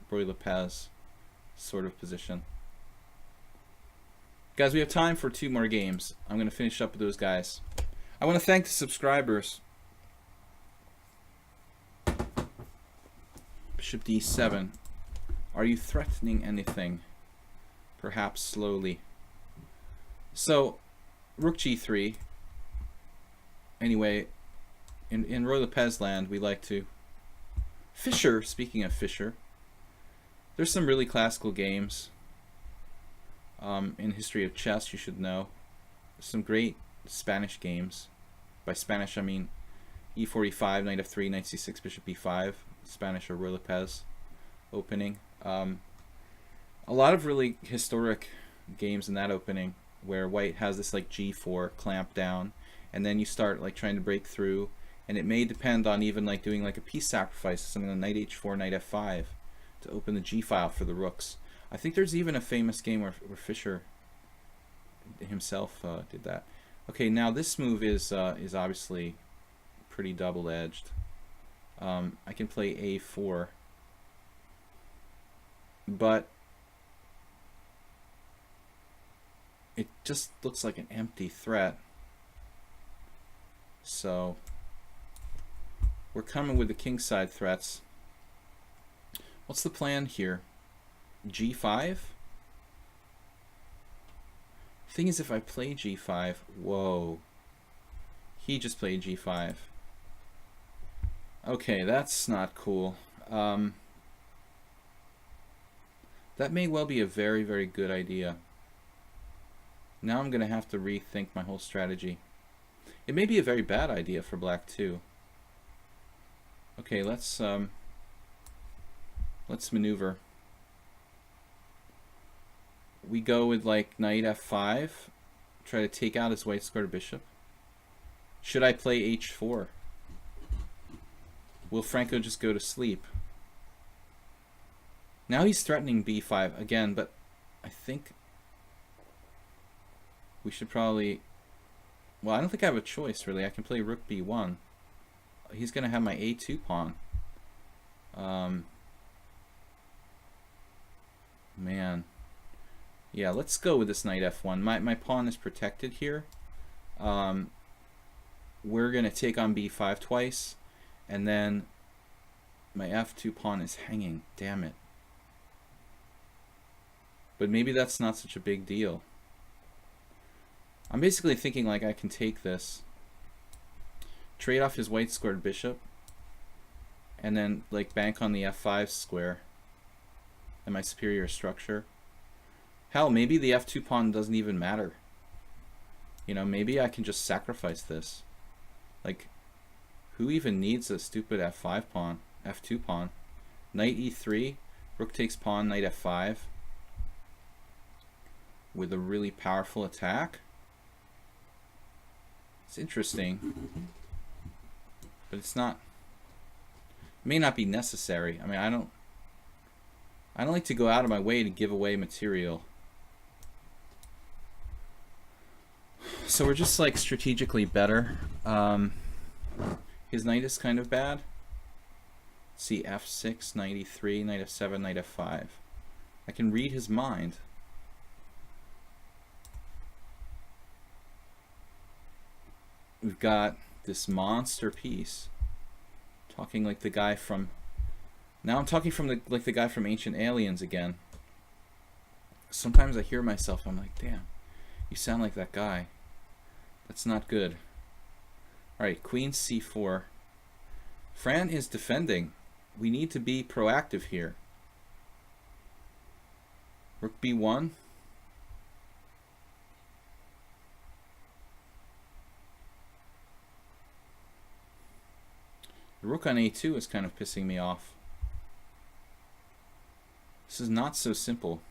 Roy Lopez sort of position. Guys, we have time for 2 more games. I'm gonna finish up with those guys. I want to thank the subscribers. Bishop d7. Are you threatening anything? Perhaps slowly. So, rook g3. Anyway, in Roy Lopez land, we like to... Fischer, speaking of Fischer, there's some really classical games in history of chess you should know. There's some great Spanish games. By Spanish, I mean e45, knight f3, knight c6, bishop b5. Spanish or Roy Lopez opening. A lot of really historic games in that opening where white has this like g4 clamp down, and then you start like trying to break through, and it may depend on even like doing like a piece sacrifice, something like knight h4, knight f5 to open the g file for the rooks. I think there's even a famous game where Fischer himself did that. Okay, now this move is obviously pretty double-edged. I can play a4, but it just looks like an empty threat. So we're coming with the kingside threats. What's the plan here? G5? Thing is, if I play G5, whoa. He just played G5. Okay, that's not cool. That may well be a very, very good idea. Now I'm going to have to rethink my whole strategy. It may be a very bad idea for black too. Okay, let's maneuver. We go with like knight f5, try to take out his white squared bishop. Should I play h4? Will Franco just go to sleep? Now he's threatening b5 again, but I think we should probably... Well, I don't think I have a choice, really. I can play rook b1. He's going to have my a2 pawn. Man. Yeah, let's go with this knight f1. My pawn is protected here. We're going to take on b5 twice, and then my f2 pawn is hanging. Damn it. But maybe that's not such a big deal. I'm basically thinking like I can take this, trade off his white squared bishop, and then like bank on the f5 square and my superior structure. Hell, maybe the f2 pawn doesn't even matter. You know, maybe I can just sacrifice this. Like, who even needs a stupid f5 pawn, f2 pawn? Knight e3, rook takes pawn, knight f5, with a really powerful attack. It's interesting, but it's not. It may not be necessary. I mean, I don't like to go out of my way to give away material. So we're just like strategically better. His knight is kind of bad. Let's see, f6, knight e3, knight f7, knight f5. I can read his mind. We've got this monster piece. Talking like the guy from... Now I'm talking from like the guy from Ancient Aliens again. Sometimes I hear myself, I'm like, damn, you sound like that guy. That's not good. Alright, queen c4. Fran is defending. We need to be proactive here. Rook b1. The rook on a2 is kind of pissing me off. This is not so simple.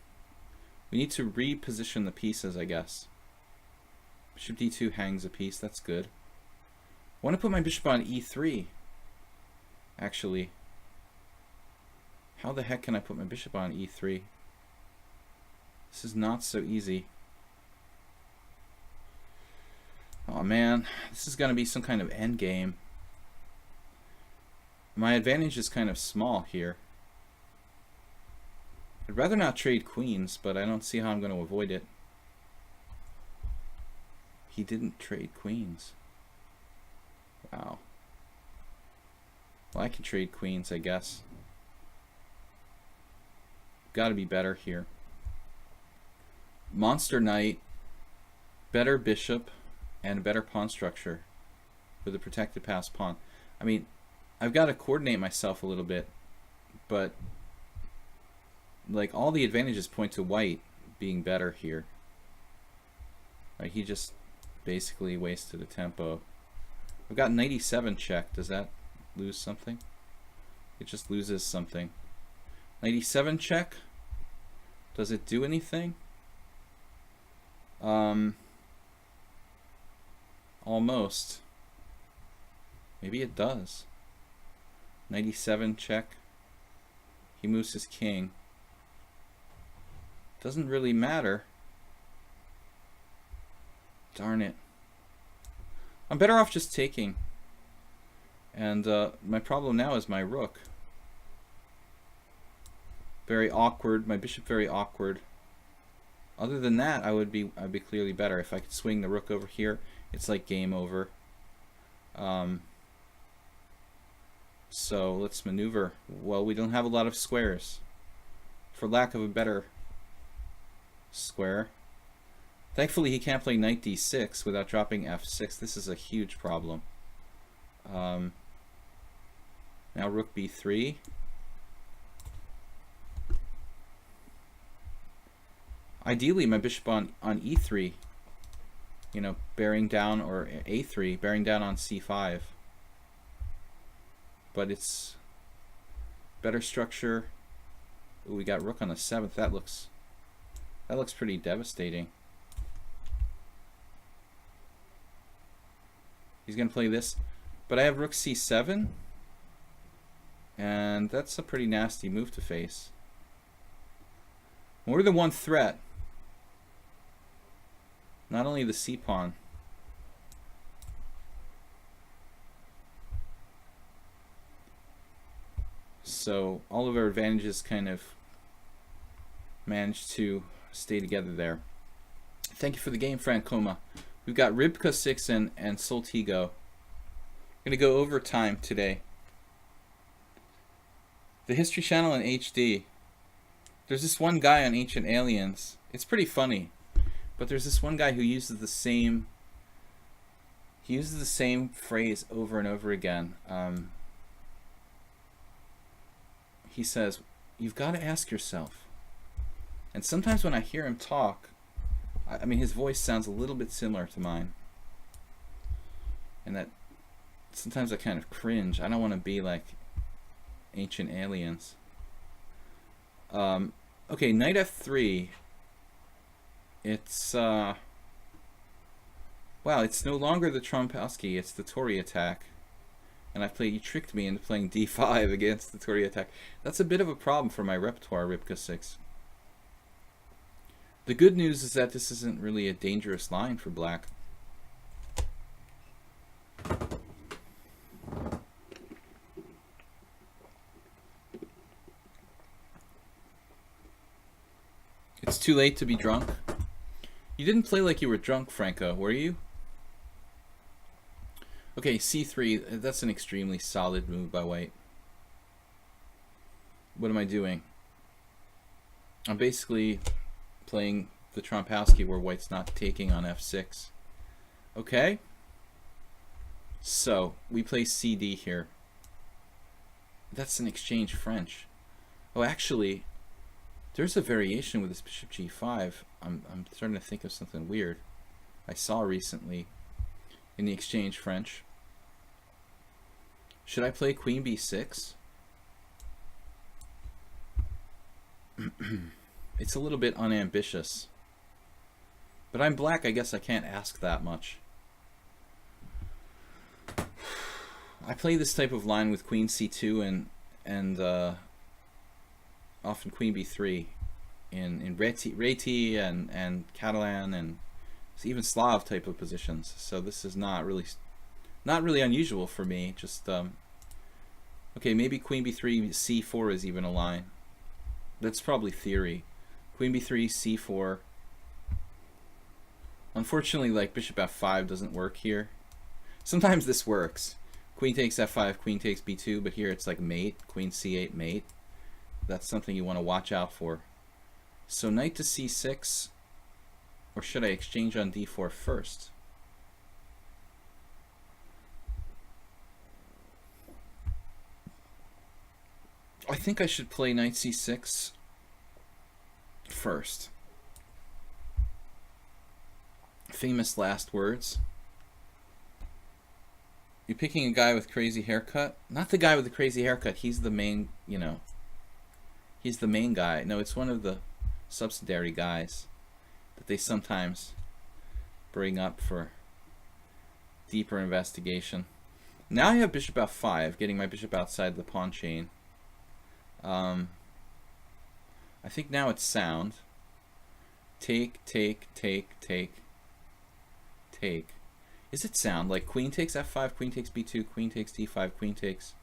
We need to reposition the pieces, I guess. Bishop d2 hangs a piece, that's good. I want to put my bishop on e3, actually. How the heck can I put my bishop on e3? This is not so easy. Oh man, this is going to be some kind of endgame. My advantage is kind of small here. I'd rather not trade queens, but I don't see how I'm going to avoid it. He didn't trade queens. Wow. Well, I can trade queens, I guess. Got to be better here. Monster knight, better bishop, and a better pawn structure with a protected pass pawn. I mean, I've got to coordinate myself a little bit, but like all the advantages point to white being better here. Right, he just basically wasted a tempo. I've got knight e7 check. Does that lose something? It just loses something. Knight e7 check. Does it do anything? Almost. Maybe it does. Knight e7 check. He moves his king. Doesn't really matter. Darn it. I'm better off just taking. And my problem now is my rook. Very awkward. My bishop very awkward. Other than that, I'd be clearly better. If I could swing the rook over here, it's like game over. So let's maneuver. Well, we don't have a lot of squares. For lack of a better square. Thankfully, he can't play knight d6 without dropping f6. This is a huge problem. Now rook b3. Ideally, my bishop on e3, you know, bearing down, or a3, bearing down on c5. But it's better structure. Ooh, we got rook on the 7th. That looks pretty devastating. He's gonna play this, but I have rook c7, and that's a pretty nasty move to face. We're the one threat. Not only the c-pawn. So all of our advantages kind of managed to stay together there. Thank you for the game, Francoma. We've got Ribka 6 and Soltigo. I'm going to go overtime today. The History Channel in HD. There's this one guy on Ancient Aliens. It's pretty funny. But there's this one guy who uses the same phrase over and over again. He says, you've got to ask yourself. And sometimes when I hear him talk, I mean, his voice sounds a little bit similar to mine. And that sometimes I kind of cringe. I don't want to be like Ancient Aliens. Okay, knight f3. It's wow, it's no longer the Trompowsky, it's the Tory attack. And you tricked me into playing d5 against the Tory attack. That's a bit of a problem for my repertoire, Ribka 6. The good news is that this isn't really a dangerous line for black. It's too late to be drunk. You didn't play like you were drunk, Franco, were you? Okay, c3, that's an extremely solid move by white. What am I doing? I'm basically playing the Trompowsky where white's not taking on f6. Okay? So, we play cd here. That's an exchange French. Oh, actually, there's a variation with this bishop g5. I'm starting to think of something weird I saw recently in the exchange French. Should I play queen b6? It's a little bit unambitious. But I'm black, I guess I can't ask that much. I play this type of line with queen c2 and often queen b3 in Réti and Catalan and even Slav type of positions. So this is not really unusual for me. Just okay, maybe queen b3 c4 is even a line. That's probably theory. Queen b3 c4. Unfortunately, like bishop f5 doesn't work here. Sometimes this works. Queen takes f5, queen takes b2, but here it's like mate, queen c8 mate. That's something you want to watch out for. So knight to c6, or should I exchange on d4 first? I think I should play knight c6 first. Famous last words. You're picking a guy with crazy haircut? Not the guy with the crazy haircut. He's the main, you know. He's the main guy. No, it's one of the subsidiary guys that they sometimes bring up for deeper investigation. Now I have bishop f5, getting my bishop outside the pawn chain. I think now it's sound. Take, take, take, take, take. Is it sound? Like queen takes f5, queen takes b2, queen takes d5, queen takes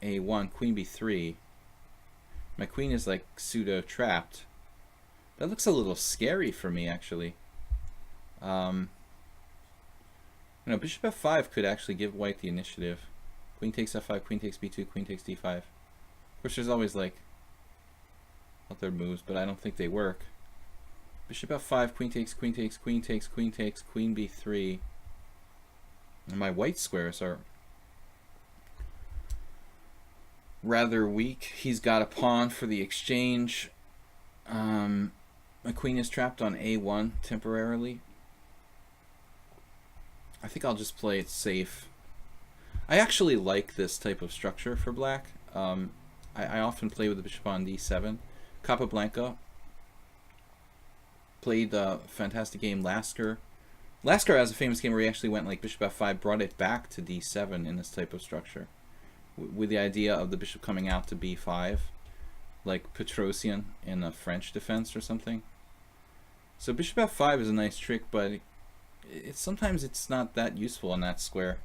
a1, queen b3. My queen is like pseudo trapped. That looks a little scary for me, actually. You know, bishop f5 could actually give white the initiative. Queen takes f5, queen takes b2, queen takes d5. Of course, there's always like other moves, but I don't think they work. Bishop f5, queen takes, queen takes, queen takes, queen takes, queen b3. And my white squares are rather weak. He's got a pawn for the exchange. My queen is trapped on a1 temporarily. I think I'll just play it safe. I actually like this type of structure for black. I often play with the bishop on d7. Capablanca played a fantastic game, Lasker. Lasker has a famous game where he actually went like bishop f5, brought it back to d7 in this type of structure, with the idea of the bishop coming out to b5, like Petrosian in a French defense or something. So bishop f5 is a nice trick, but sometimes it's not that useful in that square.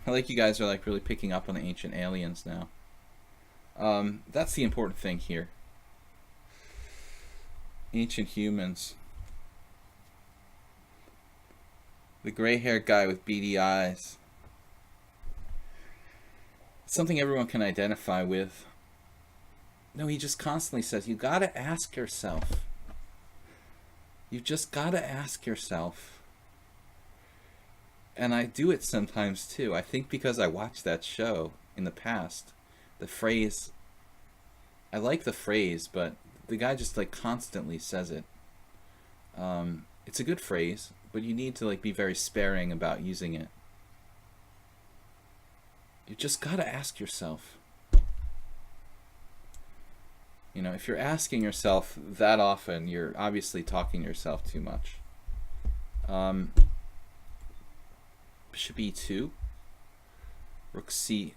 I like you guys are like really picking up on the ancient aliens now. That's the important thing here. Ancient humans. The gray-haired guy with beady eyes. Something everyone can identify with. No, he just constantly says, you gotta ask yourself. You just gotta ask yourself. And I do it sometimes too. I think because I watched that show in the past, the phrase, I like the phrase, but the guy just like constantly says it. It's a good phrase, but you need to like be very sparing about using it. You just gotta ask yourself. You know, if you're asking yourself that often, you're obviously talking to yourself too much. Bishop e2, rook c8.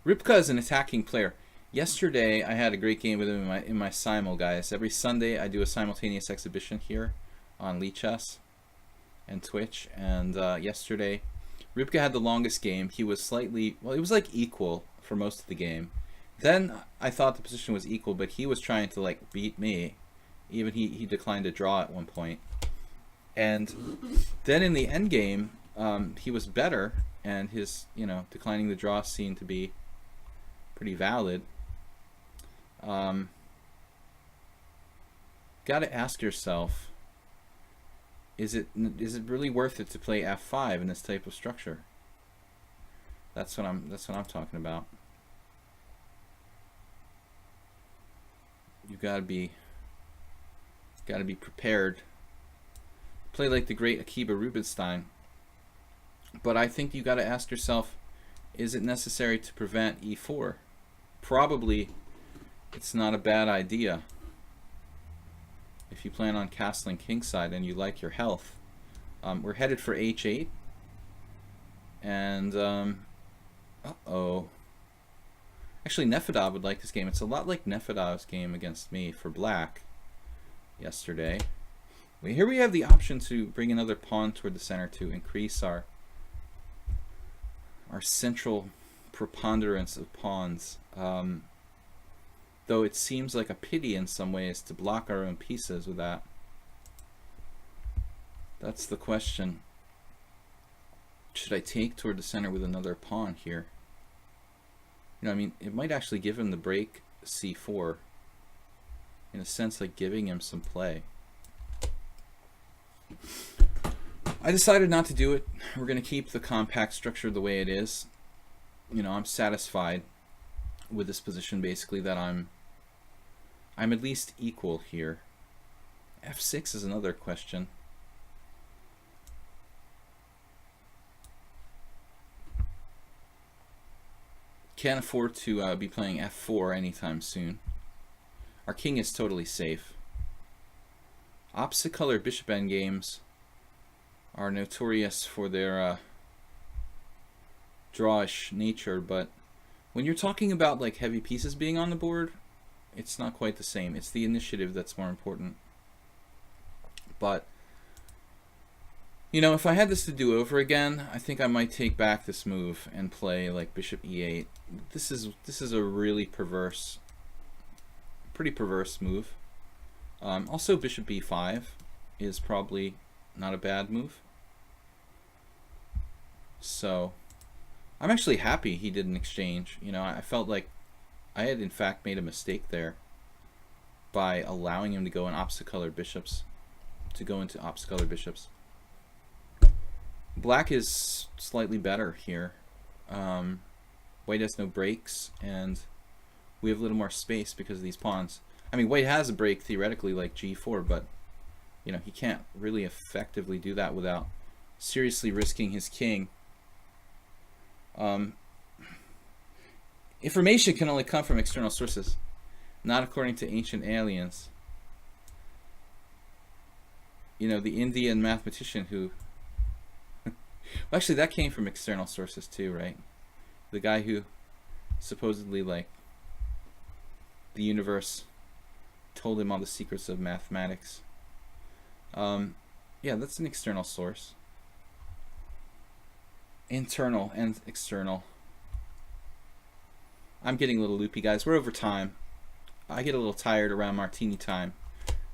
Rybka is an attacking player. Yesterday, I had a great game with him in my simul, guys. Every Sunday, I do a simultaneous exhibition here on lichess and Twitch. And yesterday, Rybka had the longest game. He was slightly, well, it was like equal for most of the game. Then I thought the position was equal, but he was trying to like beat me. Even he declined a draw at one point. And then in the end game, he was better, and his, you know, declining the draw seemed to be pretty valid. Got to ask yourself, is it really worth it to play f5 in this type of structure? That's what I'm talking about. You've got to be prepared. Play like the great Akiba Rubinstein. But I think you got to ask yourself, is it necessary to prevent e4? Probably it's not a bad idea if you plan on castling kingside and you like your health. We're headed for h8. And, uh-oh. Actually, Nefedov would like this game. It's a lot like Nefedov's game against me for black yesterday. Here we have the option to bring another pawn toward the center to increase our central preponderance of pawns. Though it seems like a pity in some ways to block our own pieces with that. That's the question. Should I take toward the center with another pawn here? You know, I mean, it might actually give him the break c4. In a sense, like giving him some play. I decided not to do it. We're going to keep the compact structure the way it is. You know, I'm satisfied with this position, basically, that I'm at least equal here. f6 is another question. Can't afford to be playing f4 anytime soon. Our king is totally safe. Opposite color bishop endgames are notorious for their drawish nature, but when you're talking about like heavy pieces being on the board, it's not quite the same. It's the initiative that's more important. But you know, if I had this to do over again, I think I might take back this move and play like bishop e8. This is a really perverse pretty perverse move. Also, bishop b5 is probably not a bad move. So I'm actually happy he did an exchange. You know, I felt like I had in fact made a mistake there by allowing him to go in opposite colored bishops, to go into opposite colored bishops. Black is slightly better here. White has no breaks, and we have a little more space because of these pawns. I mean, white has a break theoretically like g4, but you know, he can't really effectively do that without seriously risking his king. Information can only come from external sources, not according to ancient aliens. You know, the Indian mathematician who well, actually that came from external sources too, right? The guy who supposedly, like, the universe told him all the secrets of mathematics. Yeah, that's an external source. Internal and external. I'm getting a little loopy, guys. We're over time. I get a little tired around martini time.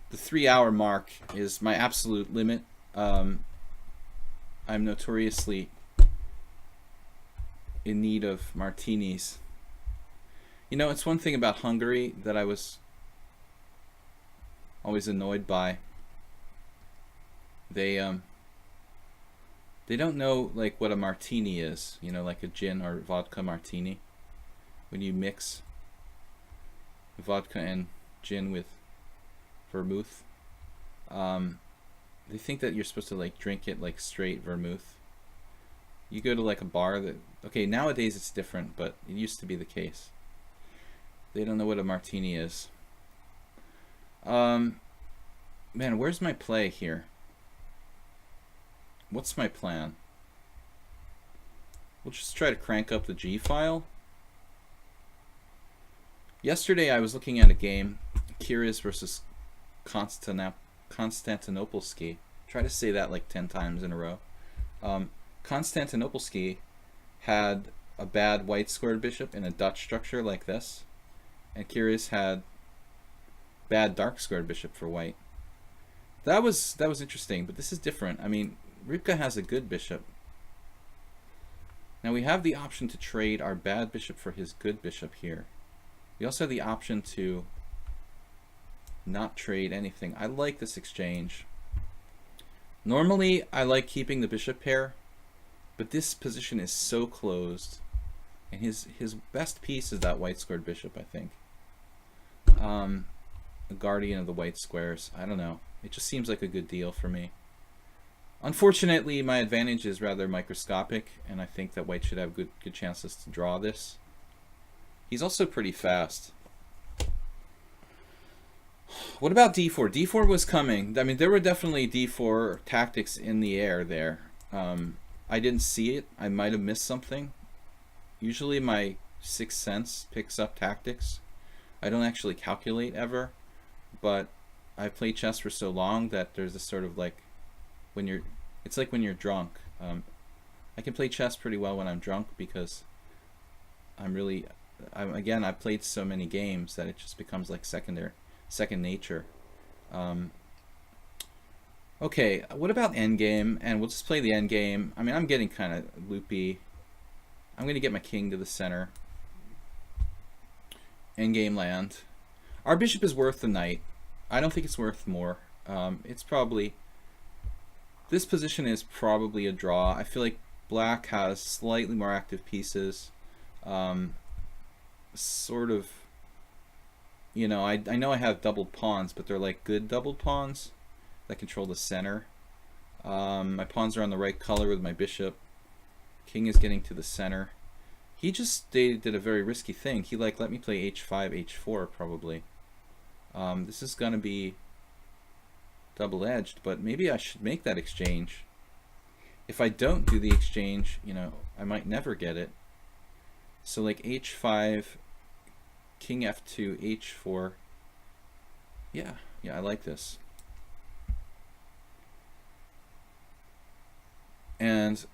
The 3-hour mark is my absolute limit. I'm notoriously in need of martinis. You know, it's one thing about Hungary that I was always annoyed by. They don't know, like, what a martini is, you know, like a gin or vodka martini. When you mix vodka and gin with vermouth, they think that you're supposed to, like, drink it like straight vermouth. You go to, like, a bar that, okay, nowadays it's different, but it used to be the case. They don't know what a martini is. Man, where's my play here? What's my plan? We'll just try to crank up the G file. Yesterday I was looking at a game, Kiris versus Konstantinopolski. Try to say that like 10 times in a row. Konstantinopolski had a bad white squared bishop in a Dutch structure like this, and Kiris had bad dark squared bishop for white. That was interesting, but this is different. I mean, Rybka has a good bishop. Now we have the option to trade our bad bishop for his good bishop here. We also have the option to not trade anything. I like this exchange. Normally, I like keeping the bishop pair, but this position is so closed, and his best piece is that white squared bishop, I think. The guardian of the white squares. I don't know. It just seems like a good deal for me. Unfortunately, my advantage is rather microscopic, and I think that white should have good chances to draw this. He's also pretty fast. What about d4? d4 was coming. I mean, there were definitely d4 tactics in the air there. I didn't see it. I might have missed something. Usually my sixth sense picks up tactics. I don't actually calculate ever, but I've played chess for so long that there's a sort of like, it's like when you're drunk. I can play chess pretty well when I'm drunk because again, I've played so many games that it just becomes like second nature. Okay, what about endgame? And we'll just play the endgame. I mean, I'm getting kind of loopy. I'm going to get my king to the center. Endgame land. Our bishop is worth the knight. I don't think it's worth more. It's probably... This position is probably a draw. I feel like black has slightly more active pieces. Sort of... You know, I know I have doubled pawns, but they're like good doubled pawns that control the center. My pawns are on the right color with my bishop. King is getting to the center. He just did a very risky thing. He like let me play h5, h4 probably. This is gonna be double-edged, but maybe I should make that exchange. If I don't do the exchange, you know, I might never get it. So like h5, king f2, h4. Yeah, I like this. And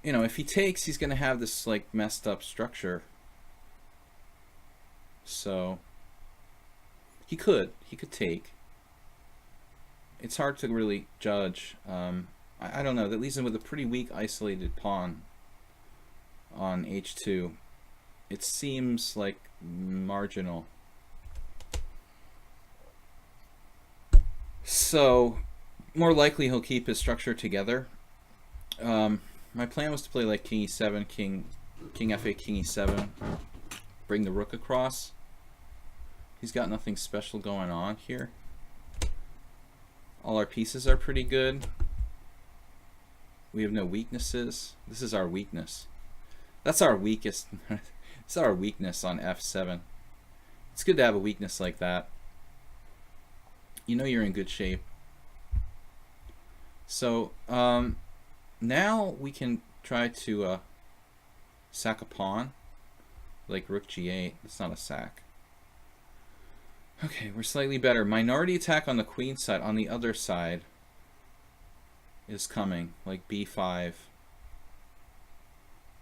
you know, if he takes, he's going to have this like messed up structure. So He could take. It's hard to really judge. I don't know. That leaves him with a pretty weak isolated pawn on h2. It seems like marginal. So more likely he'll keep his structure together. My plan was to play like king e7, king f8, king e7, bring the rook across. He's got nothing special going on here. All our pieces are pretty good. We have no weaknesses. This is our weakness. That's our weakest. It's our weakness on f7. It's good to have a weakness like that. You know you're in good shape. So now we can try to sack a pawn, like rook g8. It's not a sack. Okay, we're slightly better. Minority attack on the queen side. On the other side is coming, like b5.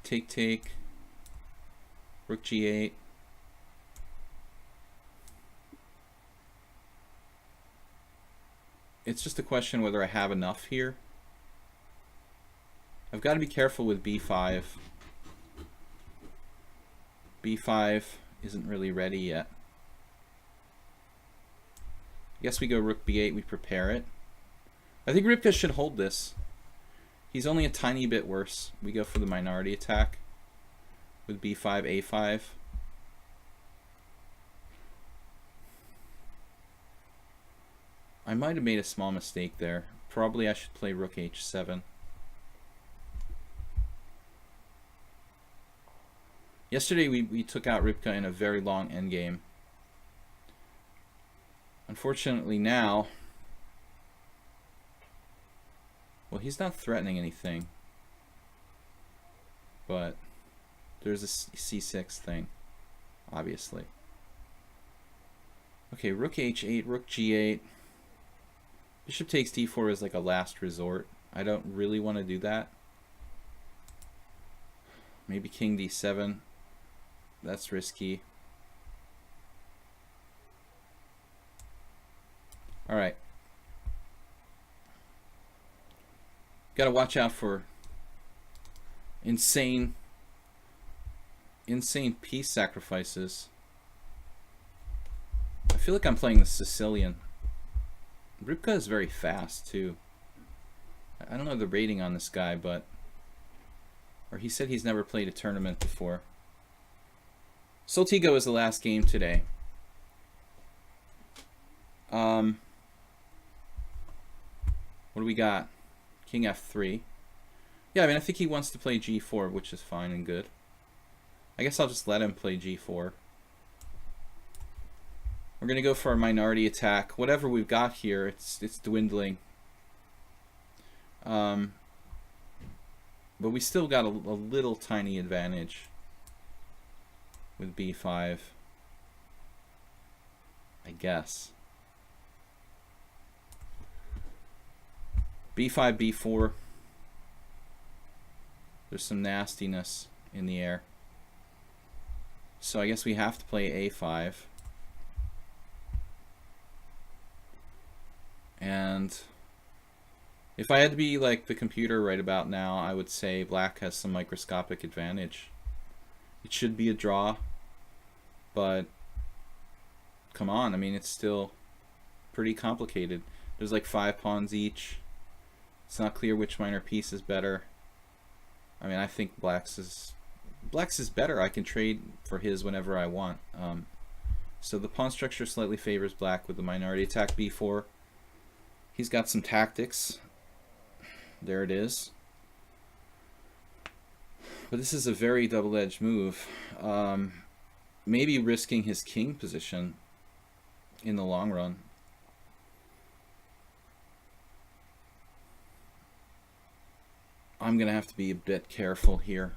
Take, rook g8. It's just a question whether I have enough here. I've got to be careful with b5. b5 isn't really ready yet. I guess we go rook b8, we prepare it. I think Rybka should hold this. He's only a tiny bit worse. We go for the minority attack with b5, a5. I might have made a small mistake there. Probably I should play rook h7. Yesterday we took out Rybka in a very long endgame. Unfortunately now, well, he's not threatening anything, but there's a c6 thing, obviously. Okay, rook h8, rook g8. Bishop takes d4 is like a last resort. I don't really want to do that. Maybe king d7. That's risky. All right. Got to watch out for insane piece sacrifices. I feel like I'm playing the Sicilian. Rybka is very fast too. I don't know the rating on this guy, but or he said he's never played a tournament before. Soltigo is the last game today. What do we got? King f3. Yeah, I mean, I think he wants to play g4, which is fine and good. I guess I'll just let him play g4. We're going to go for a minority attack. Whatever we've got here, it's dwindling. But we still got a little tiny advantage with b5, I guess. b5, b4. There's some nastiness in the air. So I guess we have to play a5. And if I had to be like the computer right about now, I would say black has some microscopic advantage. It should be a draw, but come on, I mean, it's still pretty complicated. There's like 5 pawns each. It's not clear which minor piece is better. I mean, I think black's is better. I can trade for his whenever I want. So the pawn structure slightly favors black with the minority attack b4. He's got some tactics. There it is. But this is a very double-edged move. Maybe risking his king position in the long run. I'm going to have to be a bit careful here.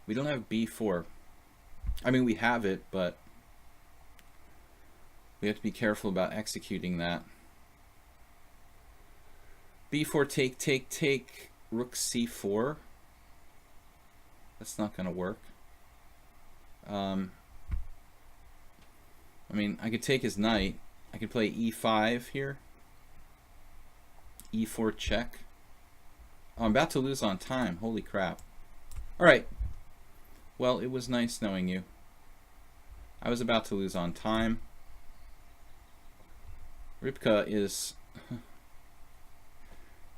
We don't have b4. I mean, we have it, but we have to be careful about executing that. b4 take, rook c4. That's not going to work. I mean, I could take his knight. I could play e5 here. e4 check. Oh, I'm about to lose on time. Holy crap. Alright. Well, it was nice knowing you. I was about to lose on time. Rybka is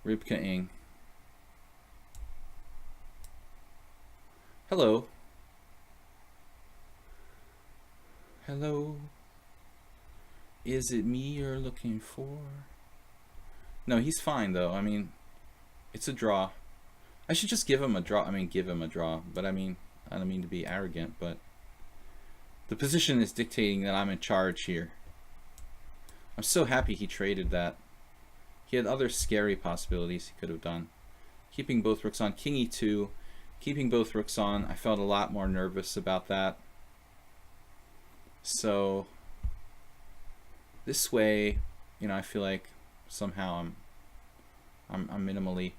Rybka-ing. Hello. Hello. Is it me you're looking for? No, he's fine though. I mean, it's a draw. I should just give him a draw. I mean, give him a draw. But I mean, I don't mean to be arrogant, but the position is dictating that I'm in charge here. I'm so happy he traded that. He had other scary possibilities he could have done. Keeping both rooks on. King e2. Keeping both rooks on. I felt a lot more nervous about that. So this way, you know, I feel like somehow I'm minimally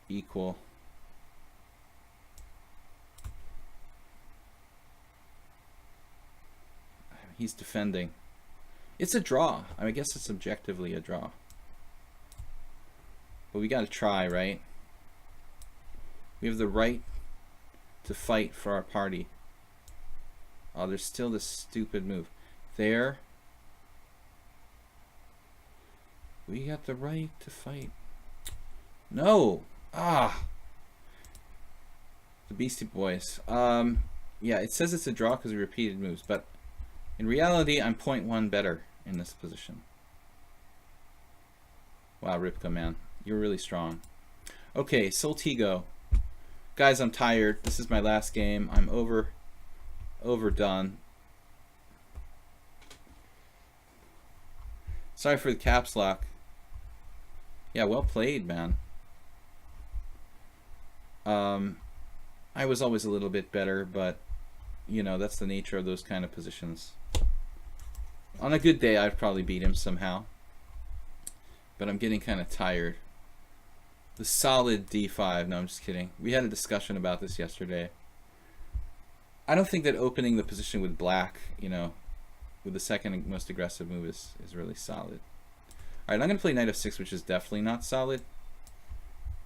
equal. He's defending. It's a draw. I guess it's objectively a draw. But we got to try, right? We have the right to fight for our party. Oh, there's still this stupid move. There. We got the right to fight. No. Ah. The Beastie Boys. Yeah, it says it's a draw because of repeated moves, but in reality, I'm 0.1 better in this position. Wow, Rybka, man. You're really strong. Okay, Soltigo. Guys, I'm tired. This is my last game. I'm overdone. Sorry for the caps lock. Yeah, well played, man. I was always a little bit better, but you know, that's the nature of those kind of positions. On a good day, I'd probably beat him somehow. But I'm getting kind of tired. The solid d5. No, I'm just kidding. We had a discussion about this yesterday. I don't think that opening the position with black, you know, with the second most aggressive move is really solid. Alright, I'm going to play knight f6, which is definitely not solid.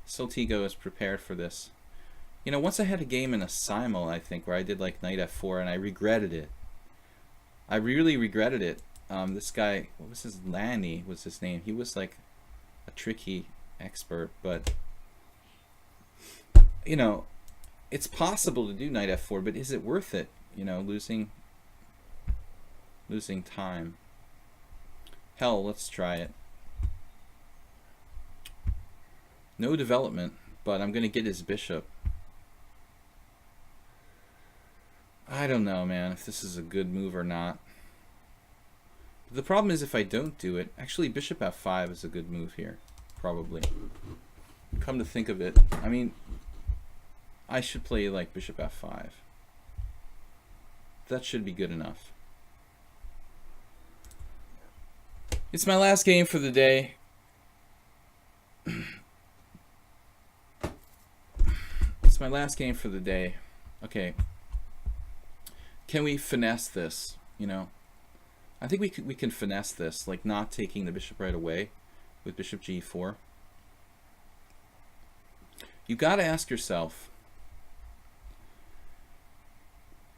Soltigo is prepared for this. You know, once I had a game in a simul, I think, where I did like knight f4, and I regretted it. I really regretted it. This guy, what was his, Lanny was his name. He was like a tricky expert, but you know, it's possible to do knight f4, but is it worth it? You know, losing time. Hell, let's try it. No development, but I'm gonna get his bishop. I don't know, man, if this is a good move or not. The problem is if I don't do it, actually bishop f5 is a good move here, probably. Come to think of it, I mean, I should play like bishop f5. That should be good enough. It's my last game for the day. It's my last game for the day. Okay. Can we finesse this, you know? I think we can finesse this, like not taking the bishop right away with bishop g4. You got to ask yourself,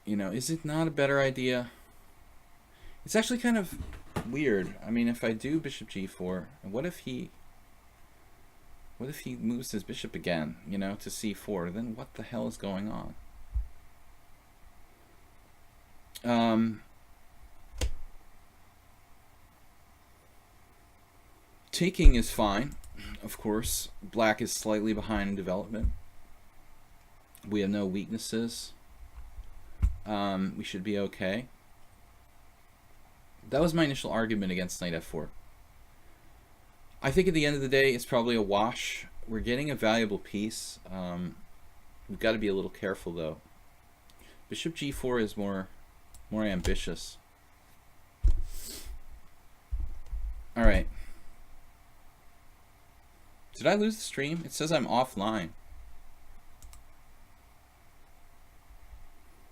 you know, is it not a better idea? It's actually kind of weird. I mean, if I do bishop g4, what if he moves his bishop again, you know, to c4? Then what the hell is going on? Taking is fine, of course. Black is slightly behind in development. We have no weaknesses. We should be okay. That was my initial argument against knight f4. I think at the end of the day, it's probably a wash. We're getting a valuable piece. We've got to be a little careful, though. Bishop g4 is more ambitious. All right. Did I lose the stream? It says I'm offline.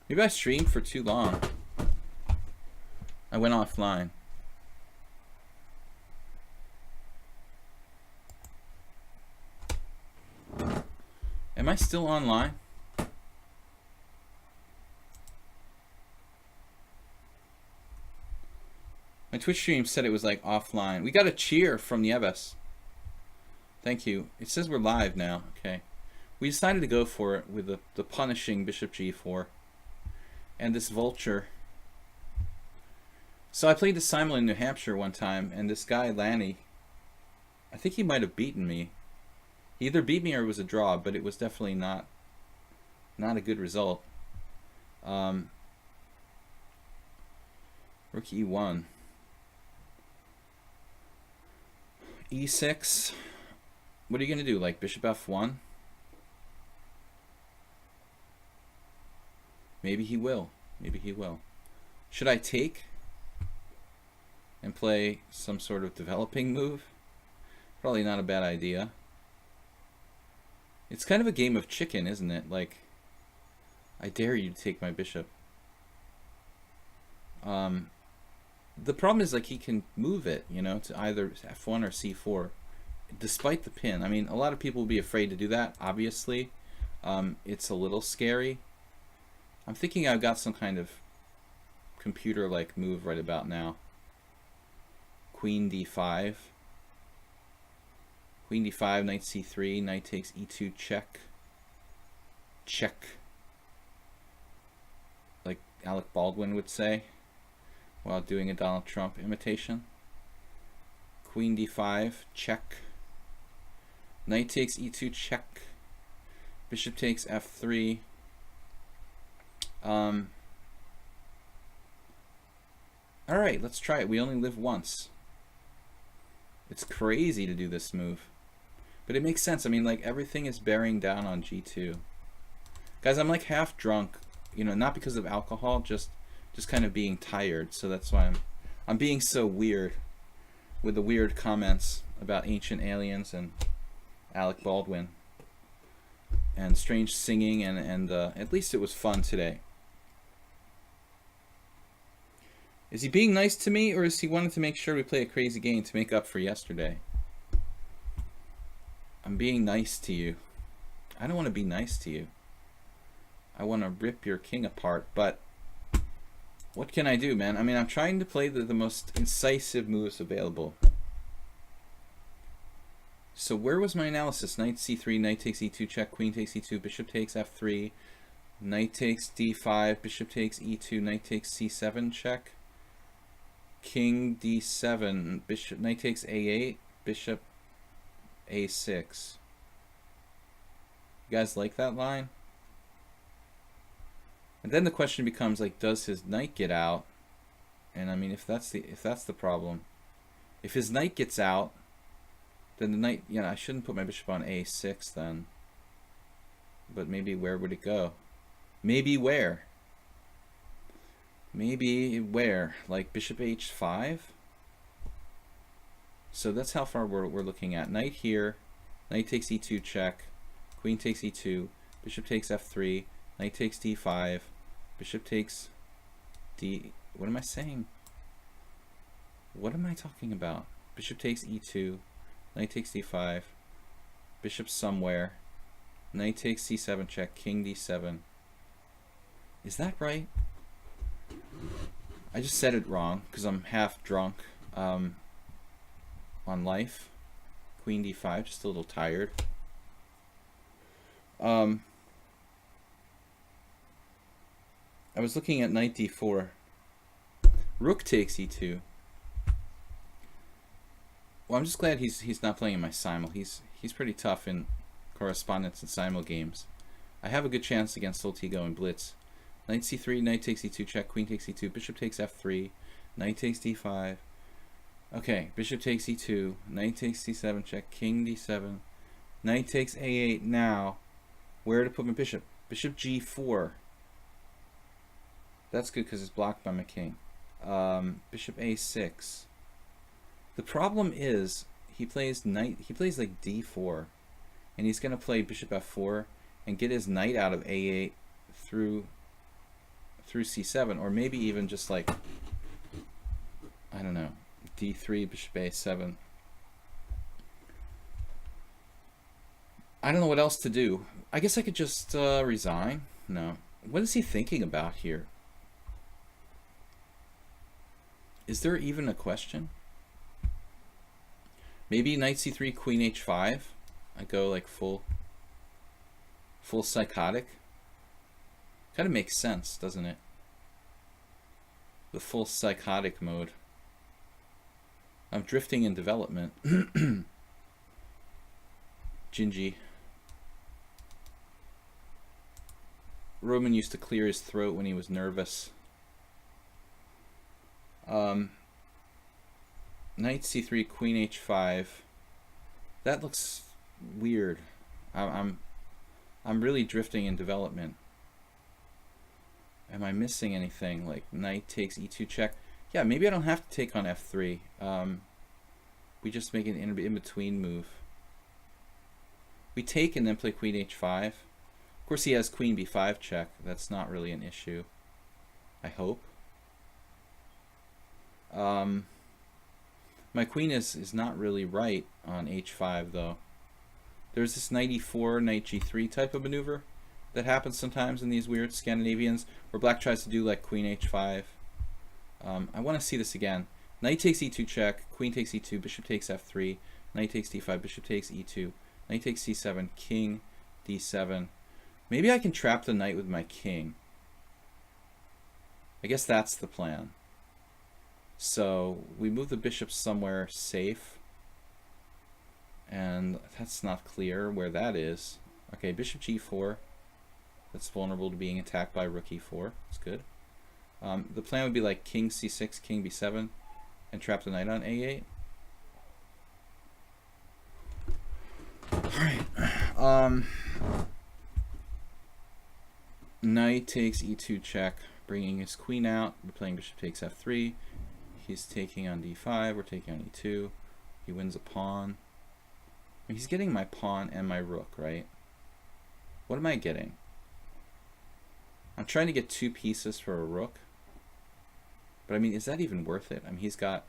Maybe I streamed for too long. I went offline. Am I still online? My Twitch stream said it was like offline. We got a cheer from Nieves. Thank you. It says we're live now. Okay. We decided to go for it with the punishing bishop g4 and this vulture. So I played the Simon in New Hampshire one time, and this guy Lanny, I think he might have beaten me. He either beat me or it was a draw, but it was definitely not a good result. Rook e1. e6. What are you going to do? Like bishop f1? Maybe he will. Maybe he will. Should I take and play some sort of developing move? Probably not a bad idea. It's kind of a game of chicken, isn't it? Like, I dare you to take my bishop. The problem is, like, he can move it, you know, to either f1 or c4, despite the pin. I mean, a lot of people will be afraid to do that, obviously. It's a little scary. I'm thinking I've got some kind of computer-like move right about now. Queen d5. Queen d5, knight c3, knight takes e2, check. Check. Like Alec Baldwin would say while doing a Donald Trump imitation. Queen d5, check. Knight takes e2, check. Bishop takes f3. Alright, let's try it. We only live once. It's crazy to do this move. But it makes sense. I mean, like, everything is bearing down on g2. Guys, I'm like half drunk. You know, not because of alcohol, just kind of being tired. So that's why I'm being so weird with the weird comments about ancient aliens and Alec Baldwin and strange singing, and at least it was fun today. Is he being nice to me, or is he wanting to make sure we play a crazy game to make up for yesterday? I'm being nice to you. I don't want to be nice to you. I want to rip your king apart, but what can I do, man? I mean, I'm trying to play the most incisive moves available. So where was my analysis? Knight c3, knight takes e2, check, queen takes e2, bishop takes f3, knight takes d5, bishop takes e2, knight takes c7, check, king d7, bishop, knight takes a8, bishop a6. You guys like that line? And then the question becomes, like, does his knight get out? And I mean, if that's the problem, if his knight gets out, then the knight, you know, I shouldn't put my bishop on a6 then. But maybe where would it go? Maybe where? Maybe where? Like bishop h5? So that's how far we're looking at. Knight here, knight takes e2, check, queen takes e2, bishop takes f3, knight takes d5, bishop takes d... What am I saying? What am I talking about? Bishop takes e2, knight takes d5, bishop somewhere, knight takes c7, check, king d7. Is that right? I just said it wrong because I'm half drunk on life. Queen d5, just a little tired. I was looking at knight d4. Rook takes e2. Well, I'm just glad he's not playing in my simul. He's pretty tough in correspondence and simul games. I have a good chance against Soltigo and Blitz. Knight c3, knight takes e2, check, queen takes e2, bishop takes f3, knight takes d5. Okay, bishop takes e2, knight takes c7, check, king d7, knight takes a8. Now, where to put my bishop? Bishop g4. That's good because it's blocked by my king. Bishop a6. The problem is he plays like d4, and he's going to play bishop f4 and get his knight out of a8 through through c7, or maybe even just like, I don't know, d3, bishop a7. I don't know what else to do. I guess I could just resign. No. What is he thinking about here? Is there even a question? Maybe knight c3, queen h5. I go like full psychotic. Kind of makes sense, doesn't it? The full psychotic mode. I'm drifting in development. Gingy. Roman used to clear his throat when he was nervous. Knight c3, queen h5. That looks weird. I'm really drifting in development. Am I missing anything? Like knight takes e2 check. Yeah, maybe I don't have to take on f3. We just make an in-between move. We take and then play queen h5. Of course, he has queen b5 check. That's not really an issue, I hope. My queen is not really right on h5 though. There's this knight e4, knight g3 type of maneuver that happens sometimes in these weird Scandinavians where black tries to do like queen h5. I want to see this again. Knight takes e2 check, queen takes e2, bishop takes f3, knight takes d5, bishop takes e2, knight takes c7, king d7. Maybe I can trap the knight with my king. I guess that's the plan. So we move the bishop somewhere safe, and that's not clear where that is. Okay, bishop g4. That's vulnerable to being attacked by rook e4. That's good. The plan would be like king c6, king b7, and trap the knight on a8. Alright. Knight takes e2 check, bringing his queen out. We're playing bishop takes f3. He's taking on d5. We're taking on e2. He wins a pawn. He's getting my pawn and my rook, right? What am I getting? I'm trying to get 2 pieces for a rook. But I mean, is that even worth it? I mean, he's got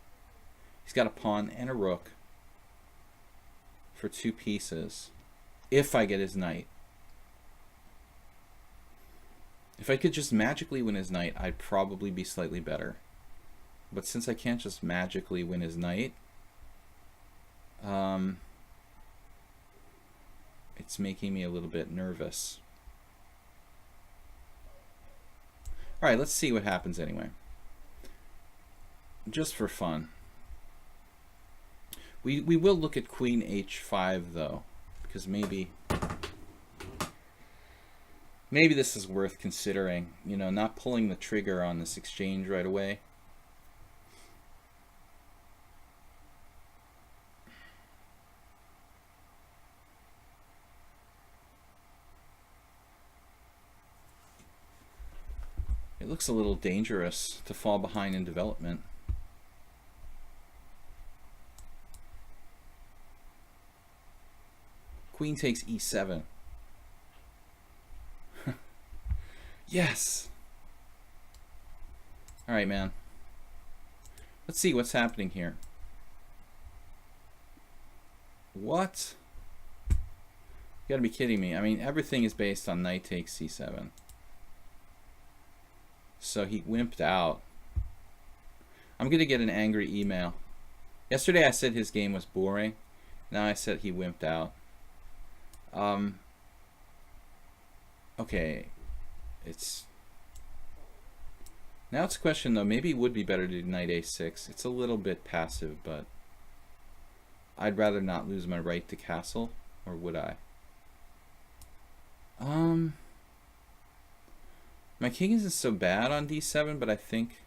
a pawn and a rook for 2 pieces if I get his knight. If I could just magically win his knight, I'd probably be slightly better. But since I can't just magically win his knight, it's making me a little bit nervous. Alright, let's see what happens anyway. Just for fun. We will look at queen h5 though, because maybe this is worth considering. You know, not pulling the trigger on this exchange right away. It looks a little dangerous to fall behind in development. Queen takes e7. Yes! Alright, man. Let's see what's happening here. What? You gotta be kidding me. I mean, everything is based on knight takes c7. So he wimped out. I'm gonna get an angry email. Yesterday I said his game was boring. Now I said he wimped out. Okay. Now it's a question though. Maybe it would be better to do knight a6. It's a little bit passive, but I'd rather not lose my right to castle. Or would I? My king isn't so bad on d7, but I think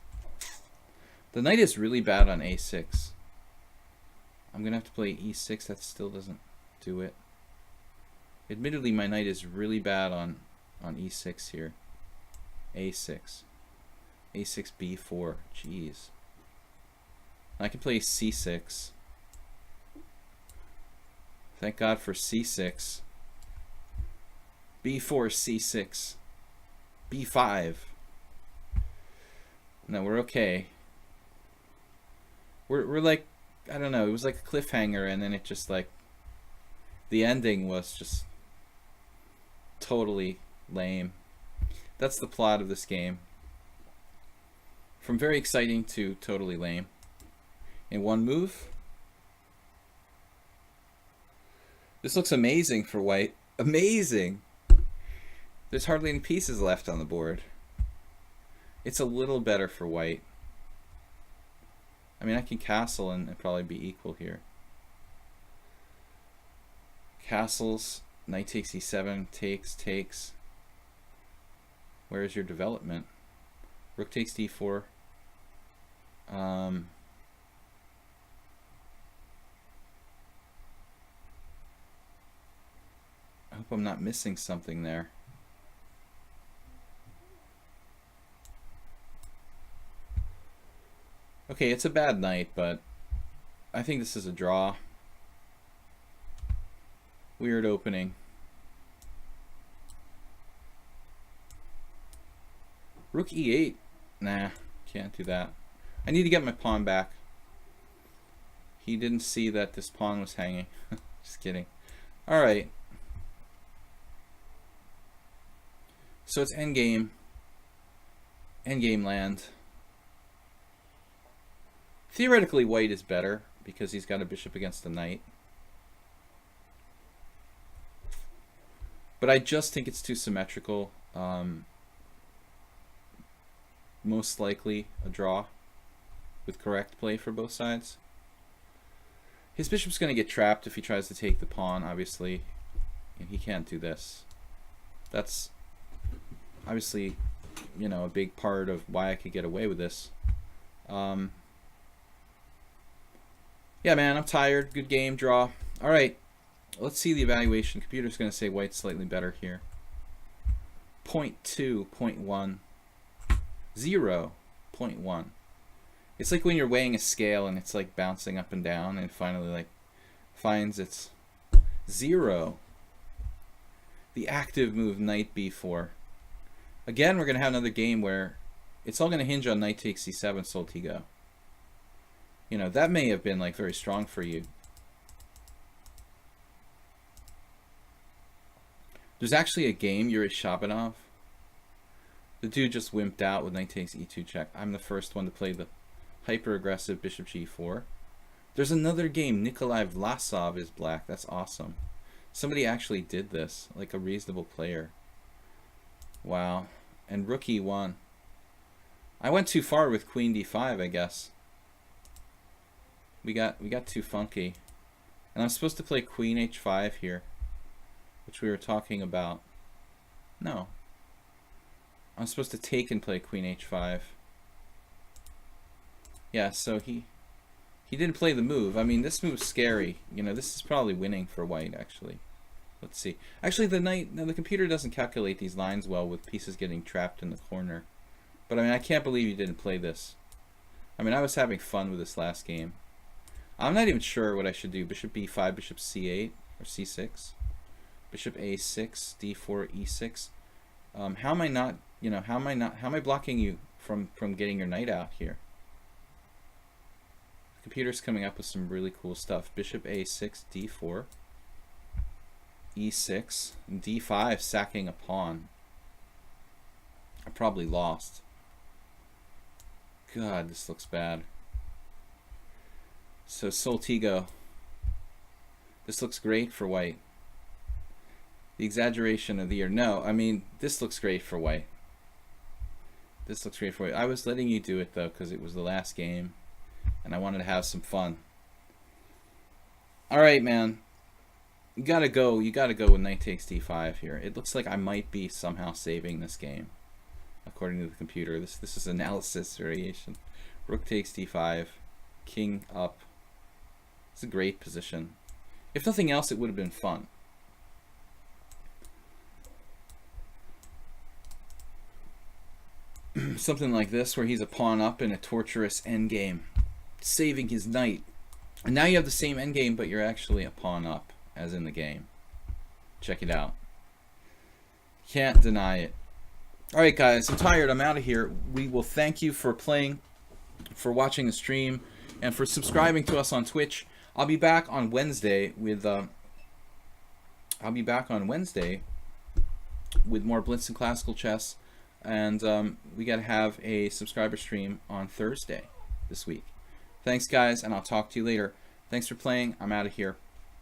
the knight is really bad on a6. I'm gonna have to play e6. That still doesn't do it. Admittedly, my knight is really bad on e6 here. a6. a6, b4. Jeez. I can play c6. Thank God for c6. b4, c6. b5. No, we're okay. We're like, I don't know, it was like a cliffhanger, and then it just like, the ending was just totally lame. That's the plot of this game. From very exciting to totally lame. In one move. This looks amazing for white. Amazing! There's hardly any pieces left on the board. It's a little better for white. I mean, I can castle and probably be equal here. Castles, knight takes e7, takes. Where's your development? Rook takes d4. I hope I'm not missing something there. Okay, it's a bad night, but I think this is a draw. Weird opening. Rook e8. Nah, can't do that. I need to get my pawn back. He didn't see that this pawn was hanging. Just kidding. Alright. So it's endgame. Endgame land. Theoretically, white is better because he's got a bishop against a knight. But I just think it's too symmetrical. Most likely a draw with correct play for both sides. His bishop's going to get trapped if he tries to take the pawn, obviously. And he can't do this. That's obviously, you know, a big part of why I could get away with this. Yeah, man, I'm tired. Good game, draw. All right, let's see the evaluation. Computer's going to say white's slightly better here. 0.2, 0.1, 0, 0.1. It's like when you're weighing a scale and it's like bouncing up and down and finally like finds its 0. The active move, knight b4. Again, we're going to have another game where it's all going to hinge on knight takes c7, Soltigo. You know, that may have been like very strong for you. There's actually a game, Yuri Shabanov. The dude just wimped out with knight takes e2 check. I'm the first one to play the hyper-aggressive bishop g4. There's another game, Nikolai Vlasov is black. That's awesome. Somebody actually did this, like a reasonable player. Wow. And rook e1. I went too far with queen d5, I guess. We got too funky. And I'm supposed to play queen h5 here, which we were talking about. No. I'm supposed to take and play queen h5. Yeah, so he didn't play the move. I mean, this move's scary. You know, this is probably winning for white, actually. Let's see. Actually, the computer doesn't calculate these lines well with pieces getting trapped in the corner. But I mean, I can't believe you didn't play this. I mean, I was having fun with this last game. I'm not even sure what I should do. Bishop b5, bishop c8, or c6. Bishop a6, d4, e6. How am I not, you know, how am I blocking you from getting your knight out here? The computer's coming up with some really cool stuff. Bishop a6, d4, e6, and d5, sacking a pawn. I probably lost. God, this looks bad. So Soltigo. This looks great for white. The exaggeration of the year. No, I mean, this looks great for white. This looks great for white. I was letting you do it, though, because it was the last game, and I wanted to have some fun. All right, man. You gotta go with knight takes d5 here. It looks like I might be somehow saving this game, according to the computer. This is analysis variation. Rook takes d5, king up. It's a great position. If nothing else, it would have been fun. Something like this, where he's a pawn up in a torturous endgame, saving his knight. And now you have the same endgame, but you're actually a pawn up, as in the game. Check it out. Can't deny it. All right, guys, I'm tired. I'm out of here. We will thank you for playing, for watching the stream, and for subscribing to us on Twitch. I'll be back on Wednesday with more Blitz and Classical Chess, and we got to have a subscriber stream on Thursday this week. Thanks, guys, and I'll talk to you later. Thanks for playing. I'm out of here.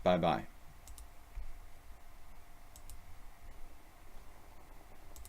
Bye-bye.